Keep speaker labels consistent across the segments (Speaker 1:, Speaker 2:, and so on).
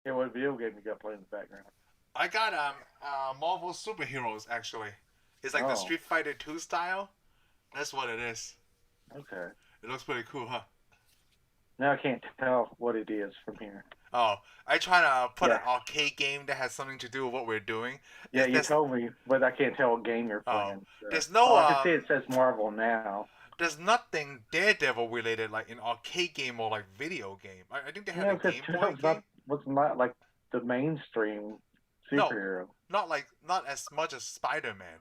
Speaker 1: Yeah, what video game you got playing in the background?
Speaker 2: I got Marvel superheroes actually. It's like the
Speaker 1: Oh,
Speaker 2: Street Fighter 2 style. That's what it is.
Speaker 1: okay.
Speaker 2: It looks pretty cool, huh?
Speaker 1: Now I can't tell what it is from here.
Speaker 2: Oh, I try to put
Speaker 1: Yeah,
Speaker 2: an arcade game that has something to do with what we're doing.
Speaker 1: yeah, you
Speaker 2: There's
Speaker 1: told me, but I can't tell what game you're
Speaker 2: oh,
Speaker 1: playing. So.
Speaker 2: there's no
Speaker 1: Oh, I can see it says Marvel now.
Speaker 2: there's nothing Daredevil related like an arcade game or like video game. I think they had
Speaker 1: Yeah,
Speaker 2: a
Speaker 1: because
Speaker 2: Game Boy
Speaker 1: Daredevil's
Speaker 2: game.
Speaker 1: not what's not like the mainstream
Speaker 2: No,
Speaker 1: superhero.
Speaker 2: not as much as Spider Man.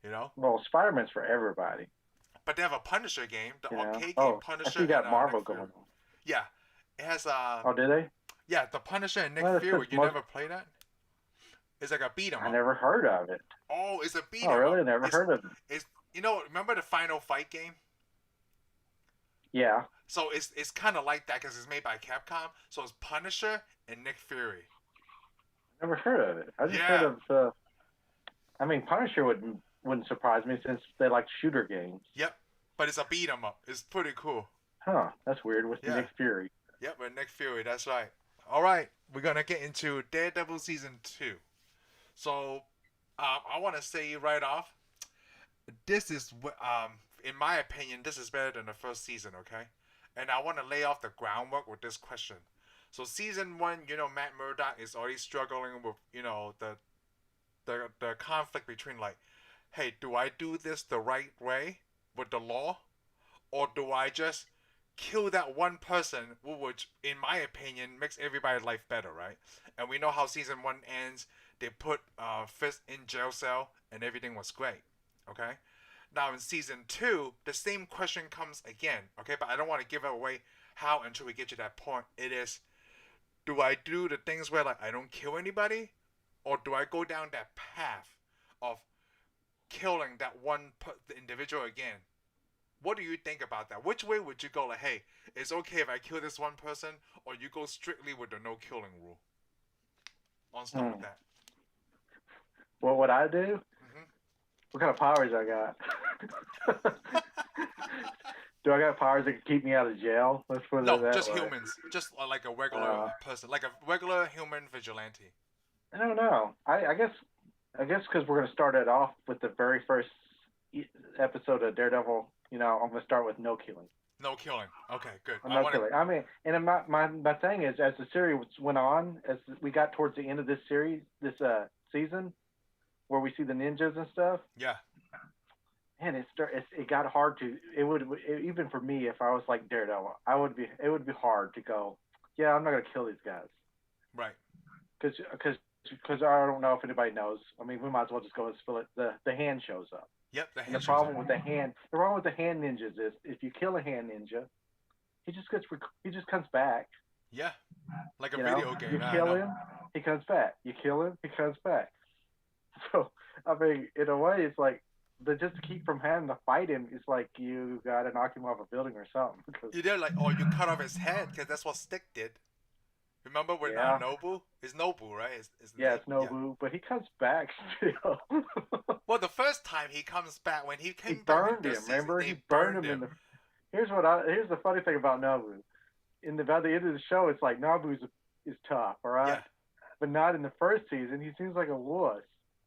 Speaker 2: You know,
Speaker 1: Well, Spider-Man's for everybody.
Speaker 2: but they have a Punisher game, the
Speaker 1: You know.
Speaker 2: arcade game
Speaker 1: Oh, I see
Speaker 2: Punisher
Speaker 1: you
Speaker 2: and
Speaker 1: got
Speaker 2: Nick
Speaker 1: Marvel
Speaker 2: Fury.
Speaker 1: going on.
Speaker 2: Yeah, it has
Speaker 1: Oh, do they?
Speaker 2: yeah, the Punisher and Nick
Speaker 1: Well, it says
Speaker 2: Fury. You
Speaker 1: most.
Speaker 2: never play that? It's like a beat 'em
Speaker 1: I
Speaker 2: up.
Speaker 1: never heard of it.
Speaker 2: Oh, it's a beat
Speaker 1: Oh,
Speaker 2: 'em
Speaker 1: really?
Speaker 2: up.
Speaker 1: I never heard of it.
Speaker 2: It's remember the Final Fight game?
Speaker 1: Yeah,
Speaker 2: So it's kind of like that because it's made by Capcom. So it's Punisher and Nick Fury.
Speaker 1: never heard of it. I just heard
Speaker 2: Yeah.
Speaker 1: of. I mean, Punisher wouldn't surprise me since they like shooter games.
Speaker 2: Yep. But it's a beat 'em up. It's pretty cool.
Speaker 1: Huh? That's weird with
Speaker 2: Yeah.
Speaker 1: Nick Fury.
Speaker 2: Yep. With Nick Fury. That's right. All right. We're gonna get into Daredevil season 2. So, I want to say right off, this is in my opinion, this is better than the first season. Okay. And I want to lay off the groundwork with this question. So season 1, Matt Murdock is already struggling with the conflict between like, hey, do I do this the right way with the law, or do I just kill that one person, which in my opinion makes everybody's life better, right? And we know how season 1 ends. They put Fist in jail cell, and everything was great. Okay. Now in season 2, the same question comes again. Okay, but I don't want to give away how until we get to that point. It is, do I do the things where like I don't kill anybody, or do I go down that path of killing that the individual again? What do you think about that? Which way would you go? Like, hey, it's okay if I kill this one person, or you go strictly with the no killing rule? I'll start with
Speaker 1: Hmm.
Speaker 2: that.
Speaker 1: What would I do?
Speaker 2: Hmm.
Speaker 1: What kind of powers I got? Do I got powers that can keep me out of jail? Let's put it
Speaker 2: No,
Speaker 1: that
Speaker 2: just
Speaker 1: way.
Speaker 2: humans, just like a regular
Speaker 1: Uh,
Speaker 2: person, like a regular human vigilante.
Speaker 1: I don't know. I guess because we're gonna start it off with the very first episode of Daredevil. I'm gonna start with no killing.
Speaker 2: No killing. Okay, good.
Speaker 1: I'm
Speaker 2: I
Speaker 1: no
Speaker 2: want to.
Speaker 1: killing. I mean, and my thing is, as the series went on, as we got towards the end of this series, this season, where we see the ninjas and stuff,
Speaker 2: Yeah.
Speaker 1: and it got hard to. Even for me, if I was like Daredevil, it would be hard to go. Yeah, I'm not gonna kill these guys
Speaker 2: Right.
Speaker 1: because I don't know if anybody knows. I mean, we might as well just go and spill it. The hand shows up,
Speaker 2: Yep. The
Speaker 1: and the
Speaker 2: hand shows up.
Speaker 1: problem with the hand ninjas is if you kill a hand ninja, he just comes back.
Speaker 2: Yeah. Like a
Speaker 1: You know,
Speaker 2: video
Speaker 1: you
Speaker 2: game. I
Speaker 1: kill
Speaker 2: know.
Speaker 1: him, he comes back. You kill him, he comes back. So I mean, in a way, it's like just to keep from having to fight him, it's like you got to knock him off a building or something. Because
Speaker 2: You did like, oh, you cut off his head because that's what Stick did. Remember with
Speaker 1: yeah,
Speaker 2: Nobu? It's Nobu, right? His
Speaker 1: yeah,
Speaker 2: name.
Speaker 1: it's
Speaker 2: Yeah.
Speaker 1: Nobu, but he comes back still.
Speaker 2: Well, the first time he comes back, when he
Speaker 1: He
Speaker 2: came back in
Speaker 1: burned
Speaker 2: the
Speaker 1: him.
Speaker 2: season,
Speaker 1: Remember, he
Speaker 2: they
Speaker 1: burned
Speaker 2: burned
Speaker 1: him
Speaker 2: him.
Speaker 1: in the. Here's the funny thing about Nobu. By the end of the show, it's like is tough, all right,
Speaker 2: Yeah.
Speaker 1: but not in the first season. He seems like a wuss.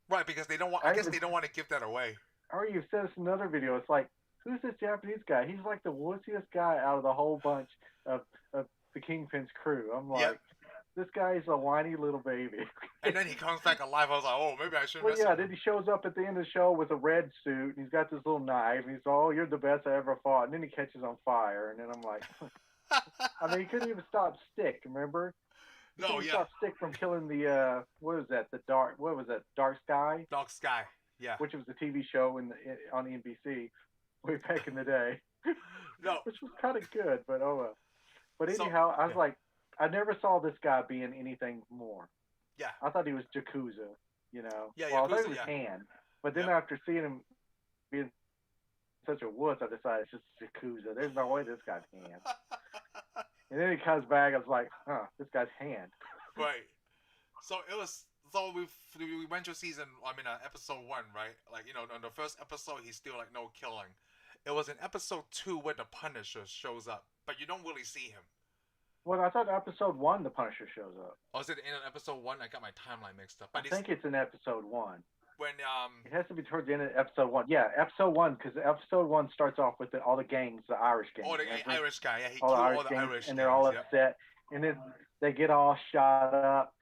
Speaker 2: Right, because they don't want. I
Speaker 1: I
Speaker 2: guess
Speaker 1: even
Speaker 2: they don't want to give that away.
Speaker 1: or you've said this in another video. It's like, who's this Japanese guy? He's like the wussiest guy out of the whole bunch of of the Kingpin's crew. I'm
Speaker 2: Yep.
Speaker 1: like, this guy's a whiny little baby.
Speaker 2: And then he comes back alive. I was like, oh, maybe I shouldn't
Speaker 1: Well,
Speaker 2: mess
Speaker 1: yeah.
Speaker 2: with
Speaker 1: Then
Speaker 2: him.
Speaker 1: he shows up at the end of the show with a red suit, and he's got this little knife. And he's, oh, you're the best I ever fought. And then he catches on fire, and then I'm like, I mean, he couldn't even stop Stick. Remember? He
Speaker 2: No,
Speaker 1: couldn't
Speaker 2: yeah.
Speaker 1: stop Stick from killing the what was that? What was that? Dark Sky,
Speaker 2: Dog Sky. Yeah.
Speaker 1: which was the TV show on NBC way back in the day,
Speaker 2: No.
Speaker 1: which was kind of good. But oh well. But
Speaker 2: So,
Speaker 1: anyhow, I was
Speaker 2: yeah.
Speaker 1: like, I never saw this guy being anything more.
Speaker 2: Yeah.
Speaker 1: I thought he was Yakuza, you know.
Speaker 2: Yeah,
Speaker 1: Well, I thought
Speaker 2: Yakuza,
Speaker 1: he was
Speaker 2: yeah.
Speaker 1: Han, but then
Speaker 2: Yep.
Speaker 1: after seeing him being such a wuss, I decided it's just Yakuza. There's no way this guy's Han. And then he comes back, I was like, huh, this guy's Han.
Speaker 2: Right. So it was. So we went to season. I mean, episode 1, right? Like on the first episode, he's still like no killing. It was in episode 2 where the Punisher shows up, but you don't really see him.
Speaker 1: Well, I thought episode 1 the Punisher shows up.
Speaker 2: Or is it in episode 1? I got my timeline mixed up.
Speaker 1: I
Speaker 2: But
Speaker 1: think it's in episode 1.
Speaker 2: when
Speaker 1: It has to be towards the end of episode 1. Yeah, episode 1, because episode 1 starts off with all the gangs, the Irish gangs.
Speaker 2: oh, the Irish guy, yeah, he
Speaker 1: all
Speaker 2: killed
Speaker 1: the Irish
Speaker 2: all the
Speaker 1: gangs,
Speaker 2: Irish
Speaker 1: and they're all
Speaker 2: gangs,
Speaker 1: upset, and then they get all shot up.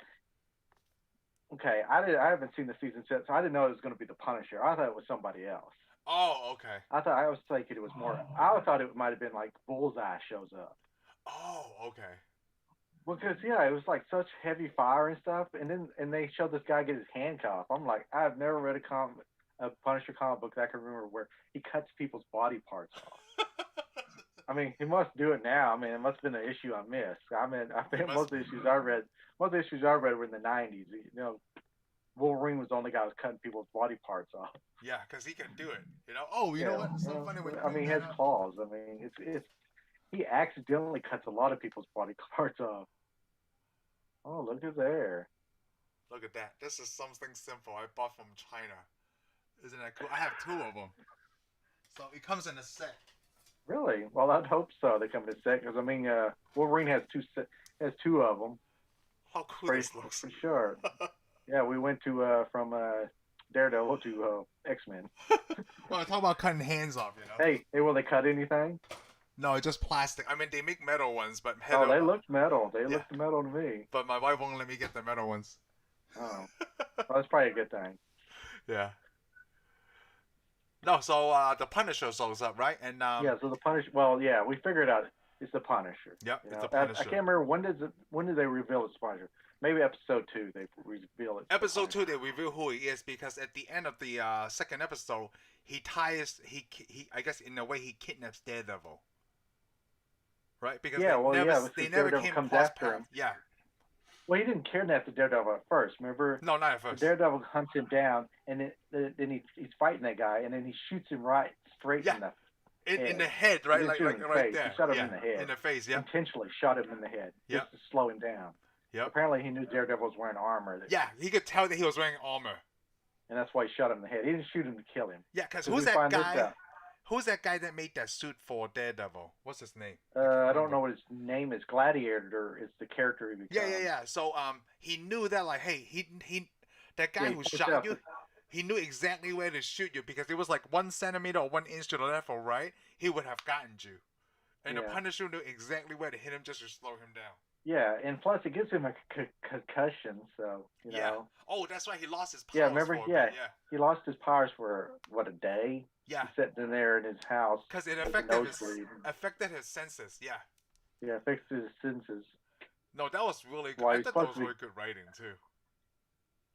Speaker 1: Okay, I haven't seen the season yet, so I didn't know it was going to be the Punisher. I thought it was somebody else.
Speaker 2: Oh, okay.
Speaker 1: I was thinking it was more. I thought it might have been like Bullseye shows up.
Speaker 2: Oh, okay.
Speaker 1: Because it was like such heavy fire and stuff, and they showed this guy get his hand cut off. I'm like, I've never read a Punisher comic book that I can remember where he cuts people's body parts off. I mean, he must do it now. I mean, it must have been an issue I missed. I think most of the issues I read were in the 90s. Wolverine was the only guy who was cutting people's body parts off.
Speaker 2: Yeah, because he can do it. Oh, you know what? So funny when
Speaker 1: he has claws. I mean, he accidentally cuts a lot of people's body parts off. Oh, look at there.
Speaker 2: Look at that. This is something simple I bought from China. Isn't that cool? I have 2 of them. So it comes in a set.
Speaker 1: Really? Well, I'd hope so. They come in a set because I mean, Wolverine has 2 of them.
Speaker 2: How cool this looks!
Speaker 1: For sure. Yeah, we went to from Daredevil to X-Men.
Speaker 2: Well, talk about cutting hands off,
Speaker 1: Hey, will they cut anything?
Speaker 2: No, it's just plastic. I mean, they make metal ones, but
Speaker 1: they look metal. They look metal to me.
Speaker 2: But my wife won't let me get the metal ones.
Speaker 1: Oh, well, that's probably a good thing.
Speaker 2: Yeah. No, so the Punisher shows up, right? And
Speaker 1: so the Punisher. Well, yeah, we figured out it's the Punisher.
Speaker 2: Yep, it's the Punisher.
Speaker 1: I can't remember when did they reveal it's Punisher. Maybe episode 2 they reveal it.
Speaker 2: Episode 2 they reveal who he is because at the end of the second episode he I guess in a way he kidnaps Daredevil. Right? Because they never came across him. Yeah.
Speaker 1: Well, he didn't kidnap the Daredevil at first, remember?
Speaker 2: No, not at first.
Speaker 1: The Daredevil hunts him down, and then he's fighting that guy, and then he shoots him straight in the head.
Speaker 2: In the head, right? Like right there.
Speaker 1: He shot him in the head.
Speaker 2: In the face, yeah.
Speaker 1: Intentionally shot him in the head, just to slow him down.
Speaker 2: Yep.
Speaker 1: Apparently, he knew Daredevil was wearing armor.
Speaker 2: Yeah, he could tell that he was wearing armor.
Speaker 1: And that's why he shot him in the head. He didn't shoot him to kill him.
Speaker 2: Yeah, because who's that guy? Who's that guy that made that suit for Daredevil? What's his name?
Speaker 1: I don't know what his name is. Gladiator is the character he becomes.
Speaker 2: Yeah. So he knew that like, hey, that guy who shot you, he knew exactly where to shoot you because it was like 1 centimeter or 1 inch to the left or right. He would have gotten you, and the Punisher knew exactly where to hit him just to slow him down.
Speaker 1: Yeah, and plus it gives him a concussion, so you know.
Speaker 2: Oh, that's why he lost his powers.
Speaker 1: Yeah, remember? He lost his powers for a day.
Speaker 2: Yeah.
Speaker 1: He's sitting in there in his house.
Speaker 2: Because it affected his senses. Yeah.
Speaker 1: Yeah, affected his senses.
Speaker 2: No, that was really good. I thought that was really good writing too.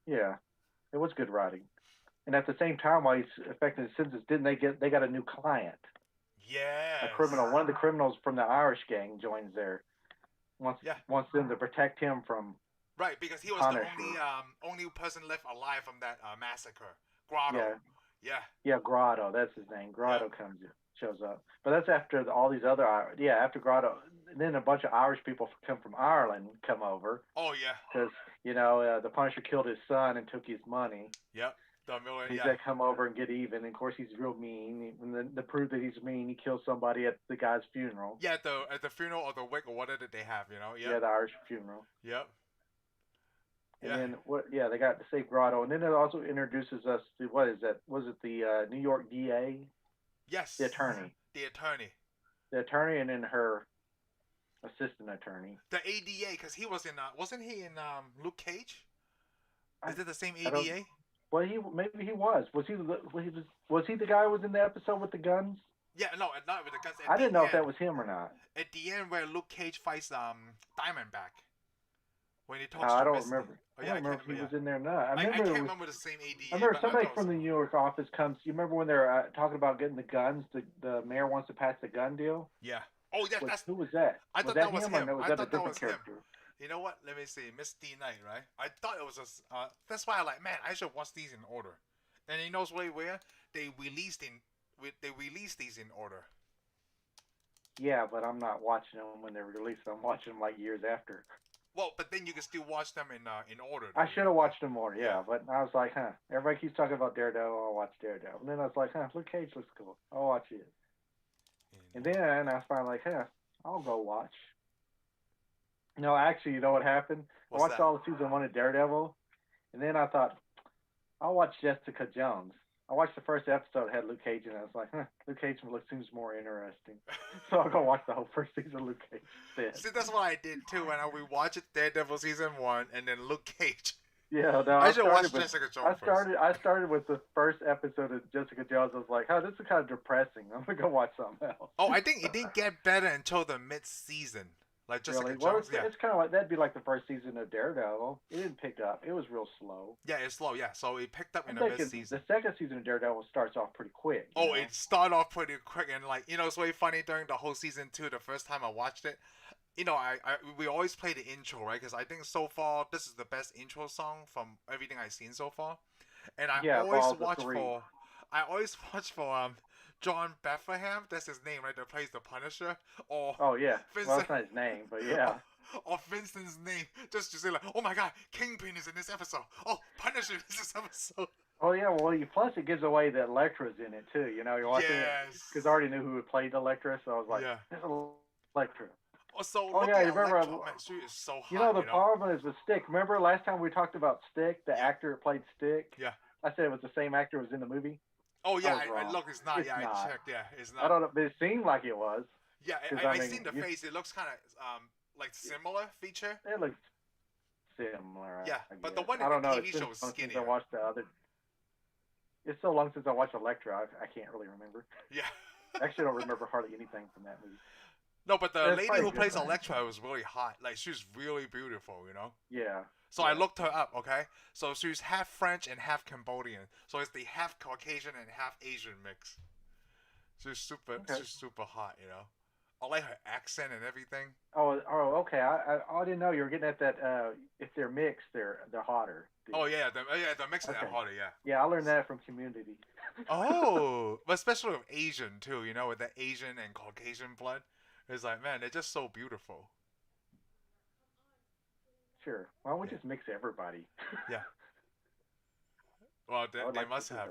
Speaker 1: Yeah, it was good writing. And at the same time, while he's affecting his senses, they got a new client?
Speaker 2: Yeah.
Speaker 1: A criminal. One of the criminals from the Irish gang joins there. Wants them to protect him from.
Speaker 2: Right, because he was the only person left alive from that massacre. Grotto.
Speaker 1: Yeah, Grotto. That's his name. Grotto shows up. But that's after all these other. After Grotto, then a bunch of Irish people from Ireland come over.
Speaker 2: Oh yeah.
Speaker 1: Because the Punisher killed his son and took his money.
Speaker 2: Yep.
Speaker 1: He's got to come over and get even. And of course, he's real mean. And to prove that he's mean, he kills somebody at the guy's funeral.
Speaker 2: Yeah, at the funeral or the wake or whatever they have, Yep.
Speaker 1: Yeah, the Irish funeral.
Speaker 2: Yep.
Speaker 1: And then they got to save Grotto, and then it also introduces us to what is that? Was it the New York DA?
Speaker 2: Yes.
Speaker 1: The attorney. The attorney, and then her assistant attorney.
Speaker 2: The ADA, because he was in. Wasn't he in Luke Cage? Is it the same ADA?
Speaker 1: Well, maybe he was. Was he the guy who was in the episode with the guns?
Speaker 2: Yeah, no, not with the guns.
Speaker 1: I didn't know if that was him or not.
Speaker 2: At the end, where Luke Cage fights Diamondback, when he talks.
Speaker 1: I don't remember. I don't remember if he was in there or not. I
Speaker 2: can't remember the same ADA.
Speaker 1: I remember somebody from the New York office comes. You remember when they're talking about getting the guns? The mayor wants to pass the gun deal.
Speaker 2: Yeah. Oh, yeah.
Speaker 1: Who was that?
Speaker 2: I thought that was him.
Speaker 1: Or was that a different character?
Speaker 2: You know what? Let me see. Miss DeKnight, right? I thought it was that's why I should watch these in order. And he knows where they released these in order.
Speaker 1: Yeah, but I'm not watching them when they're released. I'm watching them like years after.
Speaker 2: Well, but then you can still watch them in order.
Speaker 1: I should have watched them more, yeah. But I was like, everybody keeps talking about Daredevil. I'll watch Daredevil. And then I was like, Luke Cage looks cool. I'll watch it. And then I was finally like, I'll go watch No, actually, you know what happened? I
Speaker 2: What's
Speaker 1: watched
Speaker 2: that?
Speaker 1: all of season 1 of Daredevil, and then I thought, I'll watch Jessica Jones. I watched the first episode, it had Luke Cage, and I was like, Luke Cage seems more interesting. So I'll go watch the whole first season of Luke Cage instead.
Speaker 2: See, that's what I did too when I rewatched Daredevil season 1 and then Luke Cage.
Speaker 1: Yeah, no,
Speaker 2: I should watch Jessica Jones first.
Speaker 1: I started with the first episode of Jessica Jones. I was like, oh, this is kind of depressing. I'm gonna go watch something else.
Speaker 2: Oh, I think it didn't get better until the mid-season. Like Jessica
Speaker 1: Really? Well,
Speaker 2: Jones, yeah.
Speaker 1: it's kind of like that'd be like the first season of Daredevil. It didn't pick up. It was real slow.
Speaker 2: Yeah, it's slow, yeah. So it picked up in
Speaker 1: I'm
Speaker 2: the
Speaker 1: thinking
Speaker 2: mid-season.
Speaker 1: the second season of Daredevil starts off pretty quick.
Speaker 2: Oh, it started off pretty quick, and like, it's really funny during the whole season 2, the first time I watched it. We always play the intro, right? Because I think so far this is the best intro song from everything I've seen so far. And I always watch for John Bethlehem. That's his name, right? That plays the Punisher. Or
Speaker 1: oh yeah,
Speaker 2: Vincent,
Speaker 1: well that's not his name, but yeah.
Speaker 2: Or Vincent's name, just to say like, oh my God, Kingpin is in this episode. Oh, Punisher is in this episode.
Speaker 1: Oh yeah, well plus it gives away that Elektra's in it too. You're watching it because I already knew who played Elektra, so I was like, this is Elektra.
Speaker 2: Oh yeah,
Speaker 1: you remember?
Speaker 2: She is so hot.
Speaker 1: The problem is with Stick. Remember last time we talked about Stick, the actor that played Stick?
Speaker 2: Yeah.
Speaker 1: I said it was the same actor who was in the movie.
Speaker 2: Oh yeah, look, it's not. I checked. Yeah, it's not.
Speaker 1: I don't know, but it seemed like it was.
Speaker 2: Yeah, I seen the face. It looks kind of like similar feature.
Speaker 1: It looks similar.
Speaker 2: Yeah, but the one in the TV show is skinnier.
Speaker 1: Since I watched the other. It's so long since I watched Elektra, I can't really remember.
Speaker 2: Yeah.
Speaker 1: I actually don't remember hardly anything from that movie.
Speaker 2: No, but the lady who plays Elektra was really hot. Like, she's really beautiful,
Speaker 1: Yeah.
Speaker 2: So I looked her up, okay? So she's half French and half Cambodian. So it's the half Caucasian and half Asian mix. She's super hot, I like her accent and everything.
Speaker 1: Oh, okay. I didn't know you were getting at that. If they're mixed, they're hotter.
Speaker 2: Oh yeah, they're mixing that hotter, yeah.
Speaker 1: Yeah, I learned that from Community.
Speaker 2: Oh, but especially with Asian too, with the Asian and Caucasian blood. It's like, man, they're just so beautiful.
Speaker 1: Sure. Why don't we just mix everybody?
Speaker 2: Yeah. Well, they must have,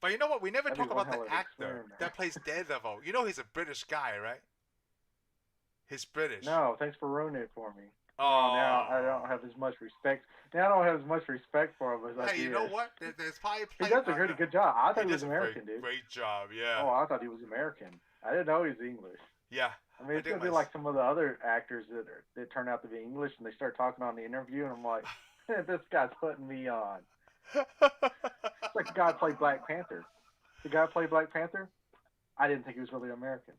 Speaker 2: But you know what? We never talk about the actor that plays Daredevil. He's a British guy, right? He's British.
Speaker 1: No, thanks for ruining it for me.
Speaker 2: Oh.
Speaker 1: Now I don't have as much respect. Now I don't have as much respect for him as I did.
Speaker 2: Hey, you know what? There's probably
Speaker 1: he does a really good job. I thought he was American, dude.
Speaker 2: Great job, yeah.
Speaker 1: Oh, I thought he was American. I didn't know he was English.
Speaker 2: Yeah.
Speaker 1: I mean, it's gonna be like some of the other actors that turn out to be English, and they start talking on the interview, and I'm like, this guy's putting me on. It's like the guy who played Black Panther. The guy who played Black Panther, I didn't think he was really American.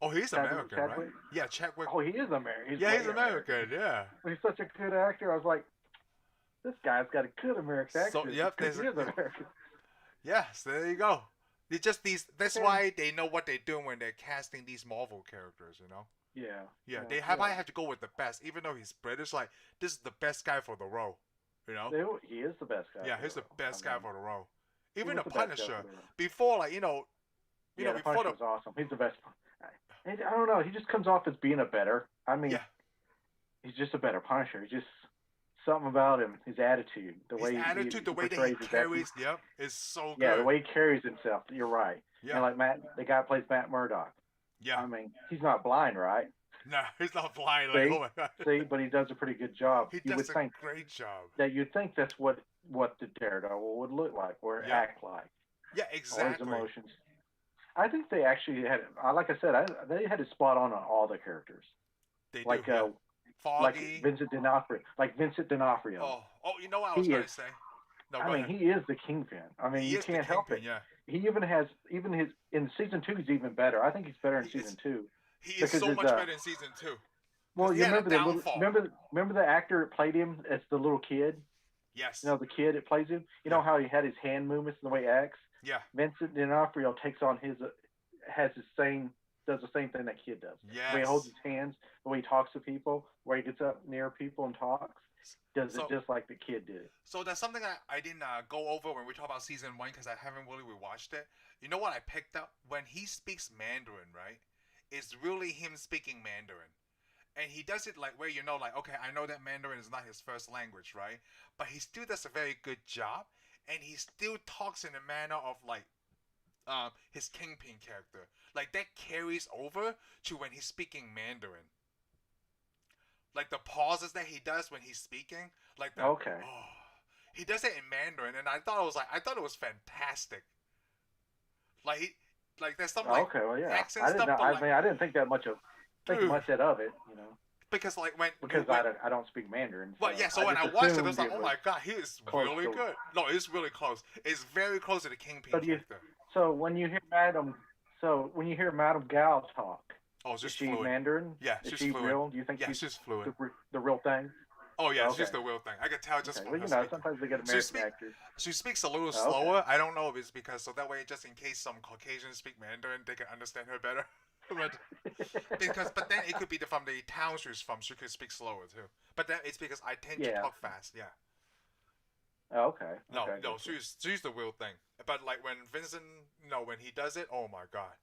Speaker 2: Oh, he's American, right? Yeah, Chadwick.
Speaker 1: Oh, he is American.
Speaker 2: He's American, yeah.
Speaker 1: But he's such a good actor. I was like, this guy's got a good American accent.
Speaker 2: So, yep,
Speaker 1: he is American.
Speaker 2: Yes, there you go. It's just these. That's why they know what they're doing when they're casting these Marvel characters,
Speaker 1: Yeah.
Speaker 2: Yeah, they might have to go with the best, even though he's British. Like, this is the best guy for the role,
Speaker 1: He is the best guy.
Speaker 2: Yeah, he's the best guy for the role. Even the Punisher, before, like,
Speaker 1: the
Speaker 2: before
Speaker 1: Punisher was awesome. He's the best. I don't know. He just comes off as being a better. I mean, he's just a better Punisher. He's just something about him, his attitude, the way that he carries.
Speaker 2: Yep, is so good.
Speaker 1: Yeah, the way he carries himself. You're right.
Speaker 2: Yeah,
Speaker 1: and like the guy who plays Matt Murdock.
Speaker 2: Yeah,
Speaker 1: I mean, he's not blind, right?
Speaker 2: No, he's not blind. Like, oh my God.
Speaker 1: See, but he does a pretty good job.
Speaker 2: He does a great job.
Speaker 1: That you'd think that's what the Daredevil would look like or act like.
Speaker 2: Yeah, exactly.
Speaker 1: All his emotions. I think they actually had, like I said, they had it spot on all the characters.
Speaker 2: They
Speaker 1: like,
Speaker 2: do. Foggy.
Speaker 1: Like Vincent D'Onofrio.
Speaker 2: Oh, you know what I was going to say? No,
Speaker 1: I mean, he is the Kingpin. I mean, you can't help it.
Speaker 2: Yeah.
Speaker 1: He even has, in season 2, he's even better. I think he's better in season 2.
Speaker 2: He is so much better in season 2.
Speaker 1: Well, you remember the actor that played him as the little kid?
Speaker 2: Yes.
Speaker 1: The kid that plays him? You know how he had his hand movements and the way he acts?
Speaker 2: Yeah.
Speaker 1: Vincent D'Onofrio takes on does the same thing that kid does.
Speaker 2: Yes.
Speaker 1: The way he holds his hands, the way he talks to people, the way he gets up near people and talks, does it just like the kid did.
Speaker 2: So that's something I didn't go over when we talk about season 1 because I haven't really rewatched it. You know what I picked up? When he speaks Mandarin, right? It's really him speaking Mandarin. And he does it like where okay, I know that Mandarin is not his first language, right? But he still does a very good job. And he still talks in a manner of like his Kingpin character. Like that carries over to when he's speaking Mandarin. Like the pauses that he does when he's speaking, like the
Speaker 1: Okay.
Speaker 2: oh, he does it in Mandarin, and I thought it was fantastic. Like there's some like
Speaker 1: Okay. Well, yeah.
Speaker 2: accent
Speaker 1: I didn't
Speaker 2: stuff,
Speaker 1: know.
Speaker 2: but like
Speaker 1: I didn't think
Speaker 2: dude,
Speaker 1: much of it.
Speaker 2: because like when
Speaker 1: Because I don't speak Mandarin.
Speaker 2: well,
Speaker 1: So
Speaker 2: yeah. So
Speaker 1: I
Speaker 2: when I
Speaker 1: just
Speaker 2: watched it, I
Speaker 1: assumed
Speaker 2: was like, oh my god, he is
Speaker 1: close
Speaker 2: really
Speaker 1: to.
Speaker 2: good. No, it's really close. It's very close to the Kingpin
Speaker 1: But
Speaker 2: character.
Speaker 1: so when you hear Madame Gao talk,
Speaker 2: Oh,
Speaker 1: is
Speaker 2: she's
Speaker 1: she
Speaker 2: fluent.
Speaker 1: Mandarin?
Speaker 2: Yeah,
Speaker 1: Is
Speaker 2: she's
Speaker 1: she
Speaker 2: fluent.
Speaker 1: real? Do you think
Speaker 2: Yeah, she's fluent.
Speaker 1: the real thing?
Speaker 2: Oh yeah,
Speaker 1: Okay.
Speaker 2: it's just the real thing. I can tell just
Speaker 1: Okay.
Speaker 2: from
Speaker 1: Well,
Speaker 2: her speaking.
Speaker 1: sometimes they get American actors.
Speaker 2: She speaks a little
Speaker 1: Oh,
Speaker 2: slower.
Speaker 1: okay.
Speaker 2: I don't know if it's because so that way, just in case some Caucasians speak Mandarin, they can understand her better. but then it could be from the town she's from. She could speak slower too. But then it's because I tend to talk fast. Yeah.
Speaker 1: Oh, okay.
Speaker 2: No,
Speaker 1: Okay,
Speaker 2: no, she's the real thing. But like when Vincent, when he does it, oh my god.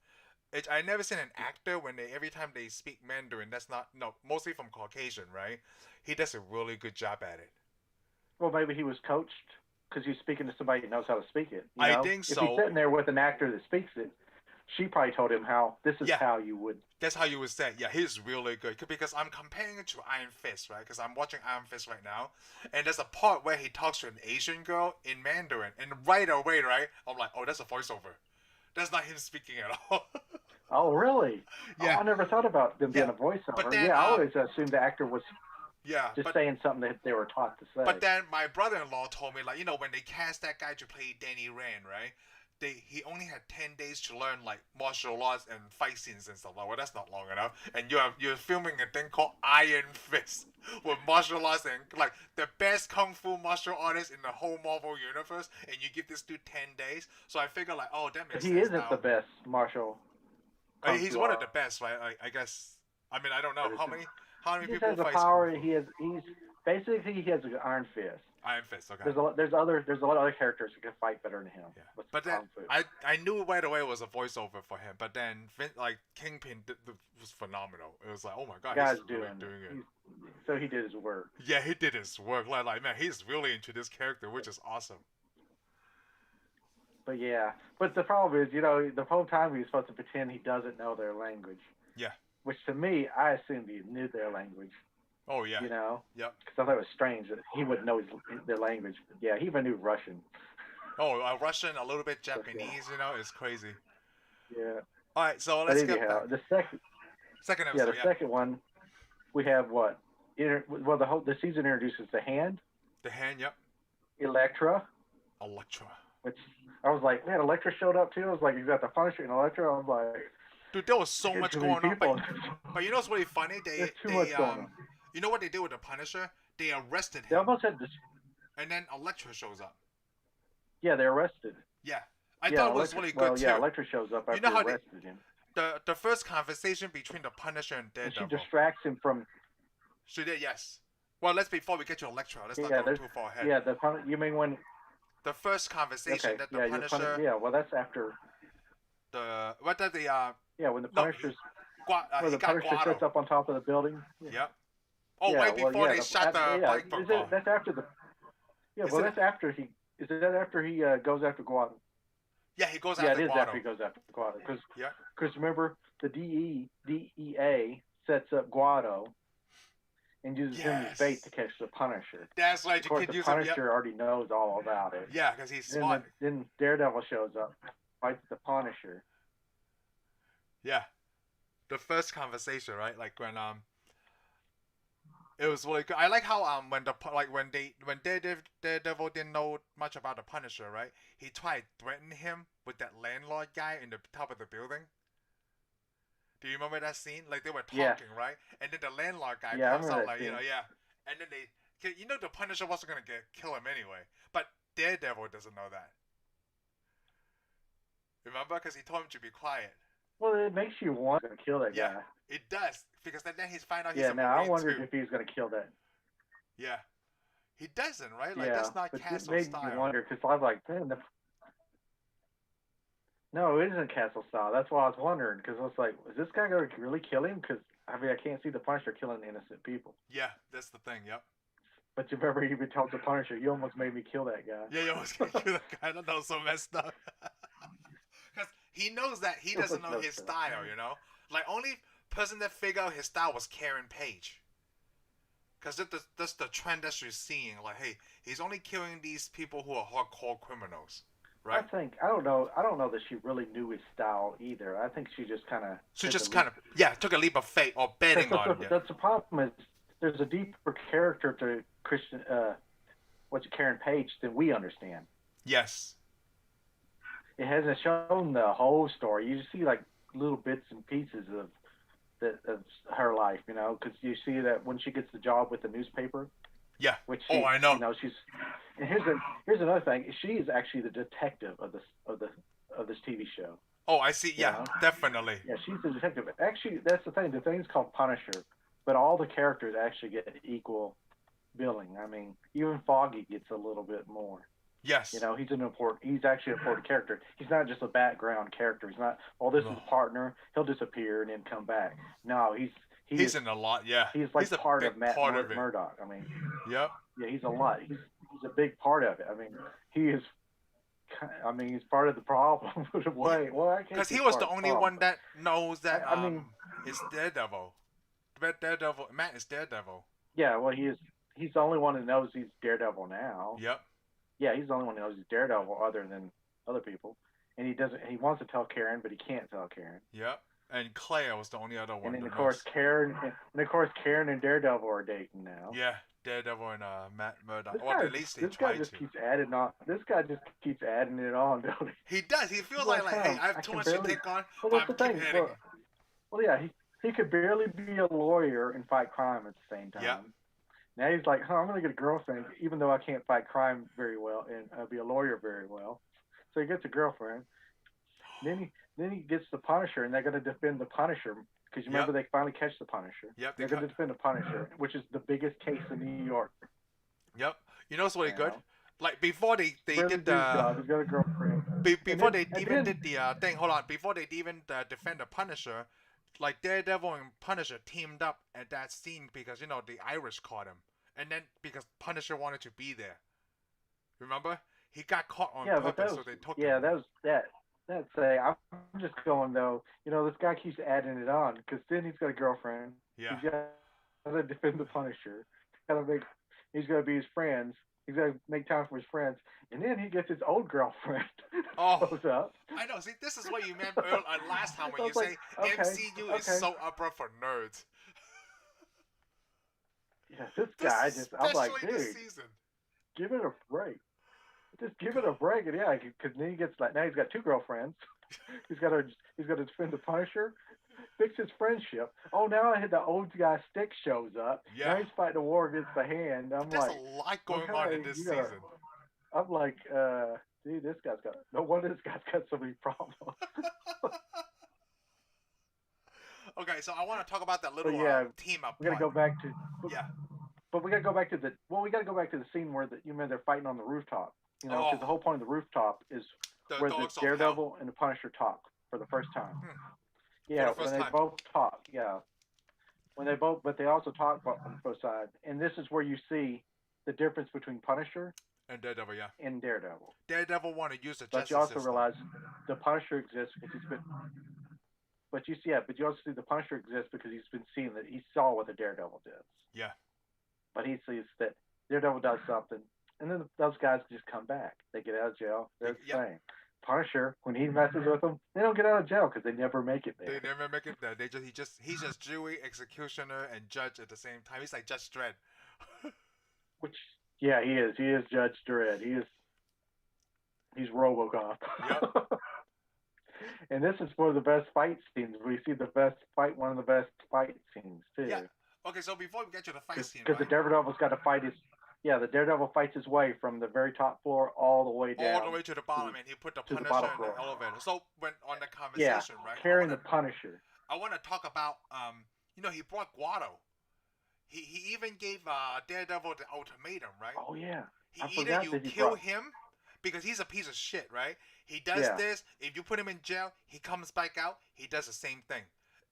Speaker 2: I never seen an actor when every time they speak Mandarin, that's not mostly from Caucasian, right? He does a really good job at it.
Speaker 1: Well, maybe he was coached because he's speaking to somebody who knows how to speak it.
Speaker 2: I think so.
Speaker 1: If he's sitting there with an actor that speaks it, she probably told him how you would.
Speaker 2: That's how you would say. Yeah, he's really good because I'm comparing it to Iron Fist, right? Because I'm watching Iron Fist right now, and there's a part where he talks to an Asian girl in Mandarin, and right away, right, I'm like, oh, that's a voiceover. That's not him speaking at all.
Speaker 1: Oh, really?
Speaker 2: Yeah.
Speaker 1: Oh, I never thought about them being a voiceover.
Speaker 2: But then,
Speaker 1: I always assumed the actor was
Speaker 2: just
Speaker 1: saying something that they were taught to say.
Speaker 2: But then my brother-in-law told me, like, when they cast that guy to play Danny Rand, right? He only had 10 days to learn like martial arts and fight scenes and stuff. Like, well, that's not long enough. And you're filming a thing called Iron Fist with martial arts and like the best kung fu martial artist in the whole Marvel universe, and you give this dude 10 days. So I figure like, oh, that makes sense.
Speaker 1: He isn't the best martial.
Speaker 2: He's one of the best, right? I guess. I mean, I don't know how many people
Speaker 1: has the
Speaker 2: fight.
Speaker 1: Power. He has an Iron Fist.
Speaker 2: Iron Fist. Okay.
Speaker 1: There's a lot of other characters who can fight better than him.
Speaker 2: Yeah. But then I knew right away it was a voiceover for him. But then like Kingpin was phenomenal. It was like, oh my god,
Speaker 1: he's
Speaker 2: doing it.
Speaker 1: So he did his work.
Speaker 2: Yeah, he did his work. Like man, he's really into this character, which is awesome.
Speaker 1: But the problem is, the whole time he's supposed to pretend he doesn't know their language.
Speaker 2: Yeah.
Speaker 1: Which to me, I assumed he knew their language.
Speaker 2: Oh yeah.
Speaker 1: Yep.
Speaker 2: Because
Speaker 1: I thought it was strange that he wouldn't know their language. Yeah, he even knew Russian.
Speaker 2: Oh, Russian, a little bit Japanese. It's crazy.
Speaker 1: Yeah.
Speaker 2: All right, so let's get back.
Speaker 1: The second episode. Yeah, second one. We have what? The season introduces the Hand.
Speaker 2: The Hand. Yep.
Speaker 1: Elektra. Which I was like, man, Elektra showed up too. I was like, you got the Punisher and Elektra. I was like,
Speaker 2: dude, there was so much going on. But you know what's really funny?
Speaker 1: There's too much going on.
Speaker 2: You know what they did with the Punisher? They arrested him.
Speaker 1: They almost had this.
Speaker 2: And then Elektra shows up.
Speaker 1: Yeah, they arrested.
Speaker 2: Yeah. I thought it was really good too. Yeah,
Speaker 1: Elektra shows up after they arrested him.
Speaker 2: The first conversation between the Punisher and Daredevil.
Speaker 1: And she distracts him from.
Speaker 2: She did, yes. Well, before we get to Elektra, let's not go too far ahead.
Speaker 1: Yeah, you mean when.
Speaker 2: The first conversation that the Punisher.
Speaker 1: Well, that's after.
Speaker 2: What did the.
Speaker 1: Yeah, when the Punisher's.
Speaker 2: The
Speaker 1: Punisher sits up on top of the building.
Speaker 2: Yep. Oh, right before they shot the bike bomb.
Speaker 1: That's after the. Yeah, that's after he. Is that after he goes after Guado?
Speaker 2: Yeah, he goes after Guado.
Speaker 1: Yeah, it is after he goes after Guado. Because remember, the DEA sets up Guado and uses him as bait to catch the Punisher.
Speaker 2: That's right.
Speaker 1: Of course, the Punisher already knows all about it.
Speaker 2: Yeah, because he's smart.
Speaker 1: Then Daredevil shows up, fights the Punisher.
Speaker 2: Yeah. The first conversation, right? Like when it was really good. I like how when Daredevil didn't know much about the Punisher, right? He tried threatening him with that landlord guy in the top of the building. Do you remember that scene? Like they were talking, right? And then the landlord guy comes out like, and then the Punisher wasn't gonna kill him anyway. But Daredevil doesn't know that. Remember? Because he told him to be quiet.
Speaker 1: Well, it makes you want to kill that guy.
Speaker 2: It does, because then he's find out he's a Marine
Speaker 1: I wondered if he was going to kill that.
Speaker 2: Yeah. He doesn't, right? Like, that's not Castle style.
Speaker 1: It made me wonder, because I was like, man, no, it isn't Castle style. That's why I was wondering, because I was like, is this guy going to really kill him? Because, I can't see the Punisher killing innocent people.
Speaker 2: Yeah, that's the thing, yep.
Speaker 1: But you remember he even told the Punisher, you almost made me kill that guy.
Speaker 2: Yeah, you almost made me kill that guy. That was so messed up. Because he knows that he doesn't know his style, Like, only person that figured out his style was Karen Page. Because that's the trend that you're seeing. Like, hey, he's only killing these people who are hardcore criminals, right?
Speaker 1: I don't know. I don't know that she really knew his style either. I think she just kind of
Speaker 2: So
Speaker 1: took a
Speaker 2: just kind
Speaker 1: leap.
Speaker 2: of took a leap of faith or
Speaker 1: Because
Speaker 2: betting on it.
Speaker 1: that's the problem is there's a deeper character to Christian, Karen Page than we understand.
Speaker 2: Yes.
Speaker 1: It hasn't shown the whole story. You just see like little bits and pieces of her life, because you see that when she gets the job with the newspaper,
Speaker 2: Yeah.
Speaker 1: which
Speaker 2: Oh, I know.
Speaker 1: she's. And here's another thing. She is actually the detective of this TV show.
Speaker 2: Oh, I see. Yeah, definitely.
Speaker 1: Yeah, she's the detective. Actually, that's the thing. The thing's called Punisher, but all the characters actually get equal billing. I mean, even Foggy gets a little bit more.
Speaker 2: Yes.
Speaker 1: He's actually an important character. He's not just a background character. He's not, this is a partner. He'll disappear and then come back. No, he's
Speaker 2: in a lot. Yeah.
Speaker 1: He's like part of Matt Murdock. I mean.
Speaker 2: Yep.
Speaker 1: Yeah, he's a lot. He's a big part of it. I mean, he is. I mean, he's part of the problem.
Speaker 2: Because he was the only one that knows that. It's Daredevil. Daredevil. Matt is Daredevil.
Speaker 1: Yeah, well, he's the only one that knows he's Daredevil now.
Speaker 2: Yep.
Speaker 1: Yeah, he's the only one that knows he's Daredevil other than other people, and he doesn't. He wants to tell Karen, but he can't tell Karen.
Speaker 2: Yep. And Claire was the only other one.
Speaker 1: And then of course Karen and Daredevil are dating now.
Speaker 2: Yeah, Daredevil and Matt Murdock.
Speaker 1: This guy just keeps adding on. This guy just keeps adding it on, don't he?
Speaker 2: He does. He feels like hey, I have too much to take on. Well, that's the thing.
Speaker 1: Well, yeah, he could barely be a lawyer and fight crime at the same time.
Speaker 2: Yeah.
Speaker 1: Now he's like, I'm going to get a girlfriend, even though I can't fight crime very well and be a lawyer very well. So he gets a girlfriend. Then he gets the Punisher, and they're going to defend the Punisher because you remember they finally catch the Punisher.
Speaker 2: Yep.
Speaker 1: They're going to defend the Punisher, which is the biggest case in New York.
Speaker 2: Yep. You know what's really good? Like before they did
Speaker 1: he's got a girlfriend.
Speaker 2: Before they even did the thing, hold on. Before they even defend the Punisher, like Daredevil and Punisher teamed up at that scene because the Irish caught him, and then because Punisher wanted to be there. Remember? He got caught on purpose, so they took him.
Speaker 1: Yeah, that's I'm just going though. This guy keeps adding it on because then he's got a girlfriend.
Speaker 2: Yeah.
Speaker 1: He's got to defend the Punisher. He's got to be his friends. He's got to make time for his friends, and then he gets his old girlfriend. Shows up.
Speaker 2: I know. See, this is what you meant last time when you say MCU is so upper for nerds.
Speaker 1: Yeah, this guy I'm like, dude, give it a break. Just give it a break, and because then he gets now he's got two girlfriends. he's got to defend the Punisher, fix his friendship. Oh, now I had the old guy Stick shows up.
Speaker 2: Yeah.
Speaker 1: Now he's fighting a war against the Hand.
Speaker 2: There's a lot going on in this season.
Speaker 1: I'm like, dude, no wonder this guy's got so many problems.
Speaker 2: Okay, so I want to talk about that little team up.
Speaker 1: We got to go back to But we got to go back to the scene where they're fighting on the rooftop. Because the whole point of the rooftop is where the Daredevil and the Punisher talk for the first time. Yeah, when they both talk. Yeah, but they also talk on both sides, and this is where you see the difference between Punisher
Speaker 2: and Daredevil. Yeah.
Speaker 1: And Daredevil.
Speaker 2: Daredevil want to use the justice
Speaker 1: But you also
Speaker 2: system.
Speaker 1: realize the Punisher exists because he's been. But you also see the Punisher exists because he's been seeing that he saw what the Daredevil did.
Speaker 2: Yeah.
Speaker 1: But he sees that Daredevil does something. And then those guys just come back. They get out of jail. They're the same. Punisher, when he messes with them, they don't get out of jail because they never make it there.
Speaker 2: They never make it there. He's just jury, executioner, and judge at the same time. He's like Judge Dredd.
Speaker 1: He is. He is Judge Dredd. He's RoboCop.
Speaker 2: Yep.
Speaker 1: And this is one of the best fight scenes. We see one of the best fight scenes too.
Speaker 2: Yeah. Okay, so before we get to the fight scene,
Speaker 1: because the Daredevil's got to fight the Daredevil fights his way from the very top floor all the way down.
Speaker 2: All the way to the bottom, and he put the Punisher in the elevator. So, when on the conversation, right?
Speaker 1: Carrying the Punisher.
Speaker 2: I want to talk about, he brought Guado. He even gave Daredevil the ultimatum, right?
Speaker 1: Oh, yeah.
Speaker 2: Either you kill him, because he's a piece of shit, right? He does this. If you put him in jail, he comes back out. He does the same thing.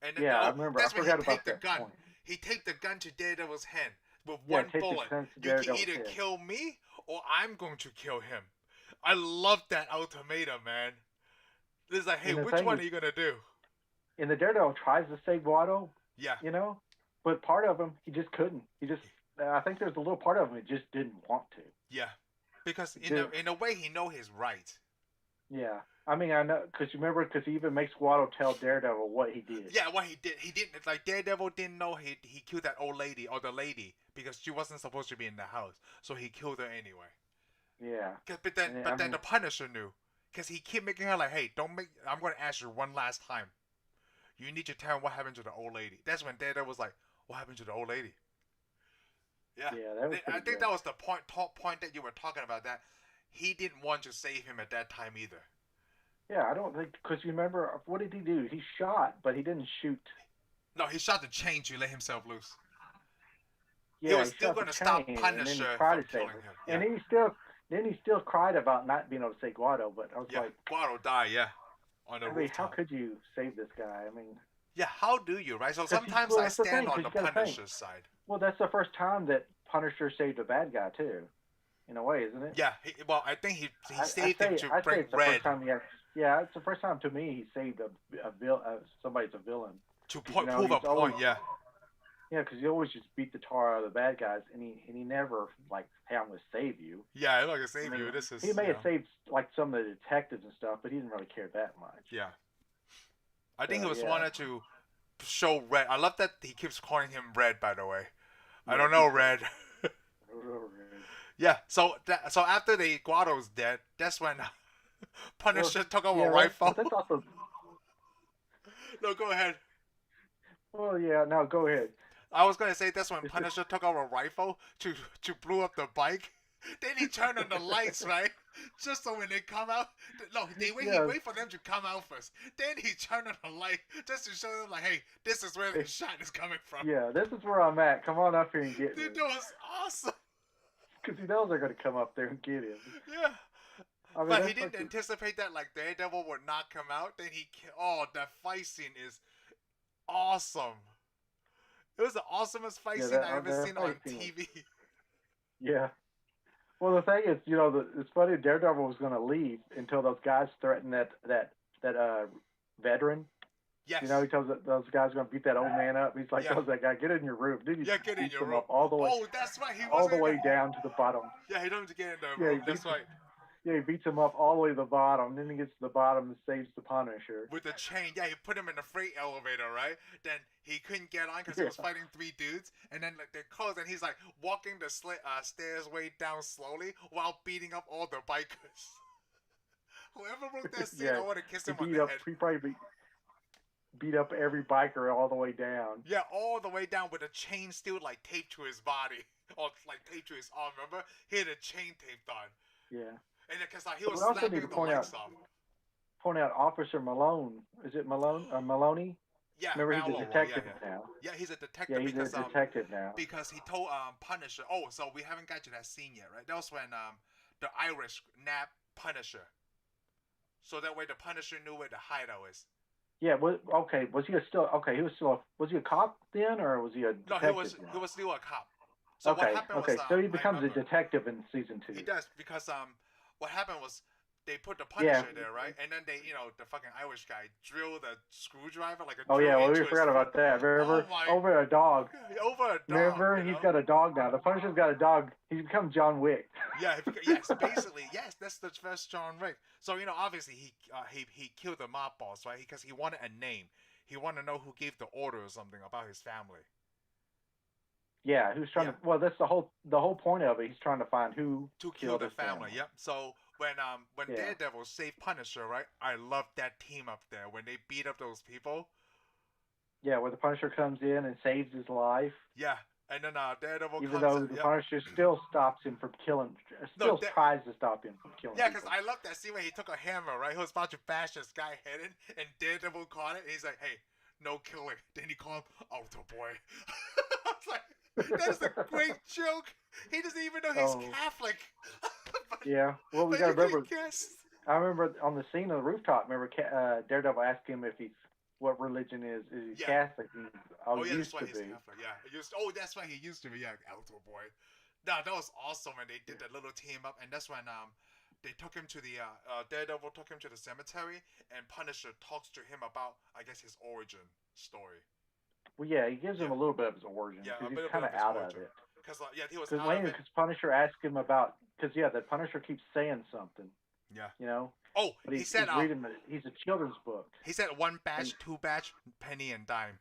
Speaker 2: And then
Speaker 1: I remember. I forgot about that point.
Speaker 2: He taped the gun to Daredevil's hand. With one bullet, you can either kill me or I'm going to kill him. I love that ultimatum, man. It's like, hey, which one are you gonna do?
Speaker 1: And the Daredevil tries to save Guado.
Speaker 2: Yeah.
Speaker 1: But part of him, he just couldn't. He just I think there's a little part of him that just didn't want to.
Speaker 2: Yeah, because in a way he know he's right.
Speaker 1: Yeah, I mean, I know because you remember because he even makes Watto tell Daredevil what he did.
Speaker 2: Yeah, what he did. He didn't like Daredevil didn't know he killed that old lady or the lady because she wasn't supposed to be in the house, so he killed her anyway.
Speaker 1: Yeah.
Speaker 2: But then
Speaker 1: And, I mean,
Speaker 2: the Punisher knew because he kept making her like, hey, don't make. I'm going to ask you one last time. You need to tell him what happened to the old lady. That's when Daredevil was like, what happened to the old lady? Yeah,
Speaker 1: that was
Speaker 2: I think
Speaker 1: good.
Speaker 2: that was the top point that you were talking about. That he didn't want to save him at that time either.
Speaker 1: Yeah, I don't think because you remember what did he do? He shot, but he didn't shoot.
Speaker 2: No, he shot the chain to let himself loose.
Speaker 1: Yeah,
Speaker 2: He was
Speaker 1: he
Speaker 2: still
Speaker 1: shot
Speaker 2: going
Speaker 1: the
Speaker 2: to stop
Speaker 1: chain, and then he
Speaker 2: Punisher
Speaker 1: tried
Speaker 2: from
Speaker 1: to save
Speaker 2: killing
Speaker 1: her.
Speaker 2: him. Yeah.
Speaker 1: And he still cried about not being able to save Watto. But I was like,
Speaker 2: Watto died. Yeah, on the
Speaker 1: I mean,
Speaker 2: rooftop.
Speaker 1: how could you save this guy? I mean,
Speaker 2: yeah, how do you, right? So sometimes I stand on the Punisher's side.
Speaker 1: Well, that's the first time that Punisher saved a bad guy too, in a way, isn't it?
Speaker 2: Yeah, I think he saved him to bring Red.
Speaker 1: Yeah, it's the first time to me he saved somebody's a villain.
Speaker 2: To prove a point, yeah.
Speaker 1: Yeah, because he always just beat the tar out of the bad guys, and he never like, hey, I'm gonna save you.
Speaker 2: Yeah, I'm gonna save you.
Speaker 1: He may have saved like some of the detectives and stuff, but he didn't really care that much.
Speaker 2: Yeah, I think he was wanted to show Red. I love that he keeps calling him Red. By the way, I don't know Red. Yeah, so after the Guado's dead, that's when Punisher took over a rifle.
Speaker 1: That's also...
Speaker 2: No, go ahead.
Speaker 1: Well, yeah, no, go ahead.
Speaker 2: I was gonna say that's when Punisher took over a rifle to blow up the bike. Then he turned on the lights, right? Just so when they come out, no, he wait for them to come out first. Then he turned on the light just to show them, like, hey, this is where the shot is coming from.
Speaker 1: Yeah, this is where I'm at. Come on up here and get me.
Speaker 2: Dude, that was awesome.
Speaker 1: Because he knows they're gonna come up there and get him.
Speaker 2: Yeah. I mean, but he didn't anticipate that, like, Daredevil would not come out. Then that fight scene is awesome. It was the awesomest fight scene I've ever seen on TV.
Speaker 1: Yeah. Well, the thing is, it's funny. Daredevil was going to leave until those guys threatened that veteran.
Speaker 2: Yes.
Speaker 1: He tells those guys are going to beat that old man up. He's like, tells that guy, get in your room. Dude,
Speaker 2: get in your room.
Speaker 1: All the way.
Speaker 2: Oh, that's right.
Speaker 1: All the way down to the bottom.
Speaker 2: Yeah, he doesn't get in the room. That's right.
Speaker 1: Yeah, he beats him up all the way to the bottom. Then he gets to the bottom and saves the Punisher.
Speaker 2: With the chain. Yeah, he put him in the freight elevator, right? Then he couldn't get on because he was fighting 3 dudes. And then they closed, and he's like walking the stairs way down slowly while beating up all the bikers. Whoever wrote that scene, I want to kiss him on the head.
Speaker 1: He probably beat up every biker all the way down.
Speaker 2: Yeah, all the way down with a chain still like taped to his body. Or like taped to his arm, remember? He had a chain taped on.
Speaker 1: Yeah.
Speaker 2: And because he was slapping the lights off.
Speaker 1: Point out Officer Malone. Is it Malone? Maloney?
Speaker 2: Yeah,
Speaker 1: remember he's a detective now.
Speaker 2: Yeah, he's a detective.
Speaker 1: Yeah, he's a detective now.
Speaker 2: Because he told Punisher. Oh, so we haven't got to that scene yet, right? That was when the Irish nabbed Punisher. So that way the Punisher knew where the hideout is.
Speaker 1: Yeah. Okay. Was he a cop then, or was he a detective?
Speaker 2: No, he was still a cop. So
Speaker 1: okay.
Speaker 2: What happened
Speaker 1: was, so he becomes a detective in season 2.
Speaker 2: He does because what happened was they put the Punisher there, right? And then they, the fucking Irish guy drilled a screwdriver like a.
Speaker 1: Oh yeah, well, we forgot about that. Remember? Over a dog.
Speaker 2: Over a dog.
Speaker 1: Remember, he's got a dog now. The Punisher's got a dog. He's become John Wick.
Speaker 2: Yeah. Yes. Basically, yes. That's the first John Wick. So obviously he killed the mob boss, right? Because he wanted a name. He wanted to know who gave the order or something about his family. Yeah, who's trying to? Well, that's the whole point of it. He's trying to find who to kill the family. Yep. So when Daredevil saved Punisher, right? I loved that team up there when they beat up those people. Yeah, where the Punisher comes in and saves his life. Yeah, and then Daredevil
Speaker 1: even though the Punisher still stops him from killing, tries to stop him from killing.
Speaker 2: Yeah, because I love that scene where he took a hammer, right? He was about to bash this guy head in, and Daredevil caught it. And he's like, "Hey, no killing." Then he called him Alto Boy. I was like. That's a great joke. He doesn't even know he's Catholic.
Speaker 1: Yeah. Well, we gotta remember. I remember on the scene on the rooftop. Remember, Daredevil asked him if what religion is he Catholic?
Speaker 2: That's why he's Catholic. Yeah. That's why he used to be. Yeah, Alto Boy. No, that was awesome. And they did that little team up, and that's when they took him to the Daredevil took him to the cemetery, and Punisher talks to him about his origin story.
Speaker 1: Well, yeah, he gives him a little bit of his origin. Yeah, he's kind of out of it.
Speaker 2: Because he was out of it.
Speaker 1: Because Punisher asked him about, because the Punisher keeps saying something.
Speaker 2: Yeah.
Speaker 1: You know.
Speaker 2: Oh,
Speaker 1: but
Speaker 2: he said
Speaker 1: he's reading he's a children's book.
Speaker 2: He said 1 batch, 2 batch, penny and dime.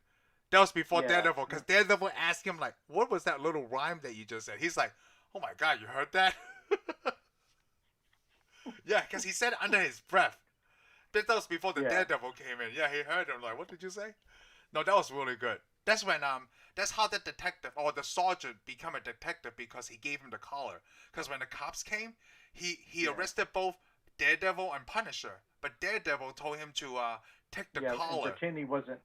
Speaker 2: That was before Daredevil, because Daredevil asked him like, "What was that little rhyme that you just said?" He's like, "Oh my god, you heard that?" Yeah, because he said it under his breath. That was before the Daredevil came in. Yeah, he heard him like, "What did you say?" No, that was really good. That's when that's how the detective or the sergeant become a detective, because he gave him the collar. Because when the cops came, he arrested both Daredevil and Punisher, but Daredevil told him to take the collar.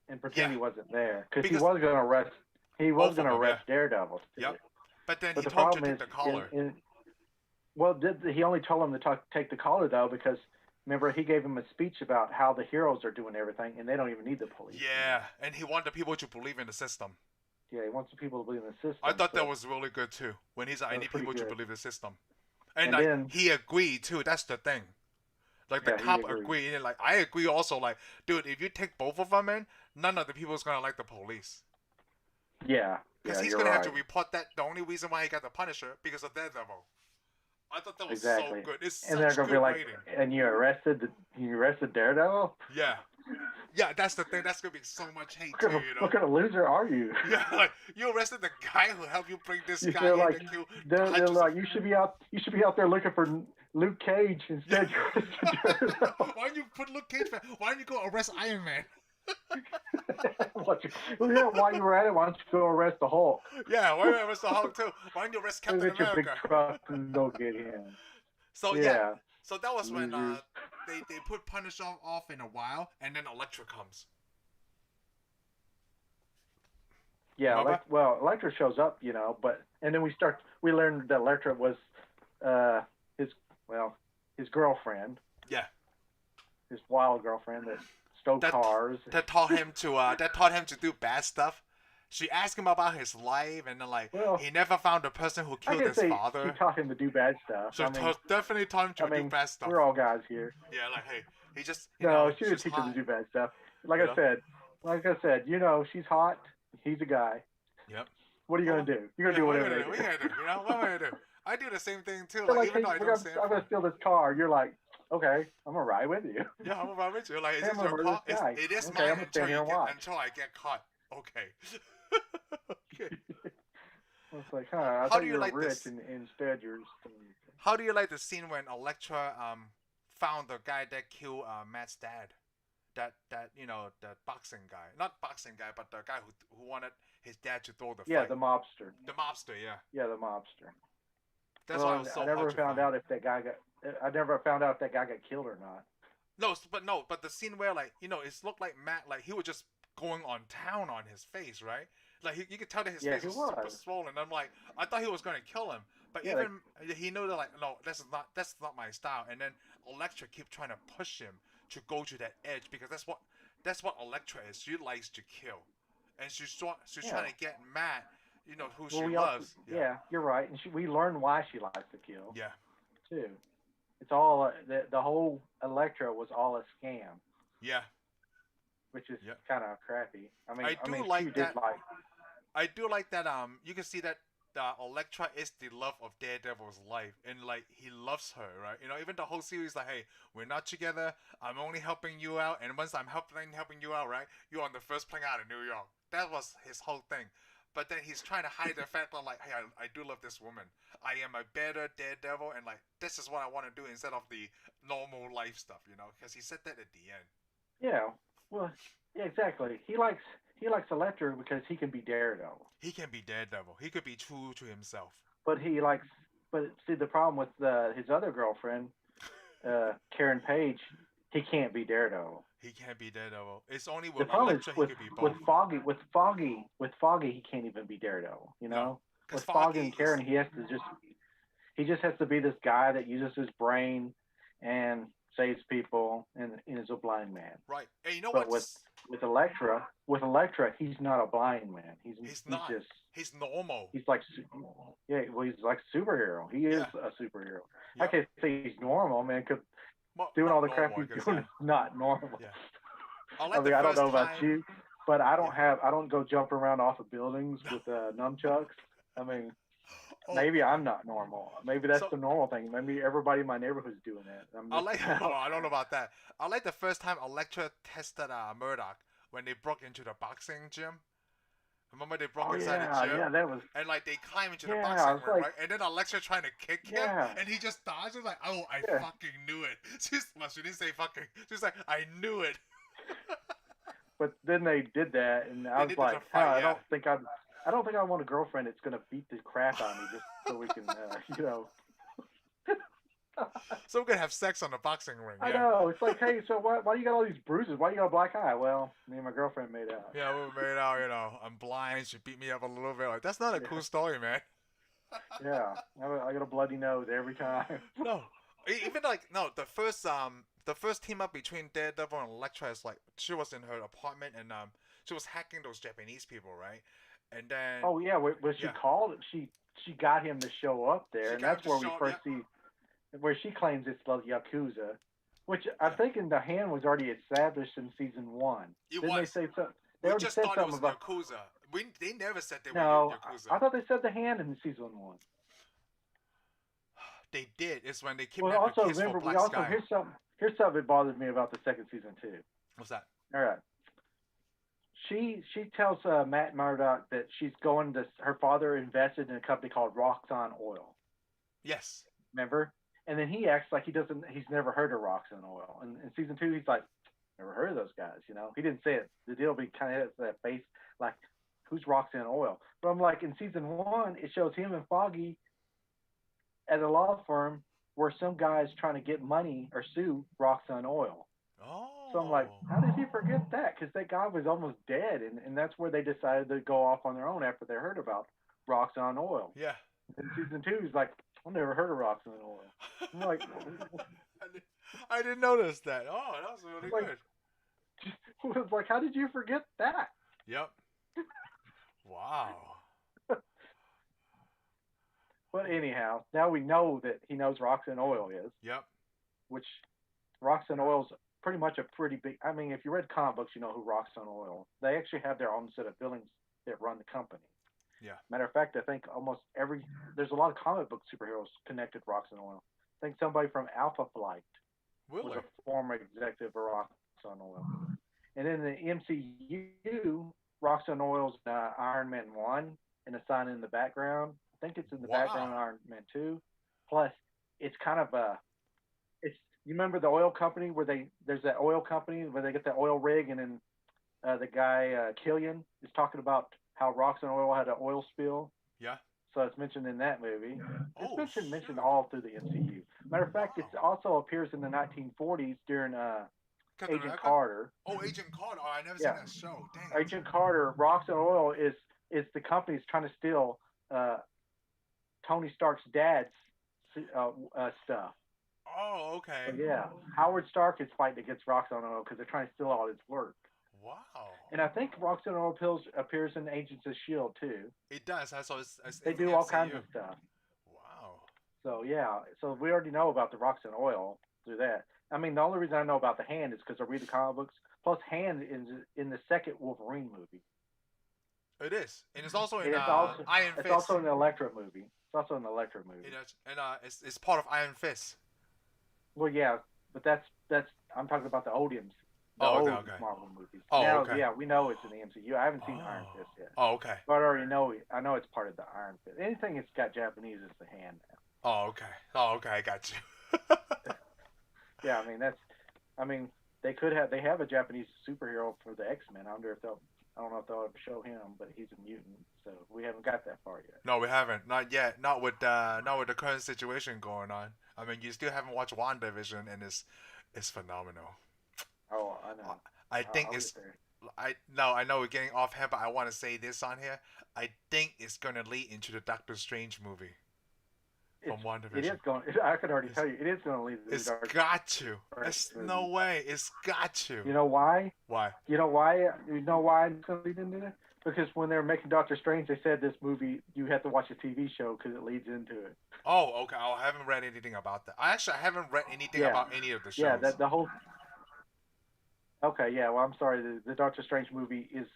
Speaker 1: And pretend he wasn't there, because he was going to arrest. He was going to arrest Daredevil.
Speaker 2: Yep. But then he told him to take the collar.
Speaker 1: He only told him to take the collar though, because remember he gave him a speech about how the heroes are doing everything and they don't even need the police.
Speaker 2: Yeah, and he wanted people to believe in the system.
Speaker 1: Yeah, he wants the people to believe in the system.
Speaker 2: I thought that was really good too. When he's like, I need people to believe in the system, and then he agreed too. That's the thing. Like the cop agreed, and like I agree also. Like, dude, if you take both of them in, none of the people is gonna like the police.
Speaker 1: Yeah,
Speaker 2: because he's gonna have to report that. The only reason why he got the Punisher because of Daredevil. I thought that was so good. It's
Speaker 1: and they're gonna be like, and you arrested Daredevil?
Speaker 2: Yeah. Yeah, that's the thing. That's gonna be so much hate too, you know.
Speaker 1: What kind of loser are you?
Speaker 2: Yeah, like you arrested the guy who helped you bring this guy in to kill.
Speaker 1: They're like, you should be out there looking for Luke Cage instead.
Speaker 2: Yeah. Why don't you put Luke Cage? Why don't you go arrest Iron Man?
Speaker 1: While you were at it, why don't you go arrest the Hulk?
Speaker 2: Yeah, why don't you arrest the Hulk too? Why don't you arrest Captain America?
Speaker 1: Your big truck and go get him.
Speaker 2: So so that was when they put Punisher off in a while, and then Elektra comes.
Speaker 1: Yeah, Elektra shows up, you know, and then we learned that Elektra was his girlfriend.
Speaker 2: Yeah.
Speaker 1: His wild girlfriend that stole cars.
Speaker 2: That taught him to do bad stuff. She asked him about his life, and then he never found the person who killed his father.
Speaker 1: She taught him to do bad stuff.
Speaker 2: So definitely taught him to do bad stuff.
Speaker 1: We're all guys here.
Speaker 2: Yeah, like hey, he just
Speaker 1: she didn't teach him to do bad stuff. Like I said, you know, she's hot. He's a guy.
Speaker 2: Yep.
Speaker 1: What are you gonna do? You're gonna do whatever.
Speaker 2: What are you gonna do? You know, what am I gonna do? I do the same thing too. Like, even though I don't stand
Speaker 1: I'm gonna steal this car. You're like, okay, I'm gonna ride with you.
Speaker 2: Yeah, I'm gonna ride with you. Like, is this your car? It is mine until I get caught. Okay. Okay.
Speaker 1: It's like, I thought you were rich, and instead you're.
Speaker 2: How do you like the scene when Elektra found the guy that killed Matt's dad? That you know, the boxing guy, not boxing guy, but the guy who wanted his dad to throw the fight.
Speaker 1: The mobster.
Speaker 2: The mobster, yeah.
Speaker 1: Yeah, the mobster.
Speaker 2: That's why I was so.
Speaker 1: I never found out if that guy got killed or not.
Speaker 2: No, but the scene where it looked like Matt, he was just going on town on his face, right? Like you could tell that his face was super swollen. I'm like, I thought he was going to kill him, but he knew that no, that's not my style. And then Elektra kept trying to push him to go to that edge, because that's what Elektra is. She likes to kill, and she's trying to get Matt, you know, who she loves.
Speaker 1: Yeah, you're right, and we learn why she likes to kill.
Speaker 2: Yeah,
Speaker 1: too. It's all the whole Elektra was all a scam.
Speaker 2: Yeah.
Speaker 1: Which is kind of crappy.
Speaker 2: I do like that. You can see that Elektra is the love of Daredevil's life, and he loves her, right? You know, even the whole series, hey, we're not together. I'm only helping you out, and once I'm helping you out, right? You're on the first plane out of New York. That was his whole thing. But then he's trying to hide the fact that hey, I do love this woman. I am a better Daredevil, and this is what I want to do instead of the normal life stuff, you know? Because he said that at the end.
Speaker 1: Yeah. Well, yeah, exactly. He likes Elektra because he can be Daredevil.
Speaker 2: He can be Daredevil. He could be true to himself.
Speaker 1: But see, the problem with his other girlfriend, Karen Page, he can't be Daredevil.
Speaker 2: He can't be Daredevil. It's only with Elektra he could be both.
Speaker 1: With Foggy, he can't even be Daredevil. You know, with Foggy and Karen, he just has to be this guy that uses his brain and saves people and is a blind man.
Speaker 2: Right. And you know
Speaker 1: what? But with Elektra, he's not a blind man. He's
Speaker 2: normal.
Speaker 1: He's like he's like a superhero. He is a superhero. Yeah. I can't say he's normal, man. Cause doing all the crap he's doing is not normal.
Speaker 2: Yeah.
Speaker 1: I don't know about you, but I don't go jump around off of buildings with nunchucks. I mean,
Speaker 2: Oh,
Speaker 1: maybe I'm not normal. Maybe that's
Speaker 2: so
Speaker 1: the normal thing. Maybe everybody in my neighborhood's doing that. I'm
Speaker 2: I like.
Speaker 1: missing
Speaker 2: Oh,
Speaker 1: out.
Speaker 2: I don't know about that. I like the first time Elektra tested Murdock when they broke into the boxing gym. Remember they broke
Speaker 1: Oh
Speaker 2: inside the
Speaker 1: yeah,
Speaker 2: gym
Speaker 1: yeah, that was
Speaker 2: and like they climb into the
Speaker 1: yeah.
Speaker 2: boxing
Speaker 1: I was
Speaker 2: ring,
Speaker 1: like,
Speaker 2: right? And then Elektra trying to kick him
Speaker 1: yeah,
Speaker 2: and he just dodges like, oh, I
Speaker 1: yeah.
Speaker 2: fucking knew it. She didn't say fucking. She's like, I knew it.
Speaker 1: But then they did that, and I
Speaker 2: They
Speaker 1: was
Speaker 2: needed a
Speaker 1: like, huh,
Speaker 2: fight, yeah.
Speaker 1: I don't think I want a girlfriend that's gonna beat the crap out of me just so we can, you know.
Speaker 2: So we're gonna have sex on the boxing ring,
Speaker 1: I
Speaker 2: yeah.
Speaker 1: know. It's like, hey, so why you got all these bruises? Why you got a black eye? Well, me and my girlfriend made out.
Speaker 2: Yeah, we made out, you know. I'm blind. She beat me up a little bit. Like that's not a
Speaker 1: Yeah,
Speaker 2: cool story, man.
Speaker 1: yeah. I got a bloody nose every time.
Speaker 2: No, even like no, the first team up between Daredevil and Elektra is like she was in her apartment and she was hacking those Japanese people, right? And then
Speaker 1: Oh yeah, when she
Speaker 2: yeah,
Speaker 1: called, she got him to show up there,
Speaker 2: she
Speaker 1: and
Speaker 2: got him
Speaker 1: that's
Speaker 2: to
Speaker 1: where we
Speaker 2: show up.
Speaker 1: first
Speaker 2: Yeah,
Speaker 1: see where she claims it's the Yakuza, which I'm
Speaker 2: yeah,
Speaker 1: thinking the hand was already established in season one.
Speaker 2: it
Speaker 1: Didn't they
Speaker 2: was.
Speaker 1: say something? They
Speaker 2: We
Speaker 1: already
Speaker 2: just
Speaker 1: said
Speaker 2: thought it
Speaker 1: something
Speaker 2: was
Speaker 1: about.
Speaker 2: Yakuza. They never said they were
Speaker 1: No,
Speaker 2: Yakuza.
Speaker 1: I thought they said the hand in season one.
Speaker 2: They did. It's when they
Speaker 1: Well,
Speaker 2: kidnapped the
Speaker 1: also
Speaker 2: kids for
Speaker 1: remember, we
Speaker 2: Black
Speaker 1: also
Speaker 2: Sky.
Speaker 1: here's something that bothers me about the second season too.
Speaker 2: What's that?
Speaker 1: All right, she tells Matt Murdock that she's going to her father invested in a company called Roxxon Oil.
Speaker 2: Yes.
Speaker 1: Remember? And then he acts like he's never heard of Roxxon Oil. And in season two, he's like, never heard of those guys. You know, he didn't say it. The deal, but he kind of has that face like, who's Roxxon Oil? But I'm like, in season one, it shows him and Foggy at a law firm where some guy's trying to get money or sue Roxxon Oil. So I'm like,
Speaker 2: Oh.
Speaker 1: how did he forget that? Because that guy was almost dead, and that's where they decided to go off on their own after they heard about Roxxon Oil.
Speaker 2: Yeah.
Speaker 1: In season two, he's like, I've never heard of Roxxon Oil. I'm like,
Speaker 2: I didn't notice that. Oh, that was really
Speaker 1: like,
Speaker 2: good.
Speaker 1: it was like, how did you forget that?
Speaker 2: Yep. Wow.
Speaker 1: But anyhow, now we know that he knows Roxxon Oil is,
Speaker 2: Yep.
Speaker 1: which Roxxon Oil's pretty much a pretty big. I mean, if you read comic books, you know who Roxxon Oil. They actually have their own set of villains that run the company.
Speaker 2: Yeah.
Speaker 1: Matter of fact, I think almost there's a lot of comic book superheroes connected to Roxxon Oil. I think somebody from Alpha Flight was
Speaker 2: Really?
Speaker 1: a former executive of Roxxon Oil. And in the MCU, Roxxon Oil's Iron Man 1 and a sign in the background. I think it's in the background of Iron Man 2. Plus, it's kind of you remember the oil company where there's that oil company where they get the oil rig, and then the guy Killian is talking about how Roxxon Oil had an oil spill.
Speaker 2: Yeah.
Speaker 1: So it's mentioned in that movie. It's mentioned
Speaker 2: shoot.
Speaker 1: all through the MCU. Matter of fact, it also appears in the 1940s during
Speaker 2: Captain
Speaker 1: Agent
Speaker 2: America?
Speaker 1: Carter.
Speaker 2: Oh, Agent Carter. Oh, I never seen that show. Dang it.
Speaker 1: Agent Carter, Roxxon Oil is the company's trying to steal Tony Stark's dad's stuff.
Speaker 2: Oh, okay.
Speaker 1: So, yeah, Howard Stark is fighting against Roxxon Oil because they're trying to steal all his work.
Speaker 2: Wow.
Speaker 1: And I think Roxxon Oil appears in Agents of S.H.I.E.L.D. too.
Speaker 2: It does. I saw
Speaker 1: they do all kinds of stuff.
Speaker 2: Wow.
Speaker 1: So, yeah, so we already know about the Roxxon Oil through that. I mean, the only reason I know about the hand is because I read the comic books. Plus, Hand is in the second Wolverine movie.
Speaker 2: It is. And it's also in
Speaker 1: Iron Fist. It's also in the Elektra movie.
Speaker 2: It is. And it's part of Iron Fist.
Speaker 1: Well, yeah, but that's I'm talking about the Odeons.
Speaker 2: Okay.
Speaker 1: Marvel movies.
Speaker 2: Oh,
Speaker 1: now,
Speaker 2: okay.
Speaker 1: Yeah, we know it's in the MCU. I haven't seen Iron Fist yet.
Speaker 2: Oh, okay.
Speaker 1: But I already know. I know it's part of the Iron Fist. Anything that's got Japanese is the Hand now.
Speaker 2: Oh, okay. I got you.
Speaker 1: Yeah, I mean, they have a Japanese superhero for the X-Men. I don't know if they'll ever show him, but he's a mutant, so we haven't got that far yet.
Speaker 2: No, we haven't. Not yet. Not with the current situation going on. I mean, you still haven't watched WandaVision, and it's phenomenal.
Speaker 1: Oh, I know.
Speaker 2: I think I know we're getting off hand, but I want to say this on here. I think it's gonna lead into the Doctor Strange movie from WandaVision.
Speaker 1: It is going. I can already tell you, it is going to lead to the Dark.
Speaker 2: It's got to. There's no way. It's got to.
Speaker 1: You know why?
Speaker 2: Why?
Speaker 1: You know why it's going to lead into it? Because when they were making Doctor Strange, they said this movie you have to watch a TV show because it leads into it.
Speaker 2: Oh, okay. I haven't read anything about that. I haven't read anything about any of the shows.
Speaker 1: Yeah, the whole. Okay, yeah. Well, I'm sorry. The Doctor Strange movie is,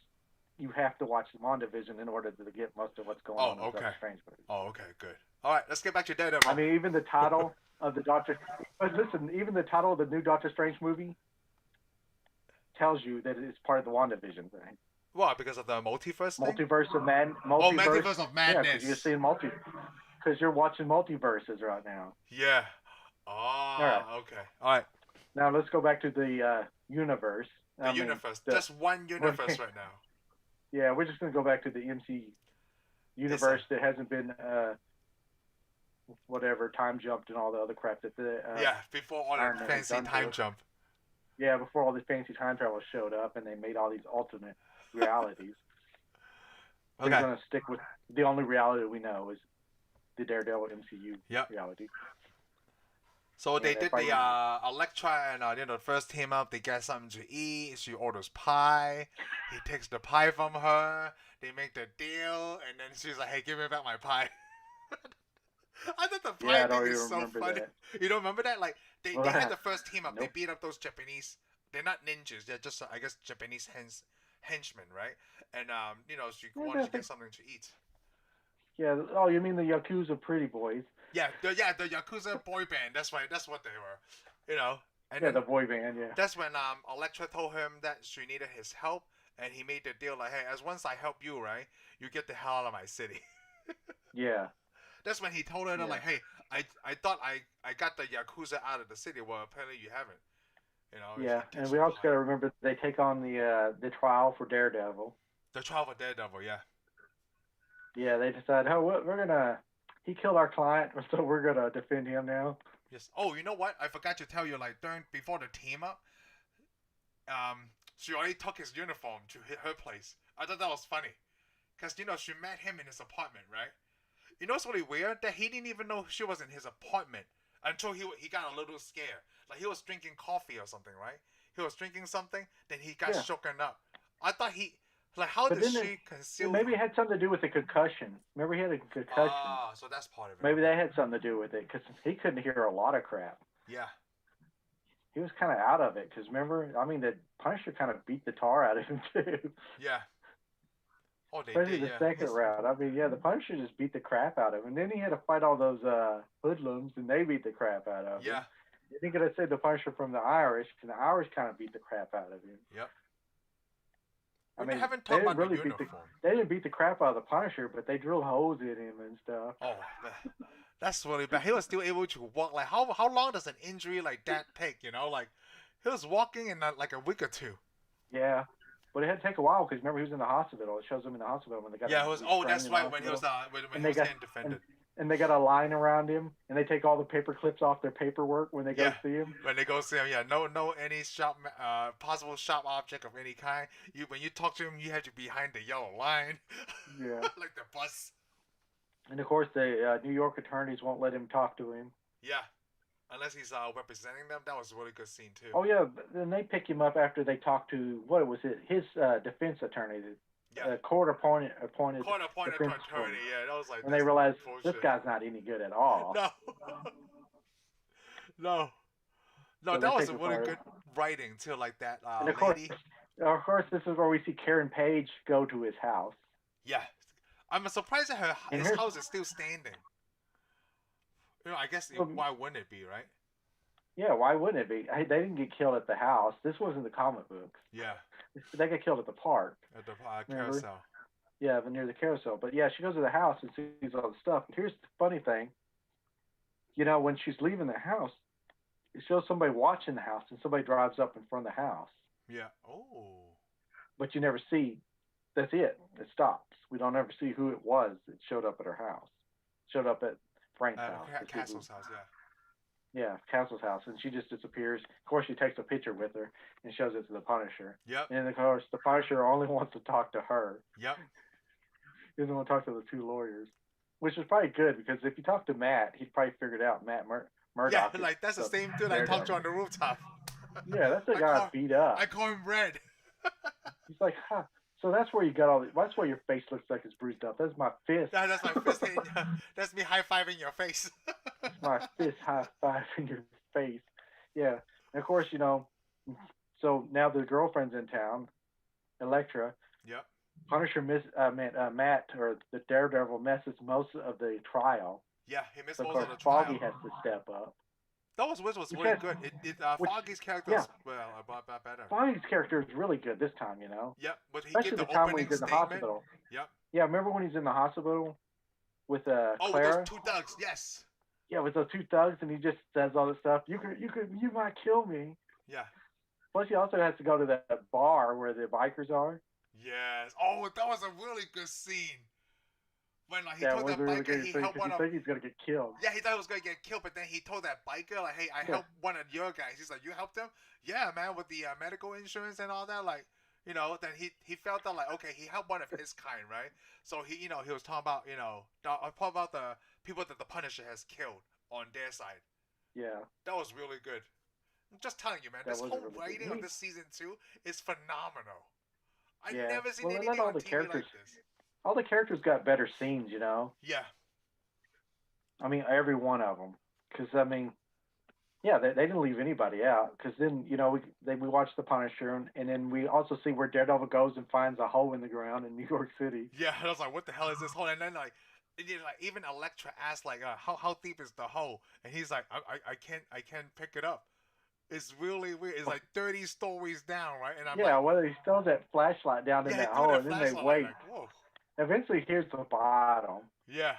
Speaker 1: you have to watch WandaVision in order to get most of what's going on in Doctor Strange movie.
Speaker 2: Oh, okay, good. All right, let's get back to Daredevil.
Speaker 1: I mean, even the title of the Doctor. But listen, even the title of the new Doctor Strange movie tells you that it's part of the WandaVision thing.
Speaker 2: What? Because of the multiverse thing?
Speaker 1: Multiverse of Madness.
Speaker 2: Multiverse of Madness.
Speaker 1: Yeah, because you're seeing because you're watching multiverses right now.
Speaker 2: Yeah. Oh, okay. All right.
Speaker 1: Now let's go back to the universe.
Speaker 2: Universe. Just one universe right now.
Speaker 1: Yeah, we're just going to go back to the MCU universe that hasn't been whatever time jumped and all the other crap that the
Speaker 2: before all the fancy time jump.
Speaker 1: Yeah, before all these fancy time travelers showed up and they made all these alternate realities.
Speaker 2: Okay.
Speaker 1: We're going to stick with the only reality we know is the Daredevil MCU reality.
Speaker 2: So they did the Elektra and the first team up. They get something to eat. She orders pie. He takes the pie from her. They make the deal, and then she's like, "Hey, give me back my pie." I thought the pie thing is so funny. That. You don't remember that? Like they had the first team up. Nope. They beat up those Japanese. They're not ninjas. They're just I guess Japanese henchmen, right? And she wanted to get something to eat.
Speaker 1: Yeah. Oh, you mean the Yakuza pretty boys?
Speaker 2: Yeah, the Yakuza boy band. That's right. That's what they were. And
Speaker 1: the boy band. Yeah.
Speaker 2: That's when Elektra told him that she needed his help, and he made the deal like, hey, as once I help you, right, you get the hell out of my city.
Speaker 1: Yeah.
Speaker 2: That's when he told her like, hey, I thought I got the Yakuza out of the city. Well, apparently you haven't.
Speaker 1: Yeah, and we also got to remember they take on the trial for Daredevil.
Speaker 2: The trial for Daredevil, yeah.
Speaker 1: Yeah, they decide, he killed our client, so we're gonna defend him now.
Speaker 2: Yes. Oh, you know what? I forgot to tell you, like before the team up, she already took his uniform to her place. I thought that was funny, cause she met him in his apartment, right? It's really weird that he didn't even know she was in his apartment until he got a little scared. Like he was drinking coffee or something, right? He was drinking something, then he got shooken up. I thought how did she conceal?
Speaker 1: Maybe it had something to do with the concussion. Remember, he had a concussion.
Speaker 2: Ah, so that's part of it.
Speaker 1: Maybe that had something to do with it, because he couldn't hear a lot of crap.
Speaker 2: Yeah.
Speaker 1: He was kind of out of it, because remember, the Punisher kind of beat the tar out of him, too.
Speaker 2: Yeah. Oh,
Speaker 1: Especially the second round. The Punisher just beat the crap out of him. And then he had to fight all those hoodlums, and they beat the crap out of him.
Speaker 2: Yeah.
Speaker 1: You think I'd say the Punisher from the Irish, and the Irish kind of beat the crap out of him.
Speaker 2: Yep.
Speaker 1: They
Speaker 2: haven't talked about the uniform.
Speaker 1: They didn't beat the crap out of the Punisher, but they drilled holes in him and stuff.
Speaker 2: Oh, that's really bad. He was still able to walk. Like, how long does an injury like that take? Like, he was walking in like a week or two.
Speaker 1: Yeah. But it had to take a while, because remember, he was in the hospital. It shows him in the hospital when they got
Speaker 2: that's right, when he was getting defended.
Speaker 1: And they got a line around him, and they take all the paper clips off their paperwork when they go see him.
Speaker 2: When they go see him, no any possible sharp object of any kind. When you talk to him, you have to be behind the yellow line.
Speaker 1: Yeah.
Speaker 2: Like the bus.
Speaker 1: And of course, the New York attorneys won't let him talk to him.
Speaker 2: Yeah. Unless he's representing them. That was a really good scene, too.
Speaker 1: Oh, yeah. Then they pick him up after they talk to, what was it, his defense attorney. Court-appointed attorney.
Speaker 2: Yeah, that was like.
Speaker 1: And they realize this guy's not any good at all.
Speaker 2: No. So that was a really good writing, too, like that
Speaker 1: and of
Speaker 2: lady.
Speaker 1: Course, this is where we see Karen Page go to his house.
Speaker 2: Yeah. I'm surprised that his house is still standing. I guess why wouldn't it be, right?
Speaker 1: Yeah, why wouldn't it be? They didn't get killed at the house. This wasn't the comic books.
Speaker 2: Yeah.
Speaker 1: They got killed at the park.
Speaker 2: At the carousel.
Speaker 1: Yeah, near the carousel. But yeah, she goes to the house and sees all the stuff. And here's the funny thing. When she's leaving the house, it shows somebody watching the house, and somebody drives up in front of the house.
Speaker 2: Yeah. Oh.
Speaker 1: But you never see. That's it. It stops. We don't ever see who it was that showed up at her house. Showed up at Frank's house.
Speaker 2: Castle's house, yeah.
Speaker 1: Yeah, Castle's house, and she just disappears. Of course, she takes a picture with her and shows it to the Punisher.
Speaker 2: Yep.
Speaker 1: And of course, the Punisher only wants to talk to her.
Speaker 2: Yep.
Speaker 1: He doesn't want to talk to the two lawyers, which is probably good, because if you talk to Matt, he'd probably figured out Matt Murdock.
Speaker 2: Yeah, like that's the same dude I talked to on the rooftop.
Speaker 1: Yeah, that's the guy beat up.
Speaker 2: I call him Red.
Speaker 1: He's like, huh. So that's where you got all. That's why your face looks like it's bruised up. That's my fist.
Speaker 2: Yeah, that's my fist. That's me high-fiving your face.
Speaker 1: That's my fist high-fiving your face. Yeah, and of course, so now the girlfriend's in town, Elektra.
Speaker 2: Yep.
Speaker 1: Punisher Matt or the Daredevil misses most of the trial.
Speaker 2: Yeah, he missed
Speaker 1: So of
Speaker 2: most
Speaker 1: course
Speaker 2: of the
Speaker 1: Foggy
Speaker 2: trial.
Speaker 1: has to step up.
Speaker 2: That was
Speaker 1: Which
Speaker 2: really
Speaker 1: has
Speaker 2: good.
Speaker 1: which
Speaker 2: Foggy's character
Speaker 1: yeah,
Speaker 2: was well about better.
Speaker 1: Foggy's character is really good this time.
Speaker 2: Yep, but he gave
Speaker 1: Especially
Speaker 2: the
Speaker 1: the time when
Speaker 2: opening
Speaker 1: he's in the
Speaker 2: statement.
Speaker 1: hospital.
Speaker 2: Yep.
Speaker 1: Yeah, remember when he's in the hospital with
Speaker 2: Oh, with those
Speaker 1: Clara?
Speaker 2: two thugs. Yes.
Speaker 1: Yeah, with those two thugs, and he just says all this stuff. You might kill me.
Speaker 2: Yeah.
Speaker 1: Plus, he also has to go to that bar where the bikers are.
Speaker 2: Yes. Oh, that was a really good scene. When like he
Speaker 1: That
Speaker 2: told
Speaker 1: was
Speaker 2: that
Speaker 1: a really
Speaker 2: biker
Speaker 1: good
Speaker 2: he
Speaker 1: thing
Speaker 2: helped
Speaker 1: because
Speaker 2: one
Speaker 1: he
Speaker 2: of.
Speaker 1: thinks he's gonna get killed.
Speaker 2: Yeah, he thought he was gonna get killed, but then he told that biker like, "Hey, I
Speaker 1: Yeah,
Speaker 2: helped one of your guys." He's like, "You helped him?" Yeah, man, with the medical insurance and all that. Like, then he felt that like, okay, he helped one of his kind, right? So he was talking about talking about the people that the Punisher has killed on their side.
Speaker 1: yeah,
Speaker 2: That was really good. I'm just telling you, man,
Speaker 1: that
Speaker 2: this
Speaker 1: was
Speaker 2: whole
Speaker 1: really good.
Speaker 2: writing of this season 2 is phenomenal. I
Speaker 1: Yeah,
Speaker 2: never seen
Speaker 1: well, and then
Speaker 2: anything on TV like this.
Speaker 1: all the characters got better scenes.
Speaker 2: Yeah,
Speaker 1: I mean, every one of them. Because I mean, yeah, they didn't leave anybody out. Because then we watch the Punisher, and then we also see where Daredevil goes and finds a hole in the ground in New York City.
Speaker 2: yeah. I was like, what the hell is this hole? And then like even Elektra asked like, how deep is the hole? And he's like, I can't pick it up. It's really weird. It's like 30 stories down, right? And I'm
Speaker 1: Yeah,
Speaker 2: like,
Speaker 1: well, he throws that flashlight down in
Speaker 2: yeah, he
Speaker 1: that
Speaker 2: threw
Speaker 1: hole,
Speaker 2: that
Speaker 1: and then they
Speaker 2: flashlight
Speaker 1: wait.
Speaker 2: like whoa,
Speaker 1: Eventually, here's the bottom.
Speaker 2: yeah.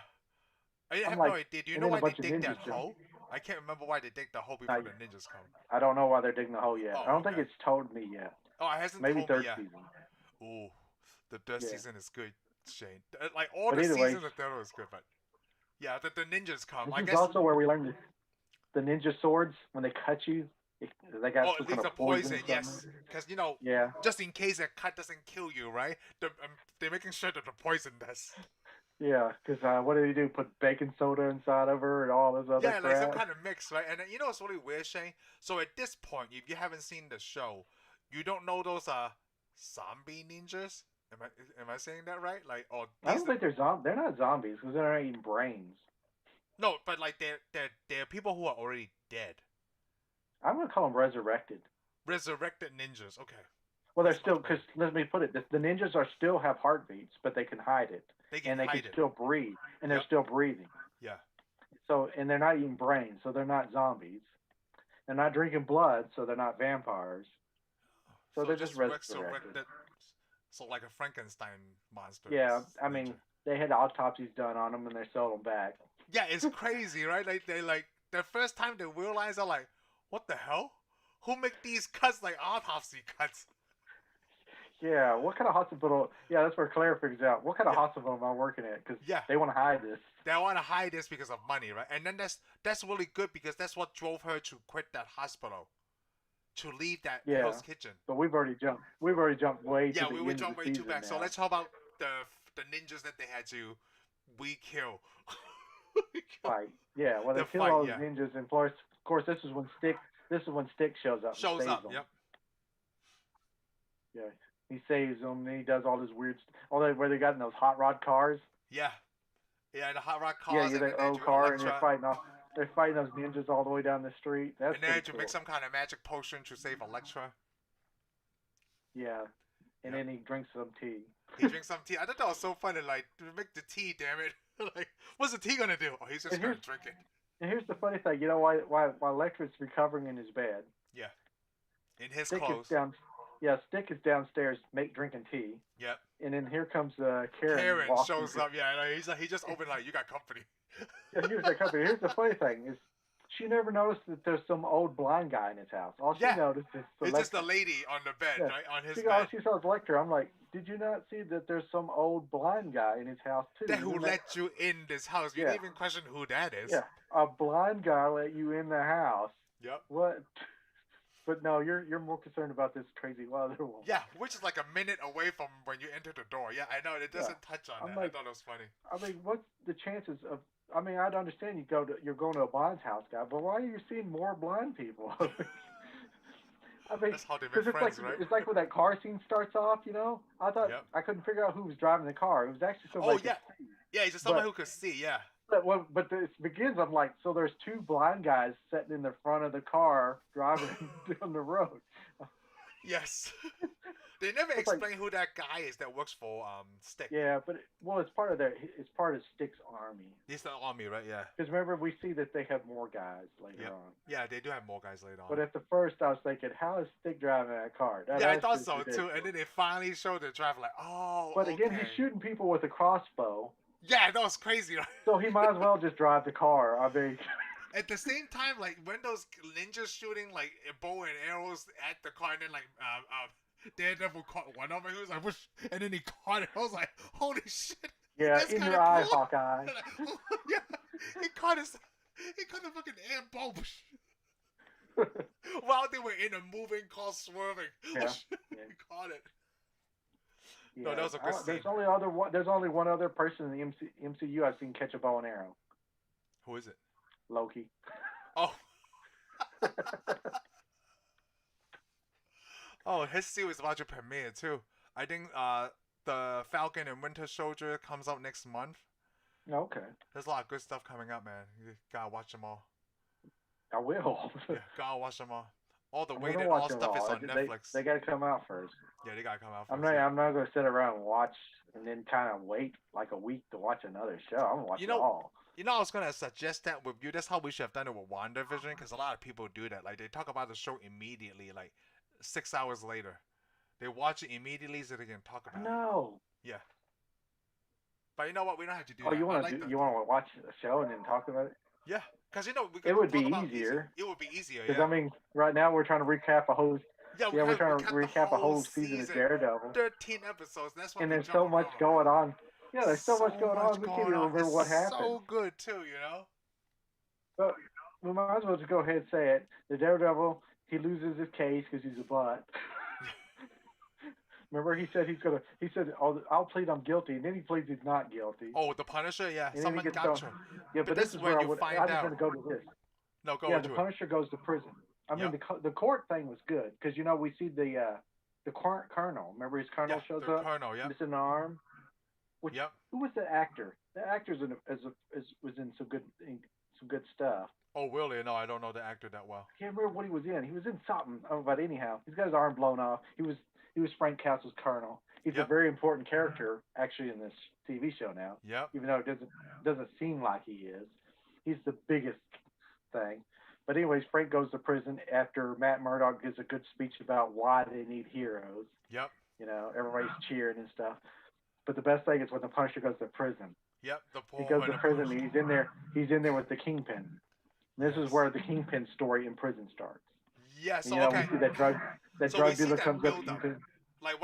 Speaker 2: I
Speaker 1: I'm
Speaker 2: have no
Speaker 1: like,
Speaker 2: idea. Do you
Speaker 1: and
Speaker 2: know
Speaker 1: then a
Speaker 2: why they
Speaker 1: bunch of
Speaker 2: dig
Speaker 1: ninjas
Speaker 2: that
Speaker 1: jump.
Speaker 2: hole? I can't remember why they dig the hole before
Speaker 1: I,
Speaker 2: the ninjas come.
Speaker 1: I don't know why they're digging the hole yet. I
Speaker 2: Oh,
Speaker 1: don't think
Speaker 2: okay.
Speaker 1: it's told me yet.
Speaker 2: Oh, it hasn't
Speaker 1: Maybe
Speaker 2: told me
Speaker 1: third
Speaker 2: yet.
Speaker 1: season.
Speaker 2: Ooh, the third
Speaker 1: Yeah,
Speaker 2: season is good, Shane. Like all
Speaker 1: but
Speaker 2: the
Speaker 1: anyways,
Speaker 2: seasons of third was good, but yeah, the ninjas come.
Speaker 1: this
Speaker 2: I
Speaker 1: is
Speaker 2: guess.
Speaker 1: also where we learned the ninja swords. When they cut you, they got
Speaker 2: Oh,
Speaker 1: some
Speaker 2: it
Speaker 1: kind
Speaker 2: leaves
Speaker 1: of
Speaker 2: a
Speaker 1: poison
Speaker 2: poison.
Speaker 1: or something.
Speaker 2: Yes, because
Speaker 1: Yeah,
Speaker 2: just in case a cut doesn't kill you, right? They're making sure that the poison does.
Speaker 1: yeah. Because what did he do? Put baking soda inside of her and all this other
Speaker 2: Yeah, like some
Speaker 1: crap.
Speaker 2: kind of mix, right? And then, what's really weird, Shane? So at this point, if you haven't seen the show, you don't know those zombie ninjas. Am I saying that right? Like, oh,
Speaker 1: I
Speaker 2: these
Speaker 1: don't
Speaker 2: the
Speaker 1: think they're not zombies because they're not eating brains.
Speaker 2: no, but like they're people who are already dead,
Speaker 1: I'm gonna call them resurrected.
Speaker 2: resurrected ninjas. Okay,
Speaker 1: Well, they're
Speaker 2: that's
Speaker 1: still
Speaker 2: much
Speaker 1: because
Speaker 2: better.
Speaker 1: let me put it: the ninjas are still have heartbeats, but they can hide it,
Speaker 2: They can
Speaker 1: and they can
Speaker 2: hide it.
Speaker 1: still breathe, and they're
Speaker 2: Yep.
Speaker 1: still breathing.
Speaker 2: Yeah.
Speaker 1: So, and they're not eating brains, so they're not zombies. They're not drinking blood, so they're not vampires. So
Speaker 2: So
Speaker 1: they're just
Speaker 2: just
Speaker 1: resurrected.
Speaker 2: resurrected. So like a Frankenstein monster
Speaker 1: Yeah, I mean,
Speaker 2: ninja.
Speaker 1: they had autopsies done on them, and they sold them back.
Speaker 2: Yeah, it's crazy, right? Like they like the first time they realize, they're like, what the hell? Who make these cuts like autopsy cuts?
Speaker 1: Yeah, what kind of hospital? Yeah, that's where Claire figures out what kind of
Speaker 2: Yeah,
Speaker 1: hospital am I working at because
Speaker 2: yeah.
Speaker 1: they want to hide this.
Speaker 2: They want to hide this because of money, right? And then that's really good because that's what drove her to quit that hospital, to leave that Hell's
Speaker 1: Yeah,
Speaker 2: Kitchen.
Speaker 1: but we've already jumped. We've already jumped way to
Speaker 2: Yeah,
Speaker 1: the
Speaker 2: we
Speaker 1: end of the
Speaker 2: jumped way too
Speaker 1: season
Speaker 2: back. So
Speaker 1: now.
Speaker 2: let's talk about the ninjas that they had to we kill.
Speaker 1: Fight. Yeah, well, they
Speaker 2: The
Speaker 1: kill
Speaker 2: fight,
Speaker 1: all those
Speaker 2: yeah.
Speaker 1: ninjas, and of course, this is when Stick shows up and
Speaker 2: Shows
Speaker 1: saves
Speaker 2: up,
Speaker 1: them.
Speaker 2: yep.
Speaker 1: Yeah, he saves them. And he does all this weird, all that where they got in those hot rod cars.
Speaker 2: Yeah. Yeah, the hot rock
Speaker 1: Yeah,
Speaker 2: cars,
Speaker 1: you
Speaker 2: and
Speaker 1: the
Speaker 2: then they
Speaker 1: old
Speaker 2: do
Speaker 1: car, and
Speaker 2: Electra.
Speaker 1: they're fighting those ninjas all the way down the street. That's
Speaker 2: And they
Speaker 1: pretty
Speaker 2: had to make
Speaker 1: cool.
Speaker 2: some kind of magic potion to save Electra.
Speaker 1: Yeah, and
Speaker 2: Yep.
Speaker 1: then he drinks some tea.
Speaker 2: He drinks some tea. I thought that was so funny. Like, make the tea, damn it. Like, what's the tea gonna do? Oh, he's just
Speaker 1: and
Speaker 2: gonna
Speaker 1: here's
Speaker 2: drink it.
Speaker 1: and here's the funny thing. You know why Electra's recovering in his bed?
Speaker 2: Yeah. In his
Speaker 1: Stick is
Speaker 2: clothes.
Speaker 1: down. Yeah, Stick is downstairs drinking tea,
Speaker 2: Yep.
Speaker 1: and then here comes Karen
Speaker 2: Karen
Speaker 1: walking.
Speaker 2: shows up. Yeah, he just opened like, you got company.
Speaker 1: Yeah, here's the company. Here's the funny thing is she never noticed that there's some old blind guy in his house. All she
Speaker 2: Yeah.
Speaker 1: noticed is
Speaker 2: It's just
Speaker 1: Electra.
Speaker 2: the lady on the bed,
Speaker 1: Yeah.
Speaker 2: right? On his
Speaker 1: All
Speaker 2: bed.
Speaker 1: she saw was Electra. I'm like, did you not see that there's some old blind guy in his house too?
Speaker 2: That who
Speaker 1: Isn't that?
Speaker 2: let you in this house. You
Speaker 1: Yeah,
Speaker 2: didn't even question who that is.
Speaker 1: yeah. A blind guy let you in the house.
Speaker 2: Yep.
Speaker 1: What? But no, you're more concerned about this crazy other woman.
Speaker 2: Yeah, which is like a minute away from when you enter the door. Yeah, I know. It doesn't touch on
Speaker 1: I'm
Speaker 2: that. I
Speaker 1: like,
Speaker 2: thought it was funny.
Speaker 1: I mean, what's the chances of? I mean, I'd understand you're going to a blind house guy, but why are you seeing more blind people? I mean,
Speaker 2: That's how they
Speaker 1: because
Speaker 2: make friends, right?
Speaker 1: it's like when that car scene starts off. I thought
Speaker 2: Yep.
Speaker 1: I couldn't figure out who was driving the car. It was actually
Speaker 2: Oh,
Speaker 1: somebody
Speaker 2: yeah.
Speaker 1: could see.
Speaker 2: Yeah, he's just someone
Speaker 1: But
Speaker 2: who could see, yeah.
Speaker 1: but this begins. I'm like, so there's two blind guys sitting in the front of the car driving down the road.
Speaker 2: Yes. They never
Speaker 1: It's
Speaker 2: explain
Speaker 1: like,
Speaker 2: who that guy is that works for Stick.
Speaker 1: yeah, but it's part of it's part of Stick's army.
Speaker 2: He's the army, right? Yeah.
Speaker 1: Because remember, we see that they have more guys later
Speaker 2: Yep.
Speaker 1: on.
Speaker 2: Yeah, they do have more guys later on.
Speaker 1: But at the first, I was thinking, how is Stick driving that car?
Speaker 2: Yeah, I thought so too. And then they finally showed the driver like, oh,
Speaker 1: but again, he's shooting people with a crossbow.
Speaker 2: Yeah, that was crazy, right?
Speaker 1: So he might as well just drive the car. I mean,
Speaker 2: at the same time, like when those ninjas shooting like bow and arrows at the car, and then like Daredevil caught one of them. He was like, whoosh, and then he caught it. I was like, holy shit!
Speaker 1: Yeah, in your eye, Hawkeye.
Speaker 2: Yeah, he caught the fucking air bow. While they were in a moving car swerving.
Speaker 1: Yeah.
Speaker 2: He caught it.
Speaker 1: Yeah.
Speaker 2: No, that was a good scene.
Speaker 1: There's only one other person in the MCU I've seen catch a bow and arrow.
Speaker 2: Who is it?
Speaker 1: Loki.
Speaker 2: Oh. Oh, his series about to premiere too. I think the Falcon and Winter Soldier comes out next month.
Speaker 1: Okay.
Speaker 2: There's a lot of good stuff coming up, man. You gotta watch them all.
Speaker 1: I will.
Speaker 2: Yeah, gotta watch them all. All the weighted all stuff is on Netflix.
Speaker 1: They gotta come out first.
Speaker 2: Yeah, they gotta come out first.
Speaker 1: I'm not gonna sit around and watch and then kind of wait like a week to watch another show. I'm gonna watch it all.
Speaker 2: You know, I was gonna suggest that with you. That's how we should have done it with WandaVision, because a lot of people do that. Like they talk about the show immediately, like 6 hours later. They watch it immediately so they can talk about it.
Speaker 1: No.
Speaker 2: Yeah. But you know what? We don't have to do that.
Speaker 1: You want to watch a show and then talk about it?
Speaker 2: Yeah, because
Speaker 1: it would be easier.
Speaker 2: It would be easier.
Speaker 1: Because I mean, right now we're trying to recap a whole. We're trying to recap a whole season of Daredevil.
Speaker 2: 13 episodes. That's what.
Speaker 1: And there's so much going on. Yeah, there's so much going on. We can't even remember what happened.
Speaker 2: So good too, you know.
Speaker 1: But we might as well just go ahead and say it. The Daredevil, he loses his case because he's a butt. Remember, he said I'll plead I'm guilty, and then he pleads he's not guilty.
Speaker 2: Oh, the Punisher, yeah,
Speaker 1: and
Speaker 2: someone got you.
Speaker 1: Yeah, but this is where I just want to go to this.
Speaker 2: No, go.
Speaker 1: Yeah, the Punisher goes to prison. I mean, the court thing was good because we see the colonel. Remember, his colonel shows up.
Speaker 2: Colonel, yeah.
Speaker 1: Missing an arm. Who was the actor? The actor's was in some good stuff.
Speaker 2: Oh, really? No, I don't know the actor that well.
Speaker 1: I can't remember what he was in. He was in something. Oh, but anyhow, he's got his arm blown off. He was Frank Castle's colonel. He's a very important character actually in this TV show now.
Speaker 2: Yep.
Speaker 1: Even though it doesn't seem like he is. He's the biggest thing. But anyways, Frank goes to prison after Matt Murdock gives a good speech about why they need heroes.
Speaker 2: Yep.
Speaker 1: Everybody's cheering and stuff. But the best thing is when the Punisher goes to prison.
Speaker 2: Yep.
Speaker 1: He goes to prison. And he's in there. He's in there with the Kingpin. And this is where the Kingpin story in prison starts.
Speaker 2: Yes.
Speaker 1: And, we see that drug dealer comes up.
Speaker 2: Like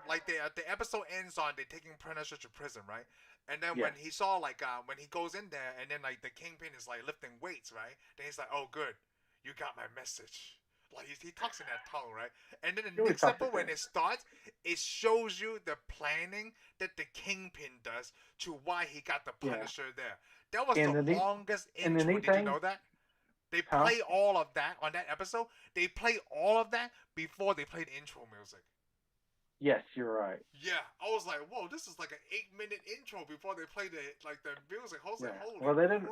Speaker 2: like the episode ends on they taking Punisher to prison, right? And then when he saw when he goes in there and then like the Kingpin is like lifting weights, right? Then he's like, oh good, you got my message. Like he talks in that tongue, right? And then the next episode when it starts, it shows you the planning that the Kingpin does to why he got the Punisher there. That was the longest intro. Did you know that? They play all of that on that episode. They play all of that before they played intro music.
Speaker 1: Yes, you're right.
Speaker 2: Yeah, I was like, whoa, this is like an 8-minute intro before they play the music. I was like, holy
Speaker 1: well, they didn't.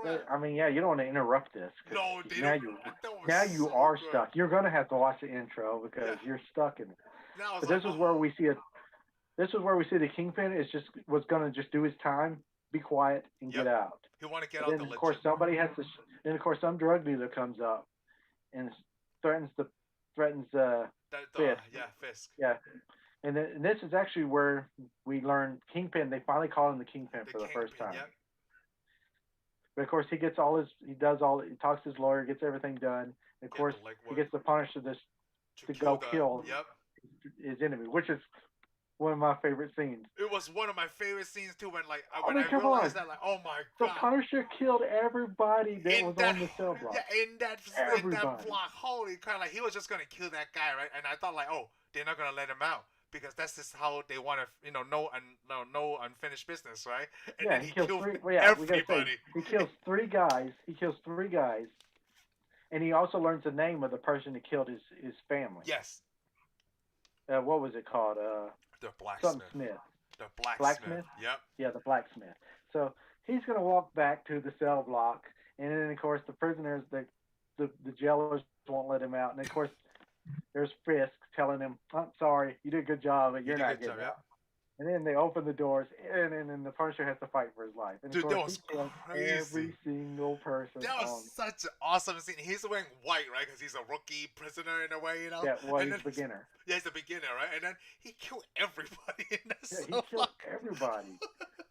Speaker 1: You don't want to interrupt this.
Speaker 2: No, they don't.
Speaker 1: Now you are stuck. You're gonna have to watch the intro because you're stuck in it. But this is where we see it. This is where we see the Kingpin was gonna just do his time, be quiet, and get out.
Speaker 2: He want to get out.
Speaker 1: Then of course somebody has to. Then of course some drug dealer comes up and threatens Fisk.
Speaker 2: Fisk.
Speaker 1: Yeah. And this is actually where we learn Kingpin. They finally call him the Kingpin for the first time. Yep. But of course, he talks to his lawyer, gets everything done. And of course, he gets the Punisher to go kill his enemy, which is one of my favorite scenes.
Speaker 2: It was one of my favorite scenes too. When I realized that, like, oh my god,
Speaker 1: the Punisher killed everybody that was on the cell block.
Speaker 2: Yeah, in that block. Holy crap! Like he was just gonna kill that guy, right? And I thought, like, oh, they're not gonna let him out. Because that's just how they want to, no unfinished business, right? And then he kills everybody.
Speaker 1: He kills three guys. And he also learns the name of the person that killed his family.
Speaker 2: Yes.
Speaker 1: What was it called?
Speaker 2: The blacksmith.
Speaker 1: Something Smith.
Speaker 2: The blacksmith. Yep.
Speaker 1: Yeah, the blacksmith. So he's going to walk back to the cell block. And then, of course, the prisoners, the jailers won't let him out. And, of course, there's Fisk telling him, "I'm sorry, you did a good job, but
Speaker 2: You
Speaker 1: you're
Speaker 2: did a
Speaker 1: not
Speaker 2: good job,
Speaker 1: getting
Speaker 2: yeah.
Speaker 1: out." And then they open the doors, and then the Punisher has to fight for his life. And of
Speaker 2: Dude, that
Speaker 1: course, he
Speaker 2: was
Speaker 1: kills
Speaker 2: crazy.
Speaker 1: every single person
Speaker 2: That was
Speaker 1: on.
Speaker 2: such an awesome scene. He's wearing white, right? Because he's a rookie prisoner in a way, you know.
Speaker 1: Yeah, well,
Speaker 2: And
Speaker 1: he's
Speaker 2: then
Speaker 1: a beginner.
Speaker 2: yeah, he's a beginner, right? And then he killed everybody in that
Speaker 1: Yeah, he
Speaker 2: so
Speaker 1: killed everybody.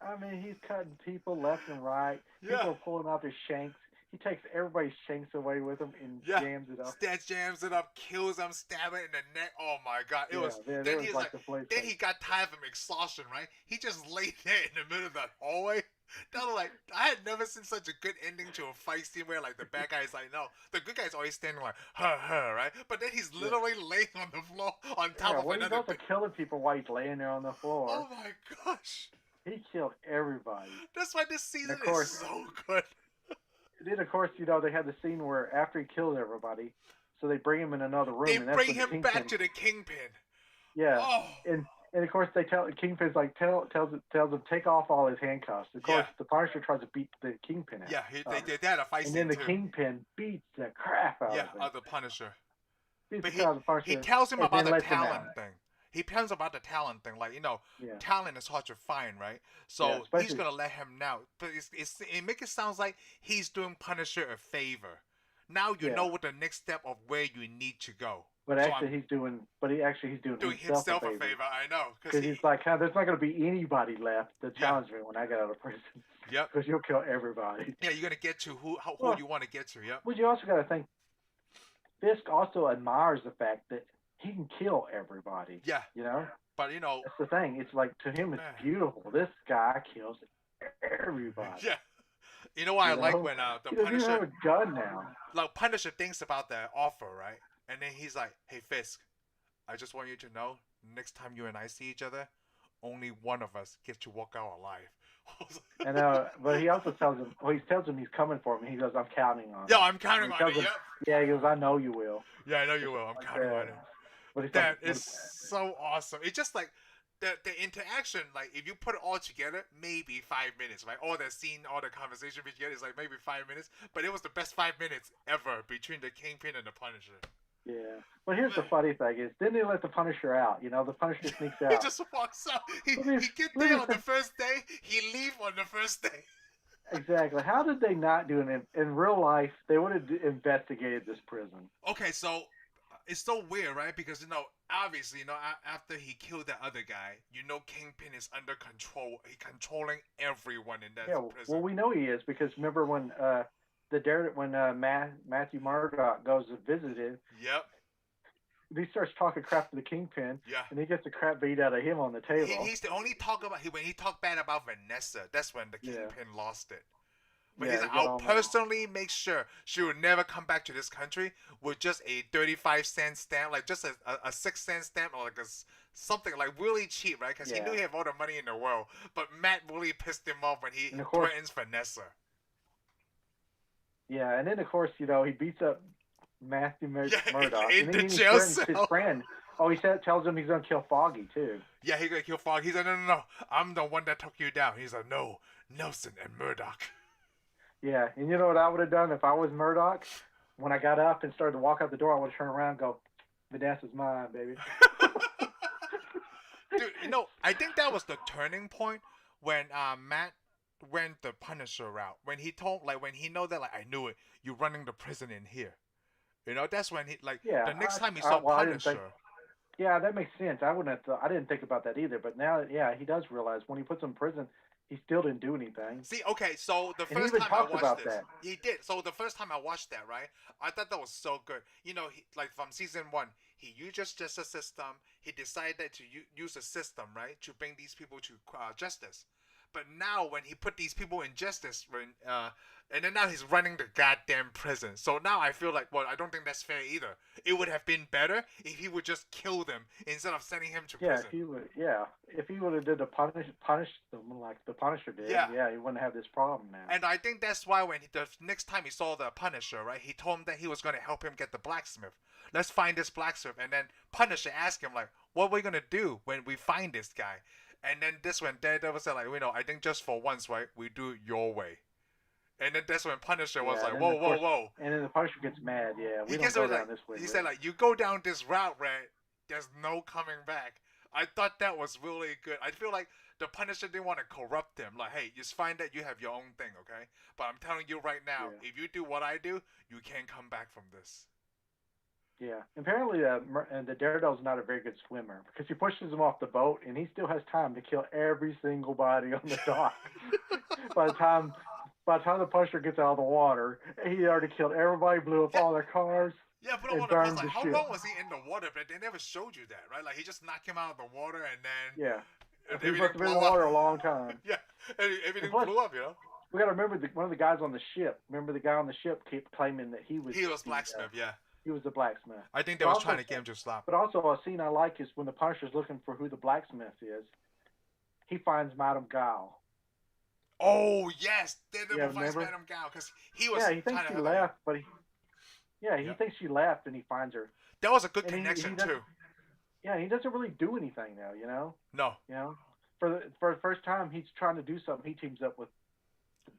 Speaker 1: I mean, he's cutting people left and right.
Speaker 2: yeah,
Speaker 1: People are pulling out their shanks. He takes everybody's shanks away with him and
Speaker 2: yeah.
Speaker 1: jams it up.
Speaker 2: Stats jams it up, kills him, stab it in the neck. Oh my god, it
Speaker 1: Yeah,
Speaker 2: was.
Speaker 1: there
Speaker 2: Then
Speaker 1: was
Speaker 2: he's
Speaker 1: like
Speaker 2: like,
Speaker 1: the place.
Speaker 2: then he got tired from exhaustion, right? He just laid there in the middle of that hallway. That was like, I had never seen such a good ending to a fight scene where like the bad guy is like, no, the good guy's always standing like, right? But then he's literally laying on the floor on top
Speaker 1: Yeah,
Speaker 2: of
Speaker 1: well, he's
Speaker 2: another.
Speaker 1: also killing people while he's laying there on the floor.
Speaker 2: Oh my gosh,
Speaker 1: He killed everybody.
Speaker 2: that's why this season
Speaker 1: Of course,
Speaker 2: is so good.
Speaker 1: then of course, they had the scene where after he killed everybody, so they bring him in another room,
Speaker 2: They
Speaker 1: and that's
Speaker 2: bring
Speaker 1: when the
Speaker 2: him
Speaker 1: Kingpin.
Speaker 2: back to the Kingpin.
Speaker 1: Yeah,
Speaker 2: Oh.
Speaker 1: and of course they Kingpin's like tells him take off all his handcuffs. Of course, the Punisher tries to beat the Kingpin out.
Speaker 2: Yeah, they had a fight
Speaker 1: and
Speaker 2: scene
Speaker 1: then the
Speaker 2: too.
Speaker 1: Kingpin beats the crap out of him.
Speaker 2: of the Punisher.
Speaker 1: Beats
Speaker 2: But
Speaker 1: the crap out of the Punisher.
Speaker 2: he tells him
Speaker 1: and
Speaker 2: about
Speaker 1: then
Speaker 2: the
Speaker 1: lets him
Speaker 2: talent
Speaker 1: out.
Speaker 2: thing. He tells him about the talent thing, like
Speaker 1: Yeah.
Speaker 2: talent is hard to find, right? So
Speaker 1: Yeah,
Speaker 2: he's gonna let him know. But it makes it sound like he's doing Punisher a favor. Now you know what the next step of where you need to go.
Speaker 1: But
Speaker 2: So
Speaker 1: actually, he's doing
Speaker 2: himself a favor. I know,
Speaker 1: because he's like, there's not going to be anybody left to challenge me when I get out of prison.
Speaker 2: Yep.
Speaker 1: Because you'll kill everybody.
Speaker 2: Yeah, you're gonna get to who you want to get to. Yep.
Speaker 1: But you also got to think, Fisk also admires the fact that he can kill everybody.
Speaker 2: Yeah.
Speaker 1: You know.
Speaker 2: But
Speaker 1: that's the thing. It's like to him, it's beautiful. This guy kills everybody.
Speaker 2: Yeah. You know what I like when the Punisher.
Speaker 1: He doesn't have a gun now.
Speaker 2: Like Punisher thinks about the offer, right? And then he's like, "Hey Fisk, I just want you to know, next time you and I see each other, only one of us gets to walk out alive."
Speaker 1: And but he also tells him, he tells him he's coming for him. And he goes, "I'm counting on it."
Speaker 2: Yeah, I'm counting on it.
Speaker 1: Yep. Yeah, he goes, "I know you will."
Speaker 2: Yeah, I know you will. I'm counting on it. That is so awesome. It's just like the interaction. Like if you put it all together, maybe 5 minutes. Right, all the scene, all the conversation together is like maybe 5 minutes. But it was the best 5 minutes ever between the Kingpin and the Punisher.
Speaker 1: Yeah. Well, here's the funny thing is, then they let the Punisher out. The Punisher sneaks out.
Speaker 2: He just walks out. He get there on the first day. He leave on the first day.
Speaker 1: Exactly. How did they not do it in real life? They would have investigated this prison.
Speaker 2: Okay, so it's so weird, right? Because obviously, after he killed that other guy, Kingpin is under control. He's controlling everyone in that prison.
Speaker 1: Well, we know he is because remember when Matthew Murdock goes to visit him.
Speaker 2: Yep.
Speaker 1: He starts talking crap to the Kingpin.
Speaker 2: Yeah.
Speaker 1: And he gets the crap beat out of him on the table.
Speaker 2: He's the only when he talked bad about Vanessa. That's when the Kingpin lost it. But he's like, I'll personally make sure she will never come back to this country with just a 35-cent stamp, like just a 6-cent stamp, or like something like really cheap, right? Because he knew he had all the money in the world. But Matt really pissed him off when he threatens Vanessa.
Speaker 1: Yeah, and then of course, he beats up Matthew Murdock.
Speaker 2: In
Speaker 1: and
Speaker 2: the
Speaker 1: then
Speaker 2: jail
Speaker 1: cell. His friend. Oh, tells him he's gonna kill Foggy too.
Speaker 2: Yeah, he's gonna kill Foggy. He's like, no, I'm the one that took you down. He's like, no, Nelson and Murdock.
Speaker 1: Yeah, and you know what I would have done if I was Murdock? When I got up and started to walk out the door, I would have turned around and go, Vanessa's mine, baby.
Speaker 2: Dude, I think that was the turning point when Matt went the Punisher route. When he know that, like, I knew it, you're running the prison in here. That's when the next time he saw Punisher.
Speaker 1: Yeah, that makes sense. I didn't think about that either. But now, he does realize when he puts him in prison, he still didn't do anything.
Speaker 2: See, okay, so the first time I watched this, he did. So the first time I watched that, right, I thought that was so good. From season 1, he used just a system. He decided to use a system, right, to bring these people to justice. But now when he put these people in justice, and then now he's running the goddamn prison. So now I feel like, I don't think that's fair either. It would have been better if he would just kill them instead of sending him to prison.
Speaker 1: If he would have did the punish them like the Punisher did, he wouldn't have this problem now.
Speaker 2: And I think that's why when the next time he saw the Punisher, right, he told him that he was going to help him get the blacksmith. Let's find this blacksmith. And then Punisher asked him, like, what are we going to do when we find this guy? And then this one, Daredevil said, like, I think just for once, right, we do it your way. And then that's when Punisher was like,
Speaker 1: then
Speaker 2: whoa,
Speaker 1: of
Speaker 2: whoa,
Speaker 1: course,
Speaker 2: whoa.
Speaker 1: and then the Punisher gets mad. Yeah,
Speaker 2: He
Speaker 1: we don't
Speaker 2: gets
Speaker 1: go
Speaker 2: like,
Speaker 1: down this way.
Speaker 2: he
Speaker 1: Rick.
Speaker 2: said like, you go down this route, Red. There's no coming back. I thought that was really good. I feel like the Punisher didn't want to corrupt him. Like, hey, just find that you have your own thing, okay? But I'm telling you right now,
Speaker 1: Yeah.
Speaker 2: if you do what I do, you can't come back from this.
Speaker 1: Yeah. Apparently, the Daredevil's not a very good swimmer because he pushes him off the boat, and he still has time to kill every single body on the dock. by the time the Punisher gets out of the water, he already killed everybody, blew up all their cars.
Speaker 2: Yeah, but I
Speaker 1: and
Speaker 2: want to press
Speaker 1: burned
Speaker 2: like,
Speaker 1: the
Speaker 2: how
Speaker 1: ship.
Speaker 2: long was he in the water? But they never showed you that, right? Like he just knocked him out of the water, and then
Speaker 1: Yeah. He
Speaker 2: everything
Speaker 1: must have been in the
Speaker 2: blew
Speaker 1: water
Speaker 2: up.
Speaker 1: a long time.
Speaker 2: Yeah, everything
Speaker 1: plus,
Speaker 2: blew up, you know.
Speaker 1: We got to remember one of the guys on the ship. Remember the guy on the ship kept claiming that he was
Speaker 2: blacksmith. Yeah,
Speaker 1: he was the blacksmith.
Speaker 2: I think they was trying to get him to stop.
Speaker 1: But also a scene I like is when the Punisher's looking for who the blacksmith is. He finds Madame Gao.
Speaker 2: Oh yes, they never finds
Speaker 1: remember?
Speaker 2: Madame Gao because he was.
Speaker 1: Yeah, he thinks she left, but he thinks she left, and he finds her.
Speaker 2: That was a good connection too.
Speaker 1: Yeah, he doesn't really do anything now, you know.
Speaker 2: No.
Speaker 1: You know, for the first time he's trying to do something, he teams up with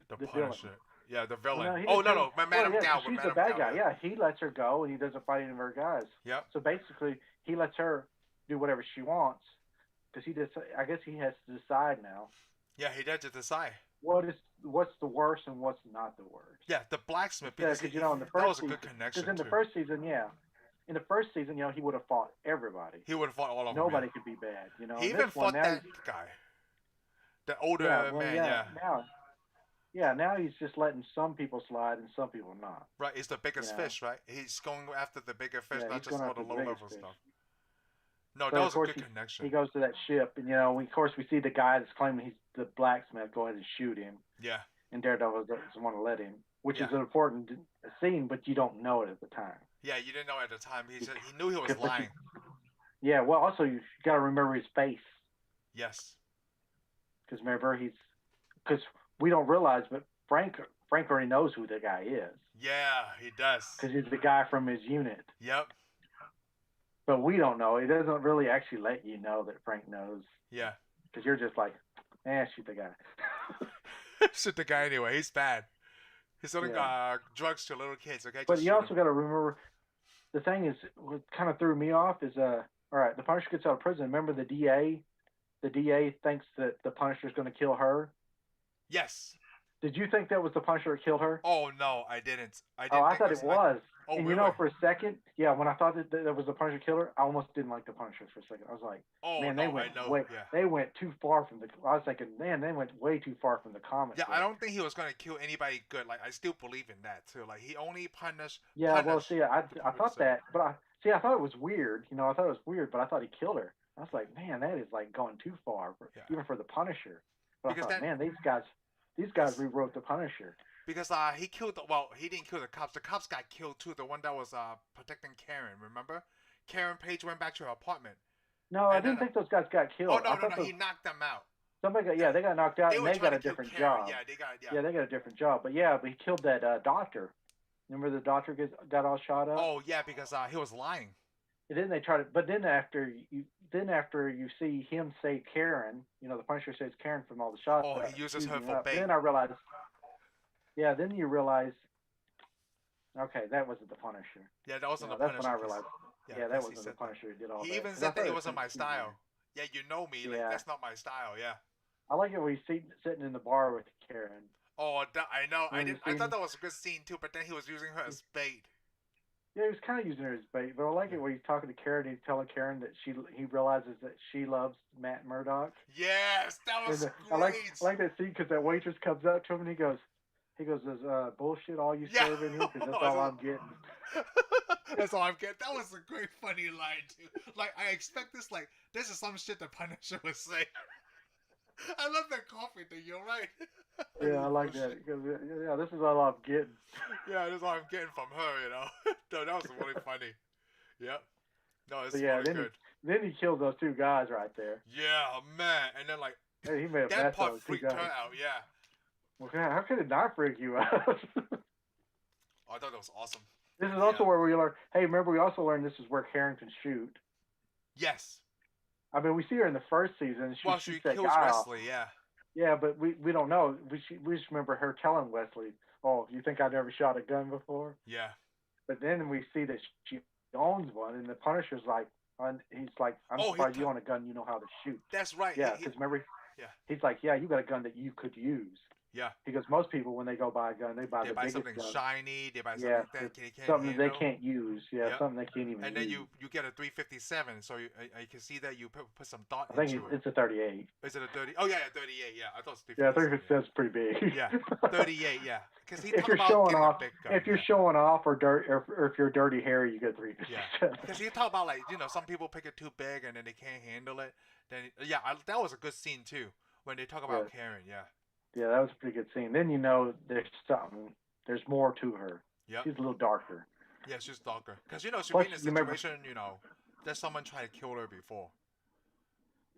Speaker 1: the
Speaker 2: Punisher.
Speaker 1: villain.
Speaker 2: Yeah, the villain.
Speaker 1: No,
Speaker 2: Madame Gao.
Speaker 1: She's the bad guy. Yeah, he lets her go, and he doesn't fight any of her guys.
Speaker 2: Yep.
Speaker 1: So basically, he lets her do whatever she wants, because I guess he has to decide now.
Speaker 2: Yeah, he does to decide.
Speaker 1: What's the worst and what's not the worst?
Speaker 2: Yeah, the blacksmith.
Speaker 1: Because
Speaker 2: in
Speaker 1: the first
Speaker 2: that was a
Speaker 1: season,
Speaker 2: good connection.
Speaker 1: Because in the first season, in the first season, he would have fought everybody.
Speaker 2: He would have fought all of them.
Speaker 1: Nobody could be bad, you know.
Speaker 2: He even fought that guy, the older man.
Speaker 1: Now he's just letting some people slide and some people not.
Speaker 2: Right, he's the biggest fish, right? He's going after the bigger fish, not just all the low level stuff. No, that was a good connection.
Speaker 1: He goes to that ship, and of course we see the guy that's claiming he's the blacksmith go ahead and shoot him.
Speaker 2: Yeah.
Speaker 1: And Daredevil doesn't want to let him, which is an important scene, but you don't know it at the time.
Speaker 2: Yeah, you didn't know at the time. He knew he was lying.
Speaker 1: Yeah, well, also you got to remember his face.
Speaker 2: Yes.
Speaker 1: Because because we don't realize, but Frank already knows who the guy is.
Speaker 2: Yeah, he does.
Speaker 1: Because he's the guy from his unit.
Speaker 2: Yep.
Speaker 1: But we don't know. It doesn't really actually let you know that Frank knows.
Speaker 2: Yeah.
Speaker 1: Because you're just like, shoot the guy.
Speaker 2: Shoot the guy anyway. He's bad. He's selling drugs to little kids. Okay.
Speaker 1: But you also got to remember, the thing is, what kind of threw me off is, all right, the Punisher gets out of prison. Remember the DA? The DA thinks that the Punisher's going to kill her.
Speaker 2: Yes.
Speaker 1: Did you think that was the Punisher that killed her?
Speaker 2: Oh no, I didn't. I
Speaker 1: thought it was. And
Speaker 2: really?
Speaker 1: For a second, when I thought that was the Punisher killer, I almost didn't like the Punisher for a second. I was like, they went too far from the. I was thinking, man, they went way too far from the comic.
Speaker 2: Yeah, I don't think he was gonna kill anybody good. Like I still believe in that too. Like he only punished.
Speaker 1: Yeah, well, see, I thought that, but I thought it was weird. I thought it was weird, but I thought he killed her. I was like, man, that is like going too far, even for the Punisher. But I thought, man, these guys rewrote the Punisher.
Speaker 2: Because he killed. He didn't kill the cops. The cops got killed too. The one that was protecting Karen. Remember? Karen Page went back to her apartment.
Speaker 1: No, I didn't think those guys got killed.
Speaker 2: Oh no! He knocked them out.
Speaker 1: Somebody they got knocked out, and they got a different job.
Speaker 2: Yeah, they got.
Speaker 1: Yeah, they got a different job. But but he killed that doctor. Remember the doctor got all shot up?
Speaker 2: Oh yeah, because he was lying.
Speaker 1: And then they tried to. But then after you see him say Karen, the Punisher says Karen from all the shots.
Speaker 2: Oh, he uses her for bait.
Speaker 1: Then I realized. Yeah, then you realize. Okay, that wasn't the Punisher.
Speaker 2: Yeah, that wasn't the Punisher.
Speaker 1: That's when I realized. Yeah, that wasn't the Punisher who did all that.
Speaker 2: He even said that it wasn't my style. Yeah, you know me. Like, that's not my style. Yeah.
Speaker 1: I like it when he's sitting in the bar with Karen.
Speaker 2: Oh, I know. I thought that was a good scene too, but then he was using her as bait.
Speaker 1: Yeah, he was kind of using her as bait, but I like it when he's talking to Karen and he's telling Karen that he realizes that she loves Matt Murdock.
Speaker 2: Yes, that was great.
Speaker 1: I like that scene because that waitress comes up to him and he goes, "Is bullshit all you serve in here? Because that's all I'm getting."
Speaker 2: That's all I'm getting. That was a great funny line too. Like I expect this is some shit the Punisher would say. I love that coffee thing. You're right.
Speaker 1: Yeah, I like that. Because, this is all I'm getting.
Speaker 2: Yeah, this is all I'm getting from her, No, that was really funny. Yep. No, it's really good.
Speaker 1: Then he killed those two guys right there.
Speaker 2: Yeah, man. And then,
Speaker 1: he made
Speaker 2: that part freaked her out, yeah.
Speaker 1: Well, how could it not freak you out?
Speaker 2: I thought that was awesome.
Speaker 1: This is also where we learn, remember we also learned this is where Karen can shoot.
Speaker 2: Yes.
Speaker 1: I mean, we see her in the first season. She kills
Speaker 2: Wesley, yeah.
Speaker 1: Yeah, but we don't know. We just remember her telling Wesley, oh, you think I never shot a gun before?
Speaker 2: Yeah.
Speaker 1: But then we see that she owns one, and the Punisher's like, he's like, I'm
Speaker 2: Oh,
Speaker 1: surprised you own a gun you know how to shoot.
Speaker 2: that's right.
Speaker 1: Yeah, because remember,
Speaker 2: yeah.
Speaker 1: he's like, yeah, you got a gun that you could use.
Speaker 2: Yeah.
Speaker 1: Because most people, when they go buy a gun, they buy
Speaker 2: They
Speaker 1: the
Speaker 2: buy
Speaker 1: biggest
Speaker 2: something
Speaker 1: gun.
Speaker 2: shiny. They buy
Speaker 1: Yeah,
Speaker 2: something that they can't
Speaker 1: something
Speaker 2: handle.
Speaker 1: they can't use. Yeah,
Speaker 2: Yep.
Speaker 1: something they can't even
Speaker 2: and
Speaker 1: use.
Speaker 2: then you get a 357, so you can see that you put some thought
Speaker 1: I think
Speaker 2: into it.
Speaker 1: it's a 38.
Speaker 2: Is it a 30? Oh, yeah, 38, yeah. I thought it was 357.
Speaker 1: Yeah, 357 is pretty big.
Speaker 2: Yeah, 38, yeah. Because
Speaker 1: if you're showing off, if you're
Speaker 2: yeah.
Speaker 1: showing off or if you're Dirty Harry, you get 357.
Speaker 2: Yeah, because you talk about, like, some people pick it too big and then they can't handle it. Then that was a good scene too when they talk about Karen. Yeah.
Speaker 1: Yeah, that was a pretty good scene. Then there's something. There's more to her.
Speaker 2: Yeah.
Speaker 1: She's a little darker.
Speaker 2: Yeah, she's darker. Because she's been in a situation, there's someone trying to kill her before.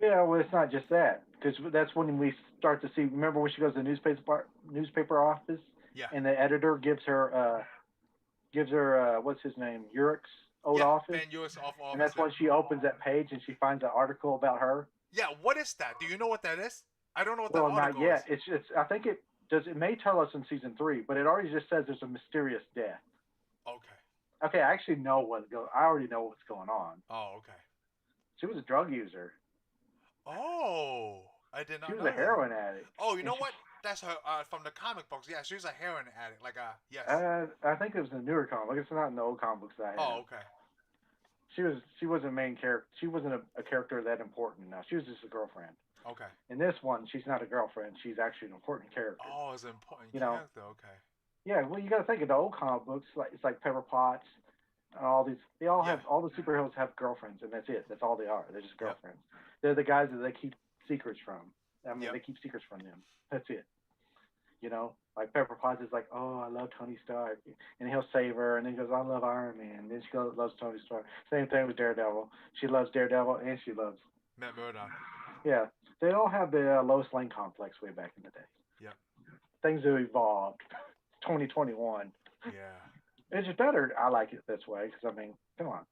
Speaker 1: Yeah, well, it's not just that. Because that's when we start to see. Remember when she goes to the newspaper office?
Speaker 2: Yeah.
Speaker 1: And the editor gives her what's his name, Urich's old office.
Speaker 2: Ben Urich's office.
Speaker 1: And that's when she opens that page and she finds an article about her.
Speaker 2: Yeah, what is that? Do you know what that is? I don't know what that article
Speaker 1: is. Well, not yet. It's I think it does. It may tell us in season 3, but it already just says there's a mysterious death.
Speaker 2: Okay.
Speaker 1: Okay, I actually know I already know what's going on.
Speaker 2: Oh, okay.
Speaker 1: She was a drug user.
Speaker 2: Oh, I did not know.
Speaker 1: She was a heroin addict.
Speaker 2: Oh, you know what? That's her from the comic books. Yeah, she was a heroin addict. Yes.
Speaker 1: I think it was in the newer comic. It's not in the old comic books that I had.
Speaker 2: Oh, okay.
Speaker 1: She wasn't a main character. She wasn't a character that important enough. She was just a girlfriend.
Speaker 2: Okay.
Speaker 1: In this one, she's not a girlfriend. She's actually an important character.
Speaker 2: Oh, it's an important character. Okay.
Speaker 1: Yeah, well, you got to think of the old comic books. It's like Pepper Potts and all these. They all have all the superheroes have girlfriends, and that's it. That's all they are. They're just girlfriends. Yep. They're the guys that they keep secrets from. I mean, they keep secrets from them. That's it. Like Pepper Potts is like, oh, I love Tony Stark, and he'll save her, and then he goes, I love Iron Man. And then she loves Tony Stark. Same thing with Daredevil. She loves Daredevil, and she loves
Speaker 2: Matt Murdock.
Speaker 1: Yeah, they all have the Lois Lane complex way back in the day.
Speaker 2: Yep.
Speaker 1: Things have evolved. 2021.
Speaker 2: Yeah.
Speaker 1: It's just better. I like it this way because come on.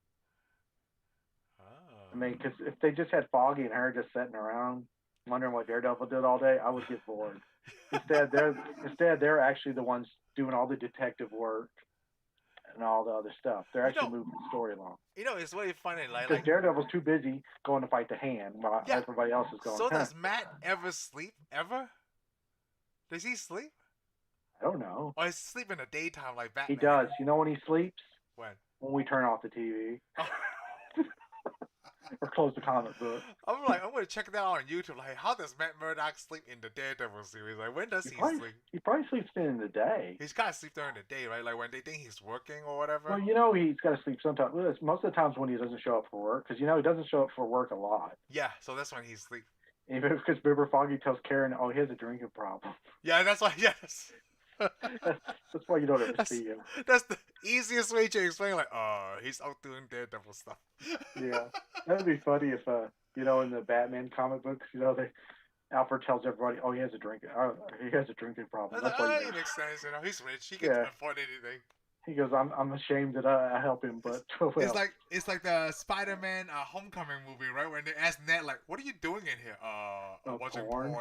Speaker 2: Oh.
Speaker 1: Because if they just had Foggy and her just sitting around wondering what Daredevil did all day, I would get bored. Instead, they're actually the ones doing all the detective work and all the other stuff. They're actually moving the story along.
Speaker 2: It's really funny.
Speaker 1: Because Daredevil's too busy going to fight the Hand while everybody else is going.
Speaker 2: So does Matt ever sleep? Ever? Does he sleep?
Speaker 1: I don't know.
Speaker 2: Or does he sleep in the daytime like Batman?
Speaker 1: He does. You know when he sleeps?
Speaker 2: When?
Speaker 1: When we turn off the TV. Or close the comic book.
Speaker 2: I'm going to check that out on YouTube. Like, how does Matt Murdock sleep in the Daredevil series? Like, when does he sleep?
Speaker 1: He probably sleeps in the day.
Speaker 2: He's got to sleep during the day, right? Like, when they think he's working or whatever?
Speaker 1: Well, he's got to sleep sometimes. Most of the times when he doesn't show up for work. Because, he doesn't show up for work a lot.
Speaker 2: Yeah, so that's when he sleeps.
Speaker 1: Even because Bibber Foggy tells Karen, oh, he has a drinking problem.
Speaker 2: Yeah, that's why, yes.
Speaker 1: That's why you don't ever see him.
Speaker 2: That's the easiest way to explain, like, he's out doing Daredevil stuff.
Speaker 1: Yeah. That'd be funny if, in the Batman comic books, Alfred tells everybody, oh, he has a drinking problem.
Speaker 2: That's why it makes sense, he's rich. He can afford anything.
Speaker 1: He goes, I'm ashamed that I help him, but well.
Speaker 2: It's like the Spider-Man Homecoming movie, right? When they ask Ned, like, what are you doing in here? I'm watching porn.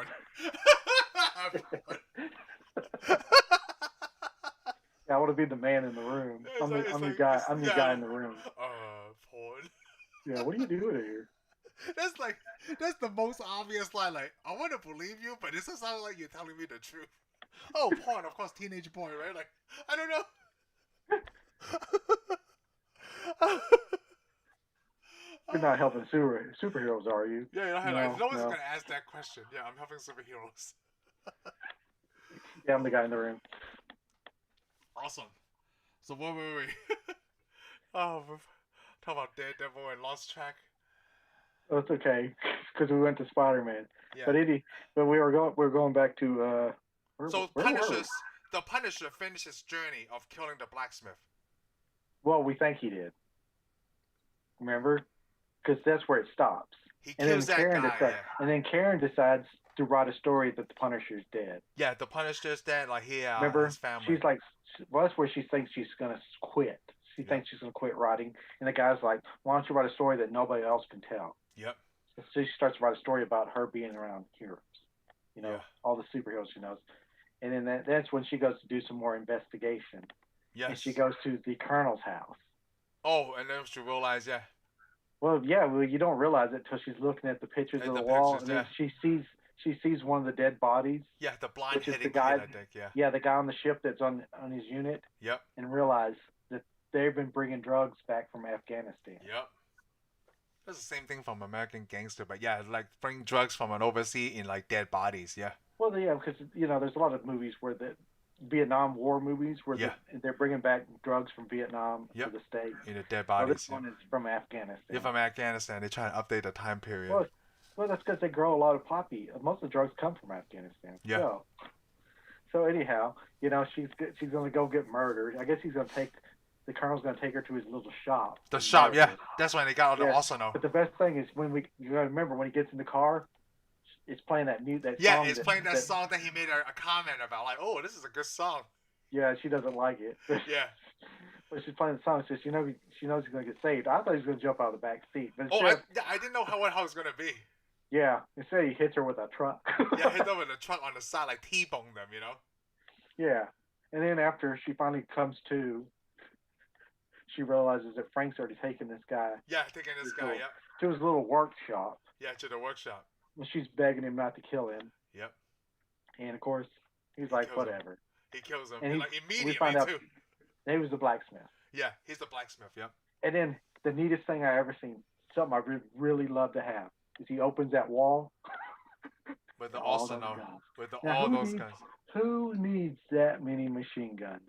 Speaker 1: I want to be the man in the room. I'm the guy in the room.
Speaker 2: Porn.
Speaker 1: Yeah, what are you doing here?
Speaker 2: That's the most obvious line. Like, I want to believe you, but this doesn't sound like you're telling me the truth. Oh, porn, of course, teenage boy, right? Like, I don't know.
Speaker 1: You're not helping superheroes, are you?
Speaker 2: Yeah, no one's going to ask that question. Yeah, I'm helping superheroes.
Speaker 1: Yeah, I'm the guy in the room.
Speaker 2: Awesome. So what were we? We're talking about Daredevil and lost track.
Speaker 1: Oh, it's okay, because we went to Spider-Man.
Speaker 2: Yeah.
Speaker 1: But we're going back to.
Speaker 2: The Punisher finished his journey of killing the blacksmith.
Speaker 1: Well, we think he did. Remember? Because that's where it stops.
Speaker 2: He kills that guy.
Speaker 1: And then Karen decides to write a story that the Punisher's dead.
Speaker 2: Yeah, the Punisher's dead. Like,
Speaker 1: remember,
Speaker 2: his family.
Speaker 1: She's like, well, that's where she thinks she's going to quit. She thinks she's going to quit writing. And the guy's like, why don't you write a story that nobody else can tell?
Speaker 2: Yep.
Speaker 1: So she starts to write a story about her being around heroes. All the superheroes she knows. And then that's when she goes to do some more investigation.
Speaker 2: Yes.
Speaker 1: And she goes to the Colonel's house.
Speaker 2: Oh, and then she realized, yeah.
Speaker 1: Well, yeah, well, you don't realize it till she's looking at the pictures of the wall, and then she sees one of the dead bodies.
Speaker 2: Yeah, the blonde-headed kid,
Speaker 1: guy,
Speaker 2: I think, yeah.
Speaker 1: Yeah, the guy on the ship that's on his unit.
Speaker 2: Yep.
Speaker 1: And realize that they've been bringing drugs back from Afghanistan.
Speaker 2: Yep. That's the same thing from American Gangster, but yeah, like bring drugs from an overseas in like dead bodies, yeah.
Speaker 1: Well, yeah, because there's a lot of movies where the Vietnam War movies where they're bringing back drugs from Vietnam to the States.
Speaker 2: In the dead bodies.
Speaker 1: This one is from Afghanistan.
Speaker 2: Yeah, from Afghanistan. They're trying to update the time period.
Speaker 1: Well, that's because they grow a lot of poppy. Most of the drugs come from Afghanistan.
Speaker 2: Yeah.
Speaker 1: So anyhow, she's going to go get murdered. I guess the Colonel's going to take her to his little shop.
Speaker 2: The shop, yeah. That's when they got all the arsenal.
Speaker 1: But the best thing is you got to remember when he gets in the car, it's playing that song.
Speaker 2: Yeah, it's playing that song that he made a comment about, like, oh, this is a good song.
Speaker 1: Yeah, she doesn't like it.
Speaker 2: Yeah.
Speaker 1: But she's playing the song, so she knows he's going to get saved. I thought he was going to jump out of the back seat. But
Speaker 2: I didn't know how it was going to be.
Speaker 1: Yeah, instead he hits her with a truck.
Speaker 2: Yeah, hits her with a truck on the side, like T-bone them,
Speaker 1: Yeah, and then after she finally comes to, she realizes that Frank's already taken this guy.
Speaker 2: Yeah, taking this guy,
Speaker 1: to his little workshop.
Speaker 2: Yeah, to the workshop.
Speaker 1: Well, she's begging him not to kill him.
Speaker 2: Yep.
Speaker 1: And of course, he's like, whatever.
Speaker 2: He kills him.
Speaker 1: And
Speaker 2: like immediately,
Speaker 1: we find out
Speaker 2: too.
Speaker 1: He was the blacksmith.
Speaker 2: Yeah, he's the blacksmith, yep.
Speaker 1: And then the neatest thing I ever seen, something I would really love to have, is he opens that wall.
Speaker 2: With the arsenal. With all those guns.
Speaker 1: Who needs that many machine guns?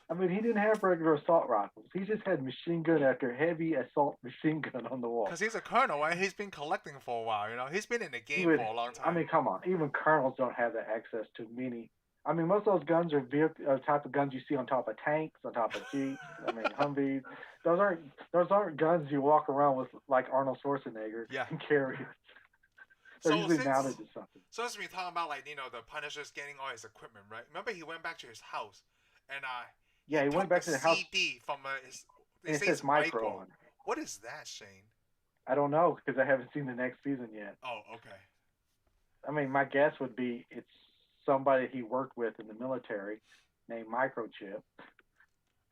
Speaker 1: I mean, he didn't have regular assault rifles. He just had machine gun after heavy assault machine gun on the wall.
Speaker 2: Because he's a colonel, and he's been collecting for a while, He's been in the game for a long time.
Speaker 1: I mean, come on. Even colonels don't have that access to many. I mean, most of those guns are type of guns you see on top of tanks, on top of Jeeps, Humvees. Those aren't guns you walk around with like Arnold Schwarzenegger and carry. They're usually mounted to something.
Speaker 2: So as we talking about, like, the Punisher's getting all his equipment, right? Remember he went back to his house, and
Speaker 1: he went back to the house.
Speaker 2: CD from
Speaker 1: it says Micro on it.
Speaker 2: What is that, Shane?
Speaker 1: I don't know because I haven't seen the next season yet.
Speaker 2: Oh, okay.
Speaker 1: I mean, my guess would be it's somebody he worked with in the military named Microchip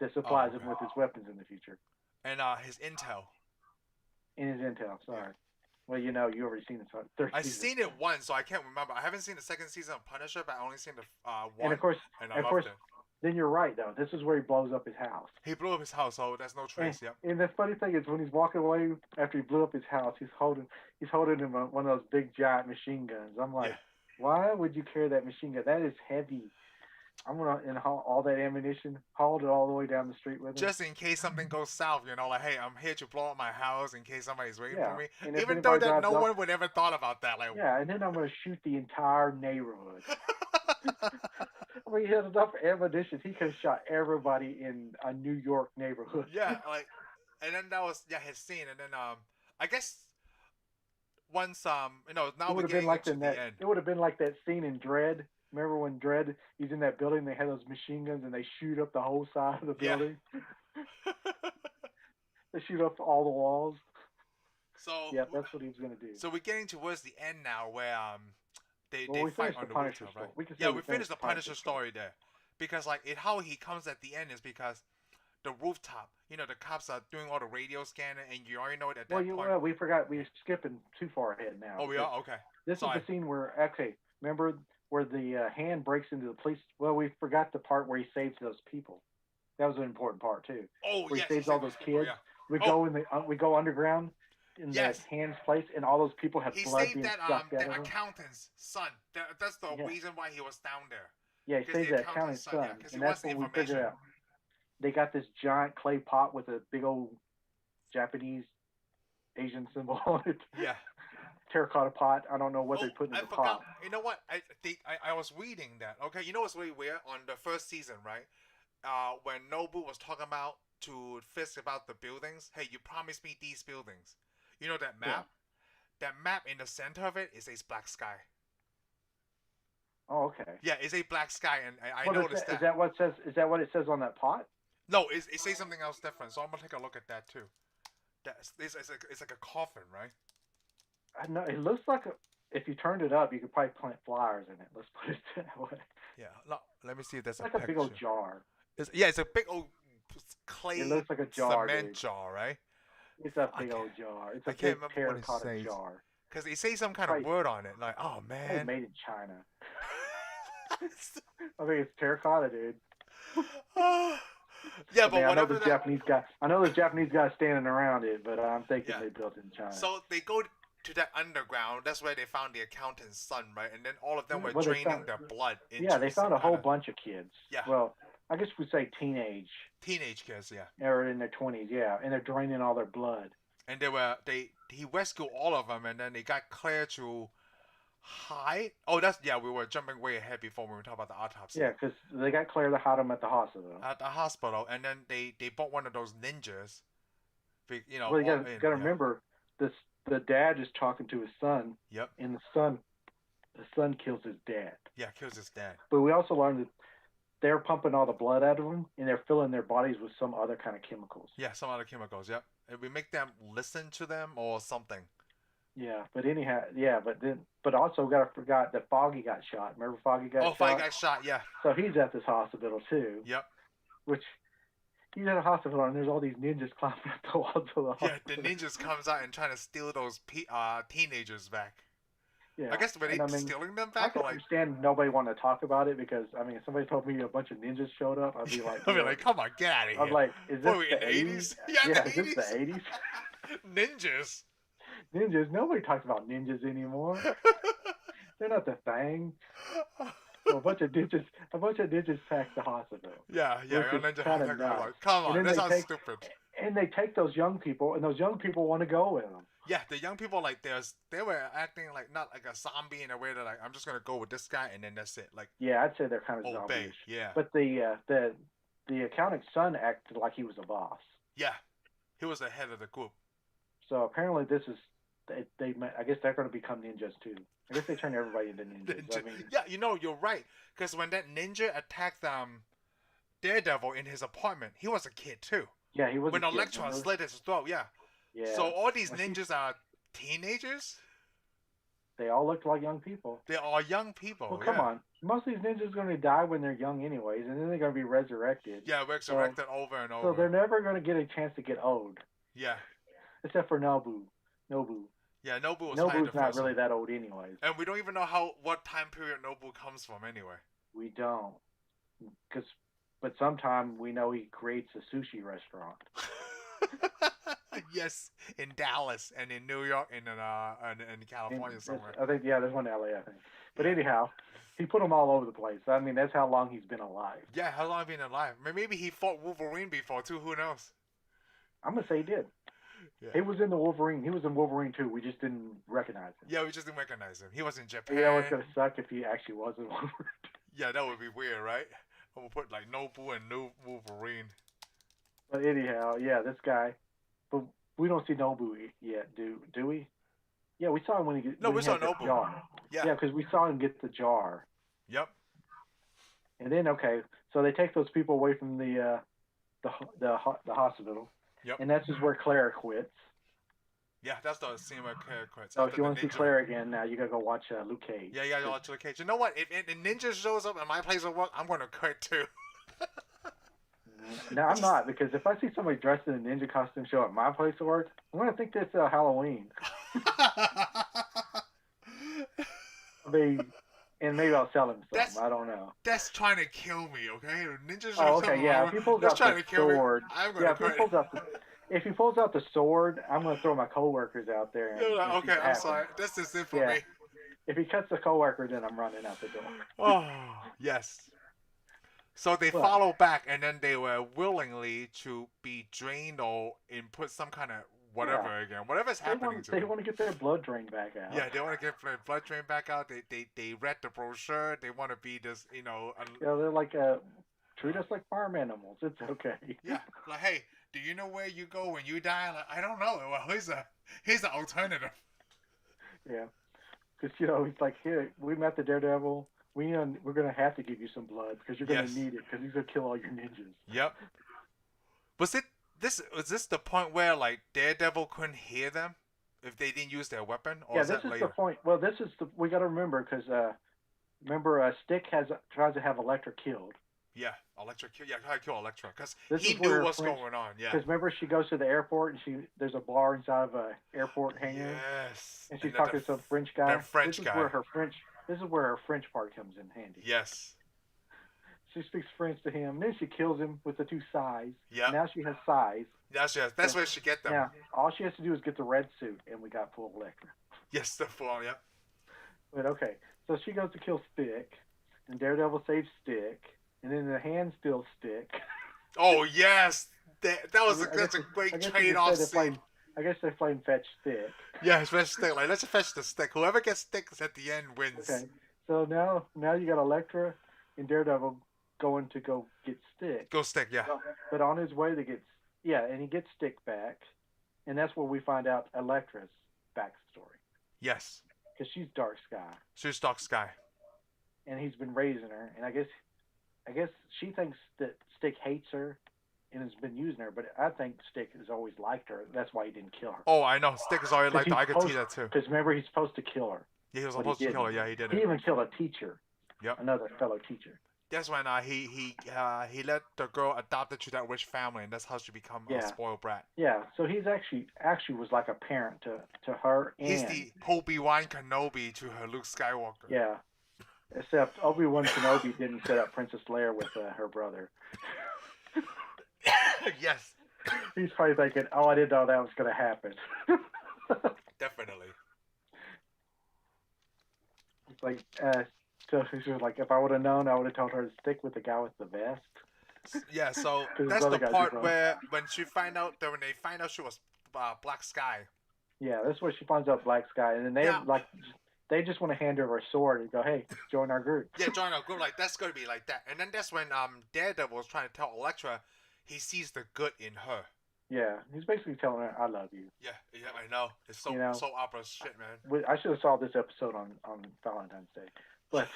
Speaker 1: that supplies him with his weapons in the future.
Speaker 2: And his intel.
Speaker 1: In his intel, sorry. Yeah. Well, you already seen the third
Speaker 2: I've
Speaker 1: season.
Speaker 2: seen it once, so I can't remember. I haven't seen the second season of Punisher, but I only seen the one.
Speaker 1: And of course,
Speaker 2: I loved it.
Speaker 1: Then you're right, though. This is where he blows up his house.
Speaker 2: He blew up his house, so there's no trace. Yep.
Speaker 1: And the funny thing is, when he's walking away after he blew up his house, he's holding him one of those big giant machine guns. I'm like, why would you carry that machine gun? That is heavy. I'm gonna haul all that ammunition, hauled it all the way down the street with him.
Speaker 2: Just in case something goes south, like, hey, I'm here to blow up my house in case somebody's waiting for me.
Speaker 1: And
Speaker 2: even though that no one would ever thought about that, like.
Speaker 1: Yeah, and then I'm gonna shoot the entire neighborhood. I mean, he had enough ammunition. He could have shot everybody in a New York neighborhood.
Speaker 2: Yeah, and then that was his scene, and then I guess once now we're getting into the end.
Speaker 1: It would have been like that scene in Dredd. Remember when Dredd, he's in that building, they had those machine guns, and they shoot up the whole side of the building? Yeah. They shoot up all the walls.
Speaker 2: So
Speaker 1: yeah, that's what he was going to do.
Speaker 2: So we're getting towards the end now where they fight on the rooftop, right? We finished the Punisher story there. Because how he comes at the end is because the rooftop, the cops are doing all the radio scanning, and you already know it at that point.
Speaker 1: Well, we forgot, we're skipping too far ahead now.
Speaker 2: Oh, we are? Okay.
Speaker 1: This is the scene where, remember where the hand breaks into the police? Well, we forgot the part where he saves those people. That was an important part, too.
Speaker 2: Oh,
Speaker 1: where
Speaker 2: yes.
Speaker 1: He saves all those kids. Yeah. We go underground in that hand's place, and all those people have blood being sucked out of them. He saved
Speaker 2: that accountant's son. That's the reason why he was down there.
Speaker 1: Yeah, he saved that accountant's son. And that's when we figured out. They got this giant clay pot with a big old Japanese Asian symbol on it.
Speaker 2: Yeah.
Speaker 1: Terracotta pot. I don't know what they put in the pot.
Speaker 2: You know what? I was reading that. Okay, you know what's really weird? On the first season, right? When Nobu was talking to Fisk about the buildings. Hey, you promised me these buildings. You know that map? Yeah. That map in the center of it is a black sky.
Speaker 1: Oh, okay.
Speaker 2: Yeah, it's a black sky, and I noticed that.
Speaker 1: Is that what it says on that pot?
Speaker 2: No, it says something else different. So I'm gonna take a look at that too. It's like a coffin, right?
Speaker 1: I know it looks like if you turned it up, you could probably plant flowers in it. Let's put it that way.
Speaker 2: Yeah. No, let me see if there's
Speaker 1: It's
Speaker 2: a
Speaker 1: like a big old
Speaker 2: picture.
Speaker 1: jar.
Speaker 2: It's a big old
Speaker 1: It
Speaker 2: clay
Speaker 1: looks like a jar,
Speaker 2: cement
Speaker 1: dude.
Speaker 2: jar, right?
Speaker 1: It's a
Speaker 2: I
Speaker 1: big
Speaker 2: can't,
Speaker 1: old jar. It's
Speaker 2: I
Speaker 1: a
Speaker 2: can't
Speaker 1: big
Speaker 2: remember what it
Speaker 1: terracotta
Speaker 2: says.
Speaker 1: jar.
Speaker 2: Because they say some kind of
Speaker 1: Probably,
Speaker 2: word on it. Like, oh,
Speaker 1: probably
Speaker 2: man.
Speaker 1: made in China. I mean, it's terracotta, dude.
Speaker 2: Yeah,
Speaker 1: I
Speaker 2: but
Speaker 1: mean, I know
Speaker 2: whatever
Speaker 1: the
Speaker 2: that...
Speaker 1: Japanese guy. I know the Japanese guy standing around it, but I'm thinking
Speaker 2: Yeah.
Speaker 1: they built it in China.
Speaker 2: So they go to that underground. That's where they found the accountant's son, right? And then all of them were
Speaker 1: Well, they
Speaker 2: draining
Speaker 1: found,
Speaker 2: their blood into
Speaker 1: yeah, they found
Speaker 2: some
Speaker 1: a whole
Speaker 2: kind of...
Speaker 1: bunch of kids.
Speaker 2: Yeah.
Speaker 1: Well, I guess we say teenage.
Speaker 2: Teenage kids, yeah.
Speaker 1: Or in their 20s, yeah, and they're draining all their blood.
Speaker 2: And he rescued all of them, and then they got cleared to hide. Oh, we were jumping way ahead before when we talked about the autopsy.
Speaker 1: Yeah, because they got cleared to hide them at the hospital.
Speaker 2: At the hospital, and then they bought one of those ninjas. You know,
Speaker 1: well, you got to remember, the dad is talking to his son.
Speaker 2: Yep.
Speaker 1: And the son kills his dad.
Speaker 2: Yeah, kills his dad.
Speaker 1: But we also learned that they're pumping all the blood out of them, and they're filling their bodies with some other kind of chemicals.
Speaker 2: Yeah, some other chemicals. Yep. And we make them listen to them or something.
Speaker 1: Yeah, but anyhow, but also got to forget that Foggy got shot. Remember Foggy got shot?
Speaker 2: Oh, Foggy got shot. Yeah.
Speaker 1: So he's at this hospital too.
Speaker 2: Yep.
Speaker 1: Which he's at a hospital and there's all these ninjas climbing up the walls of the hospital.
Speaker 2: Yeah, the ninjas comes out and trying to steal those teenagers back.
Speaker 1: Yeah.
Speaker 2: I guess were they stealing them back?
Speaker 1: I can understand nobody wanted to talk about it because if somebody told me a bunch of ninjas showed up, I'd be like,
Speaker 2: come on, get out of here.
Speaker 1: I'm like, is this
Speaker 2: the
Speaker 1: 80s?
Speaker 2: Yeah,
Speaker 1: is this the 80s?
Speaker 2: Ninjas.
Speaker 1: Ninjas. Nobody talks about ninjas anymore. They're not the thing. So a bunch of ninjas packed the hospital.
Speaker 2: Yeah. Ninja come on, that sounds stupid.
Speaker 1: And they take those young people, and those young people want to go with them.
Speaker 2: Yeah, the young people they were acting like not like a zombie in a way that like I'm just gonna go with this guy and then that's it. Like
Speaker 1: yeah, I'd say they're kind of zombie.
Speaker 2: Yeah.
Speaker 1: But the accountant's son acted like he was a boss.
Speaker 2: Yeah, he was the head of the group.
Speaker 1: So apparently this is I guess they're going to become ninjas too. I guess they turn everybody into ninjas.
Speaker 2: Yeah, you're right. Because when that ninja attacked Daredevil in his apartment, he was a kid too.
Speaker 1: Yeah, he was.
Speaker 2: When Elektra slit his throat, yeah. Yeah. So all these ninjas are teenagers?
Speaker 1: They all look like young people.
Speaker 2: They are young people.
Speaker 1: Well, come on. Most of these ninjas are going to die when they're young anyways, and then they're going to be resurrected.
Speaker 2: Yeah, resurrected over and over.
Speaker 1: So they're never going to get a chance to get old.
Speaker 2: Yeah.
Speaker 1: Except for Nobu.
Speaker 2: Yeah, Nobu's
Speaker 1: not really that old anyways.
Speaker 2: And we don't even know what time period Nobu comes from anyway.
Speaker 1: We don't. But sometime we know he creates a sushi restaurant.
Speaker 2: Yes, in Dallas and in New York and in California somewhere.
Speaker 1: I think, there's one in LA, I think. But anyhow, he put them all over the place. I mean, that's how long he's been alive.
Speaker 2: Yeah, how long has he been alive? Maybe he fought Wolverine before too, who knows?
Speaker 1: I'm going to say he did. Yeah. He was in Wolverine 2. We just didn't recognize him.
Speaker 2: Yeah, we just didn't recognize him. He was in Japan.
Speaker 1: You know, it's going to suck if he actually was in Wolverine.
Speaker 2: Yeah, that would be weird, right? We'll put like Nobu and new Wolverine.
Speaker 1: But anyhow, yeah, this guy. But we don't see Nobu yet, do we? Yeah, we saw him when he
Speaker 2: we saw Nobu.
Speaker 1: Jar.
Speaker 2: Yeah,
Speaker 1: because we saw him get the jar.
Speaker 2: Yep.
Speaker 1: And then so they take those people away from the hospital.
Speaker 2: Yep.
Speaker 1: And that's just where Clara quits.
Speaker 2: Yeah, that's the scene where Clara quits.
Speaker 1: So if you want to see Clara again, now you gotta go watch Luke Cage.
Speaker 2: Yeah, you gotta watch Luke Cage. You know what? If Ninja shows up at my place of work, I'm gonna quit too.
Speaker 1: No, I'm not, because if I see somebody dressed in a ninja costume show at my place of work, I'm gonna think that's Halloween. And maybe I'll sell him something. I don't know.
Speaker 2: That's trying to kill me, okay? Ninjas.
Speaker 1: Oh, okay, yeah. If he pulls out the sword, if he pulls out the sword, I'm gonna throw my coworkers out there.
Speaker 2: Okay, I'm sorry. That's just it for me.
Speaker 1: If he cuts the coworker, then I'm running out the door.
Speaker 2: Oh, yes. So they follow back, and then they were willingly to be drained or put some kind of whatever again. Whatever's happening to them.
Speaker 1: They want to get their blood drained back out.
Speaker 2: Yeah, they want to get their blood drained back out. They read the brochure. They want to be this,
Speaker 1: they're like treat us like farm animals. It's okay.
Speaker 2: Yeah, like, hey, do you know where you go when you die? Like, I don't know. Well, here's the alternative.
Speaker 1: Yeah, because he's like, here, we met the Daredevil. We're gonna have to give you some blood because you're gonna need it because he's gonna kill all your ninjas.
Speaker 2: Yep. Was this the point where like Daredevil couldn't hear them? if they didn't use their weapon, or
Speaker 1: Yeah,
Speaker 2: is
Speaker 1: this
Speaker 2: that
Speaker 1: is the
Speaker 2: later?
Speaker 1: point. Well, this is the we got to remember because remember Stick tries to have Elektra killed.
Speaker 2: Yeah, Elektra. Yeah, try to kill Elektra because
Speaker 1: This
Speaker 2: he
Speaker 1: is
Speaker 2: knew
Speaker 1: where her
Speaker 2: what's
Speaker 1: French.
Speaker 2: going on. Yeah.
Speaker 1: Because remember she goes to the airport and there's a bar inside of a airport hangar
Speaker 2: Yes.
Speaker 1: and she's
Speaker 2: And then
Speaker 1: talking to some French guy.
Speaker 2: that French guy.
Speaker 1: This is where her French part comes in handy.
Speaker 2: Yes.
Speaker 1: She speaks French to him, and then she kills him with the two sighs.
Speaker 2: Yeah.
Speaker 1: Now she has sighs.
Speaker 2: That's where she get them.
Speaker 1: Now all she has to do is get the red suit, and we got full Elektra.
Speaker 2: Yes, the full. Yep.
Speaker 1: But okay, so she goes to kill Stick, and Daredevil saves Stick, and then the hand steals Stick.
Speaker 2: Oh yes, that's a great trade-off scene.
Speaker 1: I guess they're playing fetch Stick.
Speaker 2: Yeah, fetch Stick. Like, let's fetch the Stick. Whoever gets Stick at the end wins.
Speaker 1: Okay, so now you got Elektra and Daredevil going to go get Stick.
Speaker 2: Go Stick, yeah.
Speaker 1: But on his way to and he gets Stick back, and that's where we find out Elektra's backstory.
Speaker 2: Yes.
Speaker 1: Because she's Dark Sky.
Speaker 2: She's Dark Sky.
Speaker 1: And he's been raising her, and I guess she thinks that Stick hates her and has been using her, but I think Stick has always liked her. That's why he didn't kill her.
Speaker 2: Oh, I know. Stick has always liked her. I could see that too.
Speaker 1: Because remember, he's supposed to kill her.
Speaker 2: Yeah, he was supposed to kill her. Yeah, he did it.
Speaker 1: He even killed a teacher.
Speaker 2: Yep.
Speaker 1: Another fellow teacher.
Speaker 2: That's when he let the girl adopted to that rich family, and that's how she become a spoiled brat.
Speaker 1: Yeah, so he's actually was like a parent to her. And
Speaker 2: he's the Obi-Wan Kenobi to her Luke Skywalker.
Speaker 1: Yeah, except Obi-Wan Kenobi didn't set up Princess Leia with her brother.
Speaker 2: Yes.
Speaker 1: He's probably thinking, "Oh, I didn't know that was going to happen."
Speaker 2: Definitely.
Speaker 1: It's like, so she was like, if I would have known, I would have told her to stick with the guy with the vest.
Speaker 2: Yeah, so that's the part where when they find out she was Black Sky.
Speaker 1: Yeah, that's where she finds out Black Sky, and then they just want to hand her a sword and go, "Hey, join our group."
Speaker 2: Yeah, join our group. Like that's gonna be like that, and then that's when Daredevil is trying to tell Elektra he sees the good in her.
Speaker 1: Yeah, he's basically telling her, "I love you."
Speaker 2: Yeah, I know. It's so so opera shit, man.
Speaker 1: I should have saw this episode on Valentine's Day, but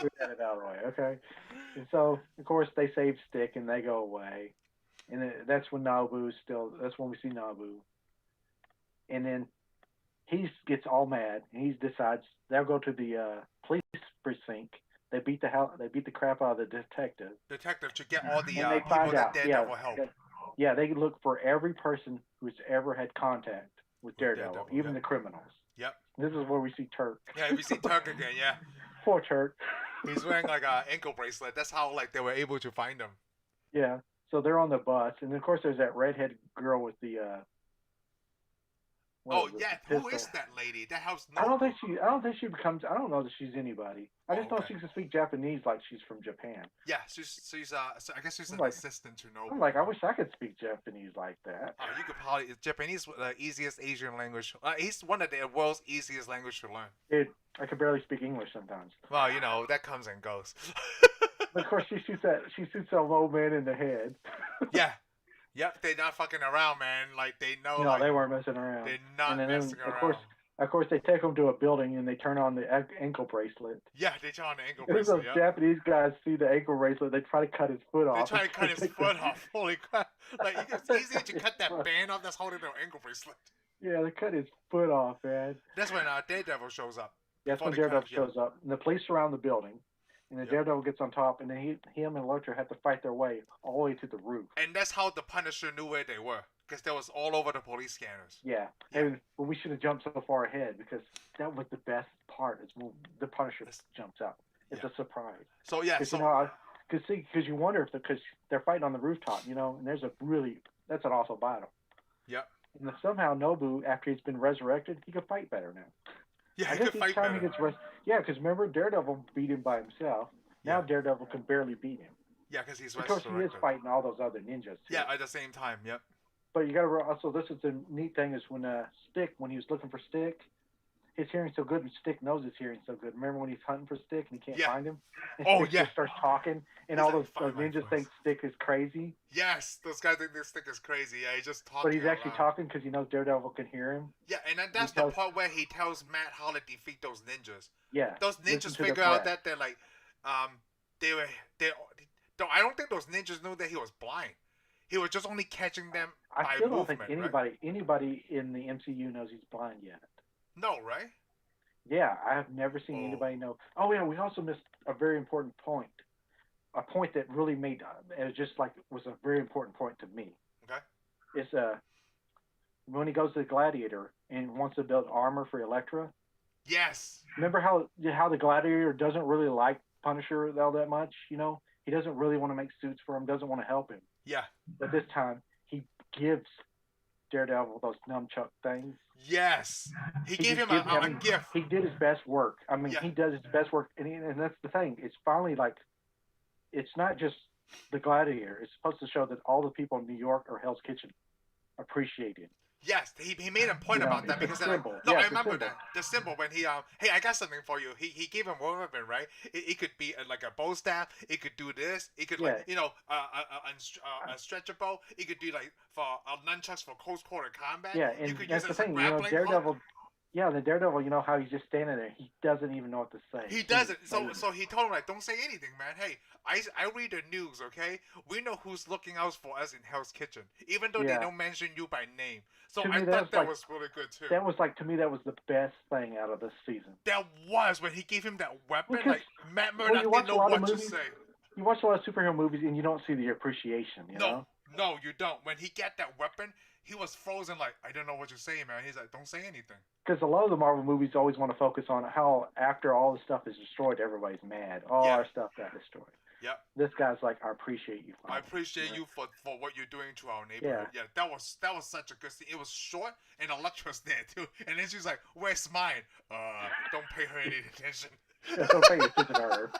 Speaker 1: we got it out of the way, okay? And so, of course, they save Stick and they go away, and that's when that's when we see Nabu, and then he gets all mad and he decides they'll go to the police precinct. They beat the crap out of the detective.
Speaker 2: To get all the
Speaker 1: and they
Speaker 2: people
Speaker 1: find
Speaker 2: that
Speaker 1: out,
Speaker 2: Daredevil help.
Speaker 1: Yeah, they look for every person who's ever had contact with Daredevil, even the criminals.
Speaker 2: Yep.
Speaker 1: This is where we see Turk.
Speaker 2: Yeah, we see Turk again, yeah.
Speaker 1: Poor Turk.
Speaker 2: He's wearing like an ankle bracelet. That's how they were able to find him.
Speaker 1: Yeah. So they're on the bus, and of course there's that redhead girl with the
Speaker 2: who is that lady? That helps.
Speaker 1: I don't think she becomes. I don't know that she's anybody. I just know she can speak Japanese like she's from Japan.
Speaker 2: Yeah, she's so I guess she's an assistant to know.
Speaker 1: I'm like, I wish I could speak Japanese like that.
Speaker 2: You could probably Japanese, the easiest Asian language. He's one of the world's easiest language to learn.
Speaker 1: Dude, I can barely speak English sometimes.
Speaker 2: Well, that comes and goes.
Speaker 1: But of course, she shoots that old man in the head.
Speaker 2: Yeah. Yep, they're not fucking around, man. Like, they know.
Speaker 1: No, they weren't messing around.
Speaker 2: They're not messing around.
Speaker 1: Of course, they take him to a building and they turn on the ankle bracelet.
Speaker 2: Yeah, they turn on the ankle
Speaker 1: bracelet.
Speaker 2: Those
Speaker 1: Japanese guys see the ankle bracelet, they try to cut his foot off.
Speaker 2: They try to cut his foot off. Holy crap. Like, it's easier to cut that band off that's holding their ankle bracelet.
Speaker 1: Yeah, they cut his foot off, man.
Speaker 2: That's when Daredevil shows up.
Speaker 1: That's when Daredevil shows up. And the police surround the building. And the Daredevil gets on top, and then him and Elektra have to fight their way all the way to the roof.
Speaker 2: And that's how the Punisher knew where they were, because they was all over the police scanners.
Speaker 1: Yeah. And we should have jumped so far ahead, because that was the best part, is when the Punisher jumps out. It's a surprise.
Speaker 2: So, yeah.
Speaker 1: Because you wonder because they're fighting on the rooftop, and there's that's an awesome battle.
Speaker 2: Yep.
Speaker 1: And somehow Nobu, after he's been resurrected, he can fight better now.
Speaker 2: Yeah, he can fight better.
Speaker 1: Because remember, Daredevil beat him by himself. Now Daredevil can barely beat him.
Speaker 2: Yeah, because he's
Speaker 1: resurrected. Of course, he is fighting all those other ninjas, too.
Speaker 2: Yeah, at the same time, yep.
Speaker 1: But you got to also, this is the neat thing, is when when he was looking for Stick, his hearing's so good, and Stick knows his hearing's so good. Remember when he's hunting for Stick and he can't find him? And Stick just starts talking, and all those ninjas think Stick is crazy.
Speaker 2: Yes, those guys think this Stick is crazy. Yeah, he's just talking.
Speaker 1: But he's actually talking because he knows Daredevil can hear him.
Speaker 2: Yeah, and then that's the part where he tells Matt how to defeat those ninjas.
Speaker 1: Yeah.
Speaker 2: Those ninjas figure out that they're like, I don't think those ninjas knew that he was blind. He was just only catching them
Speaker 1: I
Speaker 2: by
Speaker 1: still don't
Speaker 2: movement,
Speaker 1: think
Speaker 2: right?
Speaker 1: anybody in the MCU knows he's blind yet.
Speaker 2: No, right?
Speaker 1: Yeah, I have never seen
Speaker 2: Oh,
Speaker 1: anybody know. Oh yeah, we also missed a very important point. A point that really made it just like was a very important point to me.
Speaker 2: okay.
Speaker 1: It's when he goes to the Gladiator and wants to build armor for Elektra.
Speaker 2: Yes.
Speaker 1: Remember how the Gladiator doesn't really like Punisher all that much? You know, he doesn't really want to make suits for him, doesn't want to help him.
Speaker 2: Yeah.
Speaker 1: But this time he gives Daredevil those nunchuck things.
Speaker 2: Yes. He gave him
Speaker 1: I
Speaker 2: a
Speaker 1: mean,
Speaker 2: gift.
Speaker 1: he did his best work. I mean,
Speaker 2: Yeah.
Speaker 1: he does his best work, and that's the thing. It's finally like, it's not just the Gladiator. It's supposed to show that all the people in New York or Hell's Kitchen appreciate him.
Speaker 2: Yes, he made a point about that because like, no, I remember that the symbol when he hey, I got something for you. He gave him one weapon, right? It could be like a bow staff. It could do this. It could like a stretcher bow. It could do like for nunchucks for close quarter combat.
Speaker 1: Yeah, and
Speaker 2: you could
Speaker 1: that's
Speaker 2: use
Speaker 1: the
Speaker 2: it as
Speaker 1: thing.
Speaker 2: a grappling
Speaker 1: Daredevil.
Speaker 2: hook.
Speaker 1: Yeah, the Daredevil. You know how he's just standing there. He doesn't even know what to say.
Speaker 2: He doesn't. So he told him like, don't say anything, man. Hey, I read the news, okay? We know who's looking out for us in Hell's Kitchen, even though they don't mention you by name. So I thought that was really good too.
Speaker 1: That was like, to me, that was the best thing out of this season.
Speaker 2: That was when he gave him that weapon.
Speaker 1: Because,
Speaker 2: like Matt Murdock didn't know what to say.
Speaker 1: You watch a lot of superhero movies and you don't see the appreciation. You know?
Speaker 2: No, you don't. When he got that weapon, he was frozen. Like, I don't know what you're saying, man. He's like, don't say anything.
Speaker 1: Because a lot of the Marvel movies always want to focus on how after all the stuff is destroyed, everybody's mad. All our stuff got destroyed.
Speaker 2: Yep.
Speaker 1: This guy's like, I appreciate you.
Speaker 2: I appreciate you for what you're doing to our neighborhood. Yeah, that was such a good scene. It was short, and Elektra's there too. And then she's like, "Where's mine? Don't pay her any attention."
Speaker 1: Yeah, don't pay attention to her.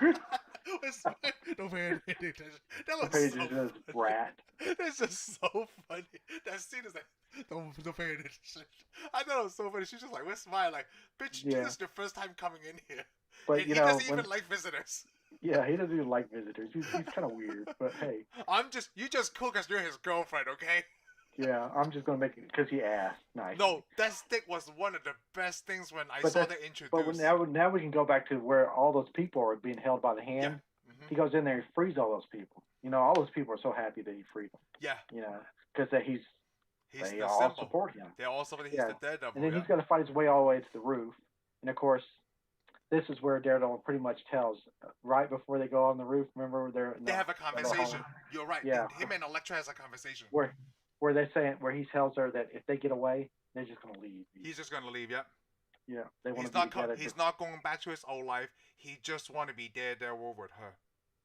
Speaker 2: Don't pay any attention. That was
Speaker 1: so funny. Brat.
Speaker 2: That's just so funny. That scene is like, don't pay any attention. I thought it was so funny. She's just like, "Where's mine?" Like, bitch, this is your first time coming in here.
Speaker 1: But
Speaker 2: and he doesn't even like visitors.
Speaker 1: Yeah, he doesn't even like visitors. He's kind of weird, but hey.
Speaker 2: You just cool because you're his girlfriend, okay?
Speaker 1: Yeah, I'm just gonna make it because he asked. Nice.
Speaker 2: No, that stick was one of the best things when I saw that introduced.
Speaker 1: But now we can go back to where all those people are being held by the hand.
Speaker 2: Yeah. Mm-hmm.
Speaker 1: He goes in there and frees all those people. You know, all those people are so happy that he freed them.
Speaker 2: Yeah.
Speaker 1: You know, because they all
Speaker 2: symbol.
Speaker 1: Support him.
Speaker 2: They all support him. He's the Daredevil.
Speaker 1: And then he's got to fight his way all the way to the roof. And of course, this is where Daredevil pretty much tells right before they go on the roof. Remember, they have
Speaker 2: a conversation. You're right.
Speaker 1: Yeah.
Speaker 2: Him and Elektra has a conversation.
Speaker 1: Where he tells her that if they get away, they're just gonna leave.
Speaker 2: He's just gonna leave. Yep.
Speaker 1: Yeah. They want to be together.
Speaker 2: He's not going back to his old life. He just want to be Daredevil with her.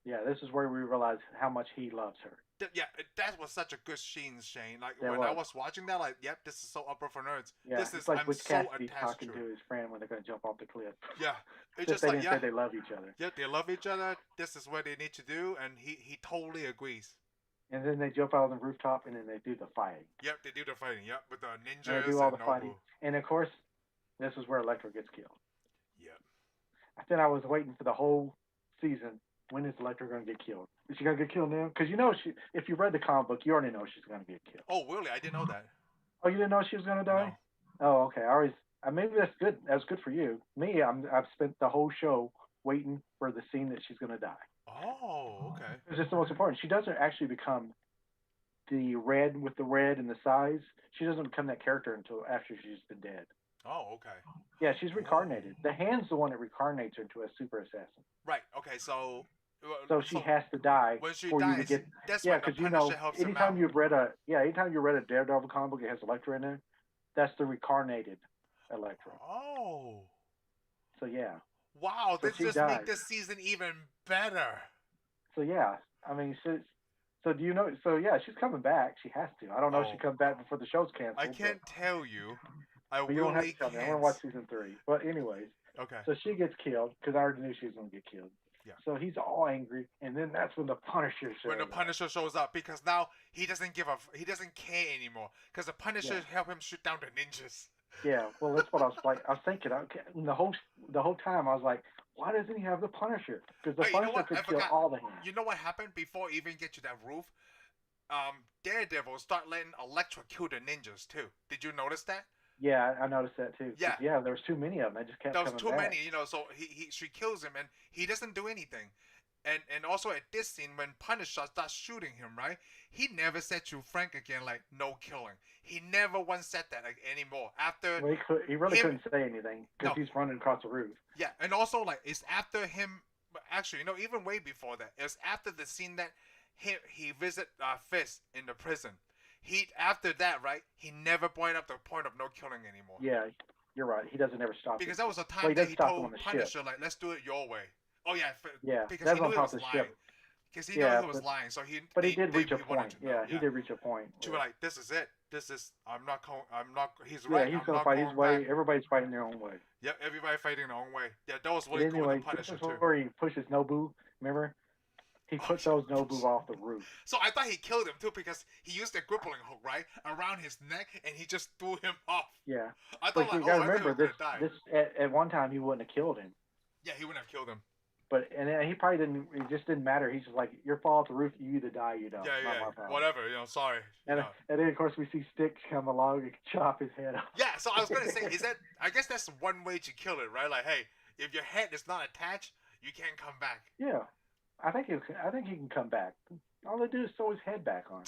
Speaker 1: Yeah. This is where we realize how much he loves her.
Speaker 2: Yeah, that was such a good scene, Shane. Like when I was watching that, like, yep, this is so upper for nerds.
Speaker 1: Yeah,
Speaker 2: this is
Speaker 1: it's like
Speaker 2: I'm
Speaker 1: Witch
Speaker 2: so
Speaker 1: Cassidy
Speaker 2: attached
Speaker 1: talking
Speaker 2: to
Speaker 1: his friend when they're gonna jump off the cliff.
Speaker 2: Yeah, it's
Speaker 1: just like they love each other.
Speaker 2: Yeah, they love each other. This is what they need to do, and he totally agrees.
Speaker 1: And then they jump out on the rooftop, and then they do the fighting.
Speaker 2: Yep, they do the fighting. Yep, with the ninjas.
Speaker 1: And they do all the fighting, and of course, this is where Elektra gets killed. Yep. I was waiting for the whole season. When is Elektra going to get killed? Is she going to get killed now? Because if you read the comic book, you already know she's going to get killed.
Speaker 2: Oh, really? I didn't know that.
Speaker 1: Oh, you didn't know she was going to die? No. Oh, okay. Maybe that's good. That's good for you. Me, I've spent the whole show waiting for the scene that she's going to die.
Speaker 2: Oh, okay.
Speaker 1: It's just the most important. She doesn't actually become the red with the red and the size. She doesn't become that character until after she's been dead.
Speaker 2: Oh, okay.
Speaker 1: Yeah, she's reincarnated. The hand's the one that reincarnates her into a super assassin.
Speaker 2: Right. Okay. So
Speaker 1: she has to die
Speaker 2: when she
Speaker 1: for
Speaker 2: dies,
Speaker 1: you to get.
Speaker 2: That's
Speaker 1: because anytime you've read a Daredevil comic book, it has Elektra in there. That's the reincarnated Elektra.
Speaker 2: Oh.
Speaker 1: So yeah.
Speaker 2: Wow, this just makes this season even better.
Speaker 1: So yeah, I mean, so do you know? So yeah, she's coming back. She has to. I don't know if she comes back before the show's canceled.
Speaker 2: I can't tell you.
Speaker 1: You don't have to tell me. I want to watch season 3. But anyways.
Speaker 2: Okay.
Speaker 1: So she gets killed because I already knew she was going to get killed. Yeah. So he's all angry, and then that's when the Punisher shows up.
Speaker 2: When the Punisher shows up, because now he doesn't care anymore, because the Punisher helped him shoot down the ninjas.
Speaker 1: Yeah, well, that's what I was thinking. The whole time I was like, why doesn't he have the Punisher? Because the Punisher could kill all the hands.
Speaker 2: You know what happened before even get to that roof? Daredevil start letting Elektra kill the ninjas too. Did you notice that?
Speaker 1: Yeah, I noticed that too.
Speaker 2: Yeah,
Speaker 1: there was too many of them. They just kept coming back.
Speaker 2: There was too many, so she kills him and he doesn't do anything. And also at this scene when Punisher starts shooting him, right? He never said to Frank again like no killing. He never once said that like anymore. After
Speaker 1: Well, he really couldn't say anything because he's running across the roof.
Speaker 2: Yeah, and also like it's after him. Actually, even way before that, it's after the scene that he visit Fisk in the prison. After that, right? He never brought up the point of no killing anymore.
Speaker 1: Yeah, you're right. He doesn't ever stop.
Speaker 2: Because that was a time that he told Punisher like, "Let's do it your way." Oh yeah, because he knew he was lying. Because he knew he was lying, so he.
Speaker 1: But he did reach a point. Yeah, he did reach a point.
Speaker 2: To be like, this is it. This is. I'm not. He's
Speaker 1: right.
Speaker 2: Yeah,
Speaker 1: he's gonna fight his way. Everybody's fighting their own way.
Speaker 2: Yep, everybody fighting their own way. Yeah, that was really cool.
Speaker 1: Anyway, this is where he pushes Nobu. Remember? He put those Nobu off the roof.
Speaker 2: So I thought he killed him too because he used the grappling hook right around his neck and he just threw him off.
Speaker 1: Yeah.
Speaker 2: I thought
Speaker 1: you gotta remember this at one time he wouldn't have killed him.
Speaker 2: Yeah, he wouldn't have killed him.
Speaker 1: But he probably didn't. It just didn't matter. He's just like, you're fall off the roof. You either die, or you don't.
Speaker 2: Yeah. Whatever. Sorry.
Speaker 1: And then of course we see Sticks come along and chop his head off.
Speaker 2: Yeah. So I was gonna say, I guess that's one way to kill it, right? Like, hey, if your head is not attached, you can't come back.
Speaker 1: Yeah. I think he can come back. All they do is throw his head back on.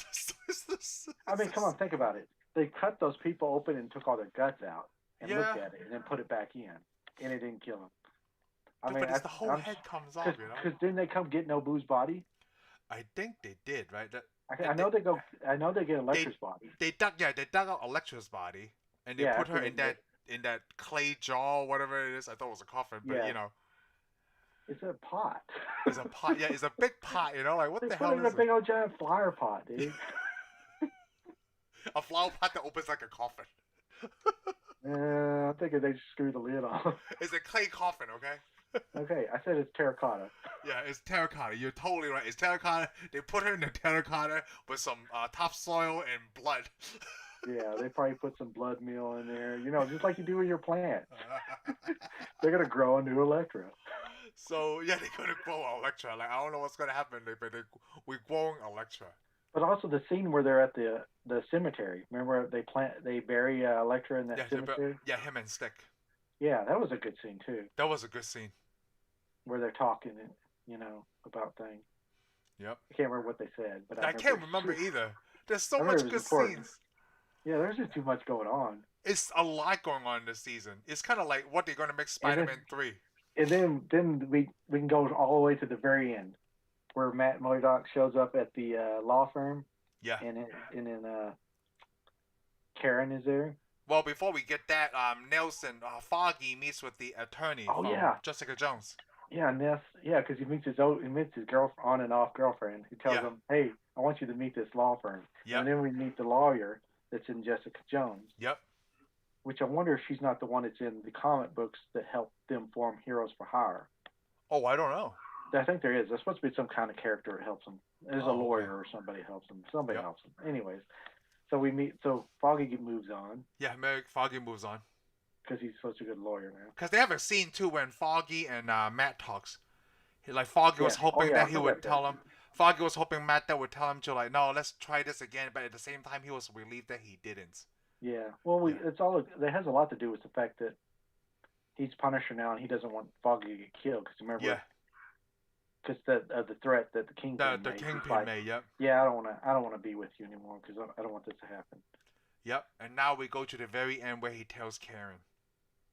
Speaker 1: I mean, come on, think about it. They cut those people open and took all their guts out and looked at it and then put it back in, and it didn't kill him.
Speaker 2: But it's the whole head comes off,
Speaker 1: Because didn't they come get Nobu's body?
Speaker 2: I think they did, right?
Speaker 1: I know they go. I know they get Elektra's body.
Speaker 2: They dug out Elektra's body and they put her in that clay jar, whatever it is. I thought it was a coffin, but
Speaker 1: It's a pot.
Speaker 2: It's a pot. Yeah, it's a big pot. Like what the hell is it?
Speaker 1: It's a big old giant flower pot, dude.
Speaker 2: A flower pot that opens like a coffin.
Speaker 1: I think they screwed the lid off.
Speaker 2: It's a clay coffin, okay?
Speaker 1: Okay, I said it's terracotta.
Speaker 2: Yeah, it's terracotta. You're totally right. It's terracotta. They put her in the terracotta with some topsoil and blood.
Speaker 1: Yeah, they probably put some blood meal in there. Just like you do with your plant. They're gonna grow a new Elektra.
Speaker 2: So yeah, they're gonna grow Elektra. Like I don't know what's gonna happen, but we're growing Elektra.
Speaker 1: But also the scene where they're at the cemetery. Remember they bury Elektra in that cemetery.
Speaker 2: Him and Stick.
Speaker 1: Yeah, that was a good scene too.
Speaker 2: That was a good scene.
Speaker 1: Where they're talking, about things.
Speaker 2: Yep.
Speaker 1: I can't remember what they said, but
Speaker 2: I can't remember either. There's so much good scenes.
Speaker 1: Yeah, there's just too much going on.
Speaker 2: It's a lot going on this season. It's kind of like what they're going to make Spider-Man 3.
Speaker 1: And then we can go all the way to the very end, where Matt Murdock shows up at the law firm.
Speaker 2: Yeah.
Speaker 1: And then Karen is there.
Speaker 2: Well, before we get that, Foggy meets with the attorney from Jessica Jones.
Speaker 1: Yeah, because he meets his on and off girlfriend. He tells him, "Hey, I want you to meet this law firm." Yep. And then we meet the lawyer that's in Jessica Jones.
Speaker 2: Yep.
Speaker 1: Which I wonder if she's not the one that's in the comic books that helped them form Heroes for Hire.
Speaker 2: Oh, I don't know.
Speaker 1: I think there is. There's supposed to be some kind of character that helps him. There's a lawyer or somebody helps him. Somebody helps him. Anyways. So we meet. So Foggy moves on.
Speaker 2: Yeah, Foggy moves on.
Speaker 1: Because he's such a good lawyer now.
Speaker 2: Because they have a scene too when Foggy and Matt talks. Foggy was hoping that he would tell him. Foggy was hoping Matt that would tell him to no, let's try this again. But at the same time, he was relieved that he didn't. Yeah.
Speaker 1: Well, it's all. It has a lot to do with the fact that he's Punisher now and he doesn't want Foggy to get killed. Because remember.
Speaker 2: Yeah.
Speaker 1: Because the threat that the Kingpin made.
Speaker 2: Kingpin made, yep.
Speaker 1: Yeah, I don't want to be with you anymore because I don't want this to happen.
Speaker 2: Yep, and now we go to the very end where he tells Karen.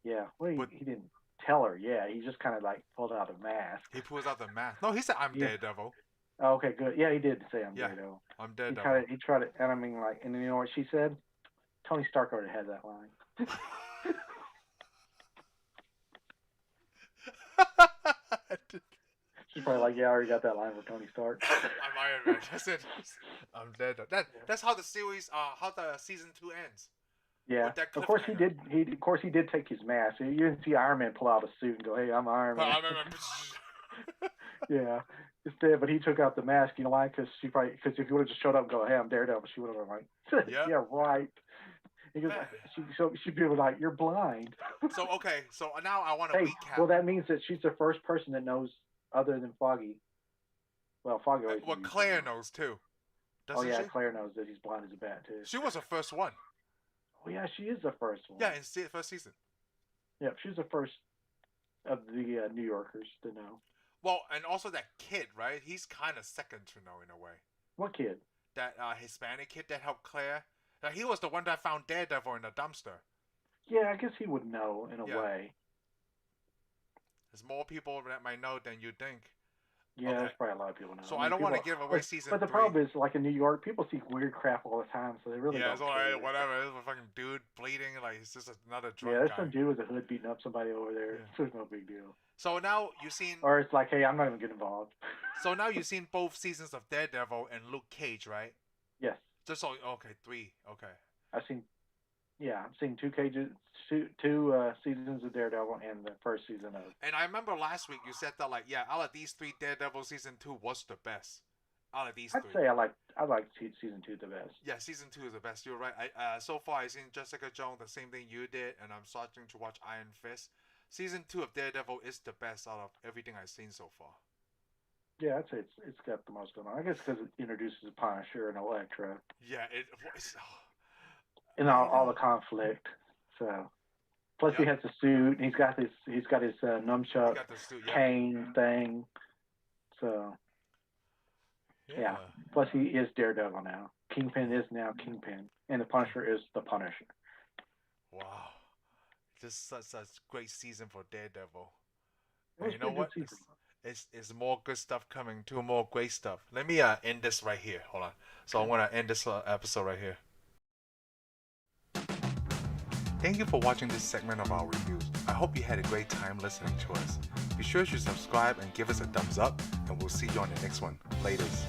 Speaker 1: Yeah, well, he didn't tell her. Yeah, he just kind of pulled out a mask.
Speaker 2: He pulls out the mask. No, he said, "I'm Daredevil."
Speaker 1: Oh, okay, good. Yeah, he did say, "I'm Daredevil."
Speaker 2: I'm Daredevil.
Speaker 1: He tried it, and I mean, and then you know what she said? Tony Stark already had that line. She's probably like, "Yeah, I already got that line for Tony Stark."
Speaker 2: I'm Iron Man. That's it. I'm dead. That's how the series, how the season 2 ends.
Speaker 1: Yeah. Of course he did. He did take his mask. You didn't see Iron Man pull out a suit and go, "Hey, I'm Iron Man." Yeah. Instead, but he took out the mask. You know why? Because if he would have just showed up and go, "Hey, I'm Daredevil," she would have been like, "Yeah, right." Because she'd be like, "You're blind."
Speaker 2: So now I want to recap.
Speaker 1: Well, that means that she's the first person that knows. Other than Foggy. Well, Foggy always
Speaker 2: Well, Claire knows, too. Doesn't she?
Speaker 1: Claire knows that he's blind as a bat, too.
Speaker 2: She was the first one.
Speaker 1: Oh, yeah, she is the first one.
Speaker 2: Yeah, in the first season.
Speaker 1: Yeah, she's the first of the New Yorkers to know.
Speaker 2: Well, and also that kid, right? He's kind of second to know in a way.
Speaker 1: What kid?
Speaker 2: That Hispanic kid that helped Claire. Like, he was the one that found Daredevil in the dumpster.
Speaker 1: Yeah, I guess he would know in a way.
Speaker 2: There's more people that might know than you think.
Speaker 1: Yeah,
Speaker 2: Okay.
Speaker 1: there's probably a lot of people know.
Speaker 2: So I don't want to give away season 3.
Speaker 1: But the problem is, like in New York, people see weird crap all the time, so they really don't
Speaker 2: it's all
Speaker 1: care.
Speaker 2: right, whatever. There's a fucking dude bleeding, like he's just another drunk
Speaker 1: Yeah, there's
Speaker 2: guy.
Speaker 1: some dude with a hood beating up somebody over there.
Speaker 2: Yeah.
Speaker 1: There's no big deal.
Speaker 2: So now you've seen...
Speaker 1: Or it's like, hey, I'm not even getting involved.
Speaker 2: So now you've seen both seasons of Daredevil and Luke Cage, right?
Speaker 1: Yes.
Speaker 2: Just so... Okay, 3. Okay.
Speaker 1: I've seen 2 seasons of Daredevil and the first season of.
Speaker 2: And I remember last week you said that, like, yeah, out of these 3, Daredevil season 2 was the best. Out of these 3.
Speaker 1: I'd say I like season 2 the best.
Speaker 2: Yeah, season 2 is the best. You're right. So far I've seen Jessica Jones, the same thing you did, and I'm starting to watch Iron Fist. Season 2 of Daredevil is the best out of everything I've seen so far.
Speaker 1: Yeah, I'd say it's got the most going on. I guess because it introduces Punisher and Elektra.
Speaker 2: Yeah, it's
Speaker 1: and all the conflict. So, plus he has the suit. And he's got his nunchuck cane thing. So, yeah. Plus he is Daredevil now. Kingpin is now Kingpin, and the Punisher is the Punisher.
Speaker 2: Wow, just such a great season for Daredevil.
Speaker 1: And
Speaker 2: you know what? It's more good stuff coming. 2 more great stuff. Let me end this right here. Hold on. So I'm gonna end this episode right here. Thank you for watching this segment of our reviews. I hope you had a great time listening to us. Be sure to subscribe and give us a thumbs up, and we'll see you on the next one. Laters.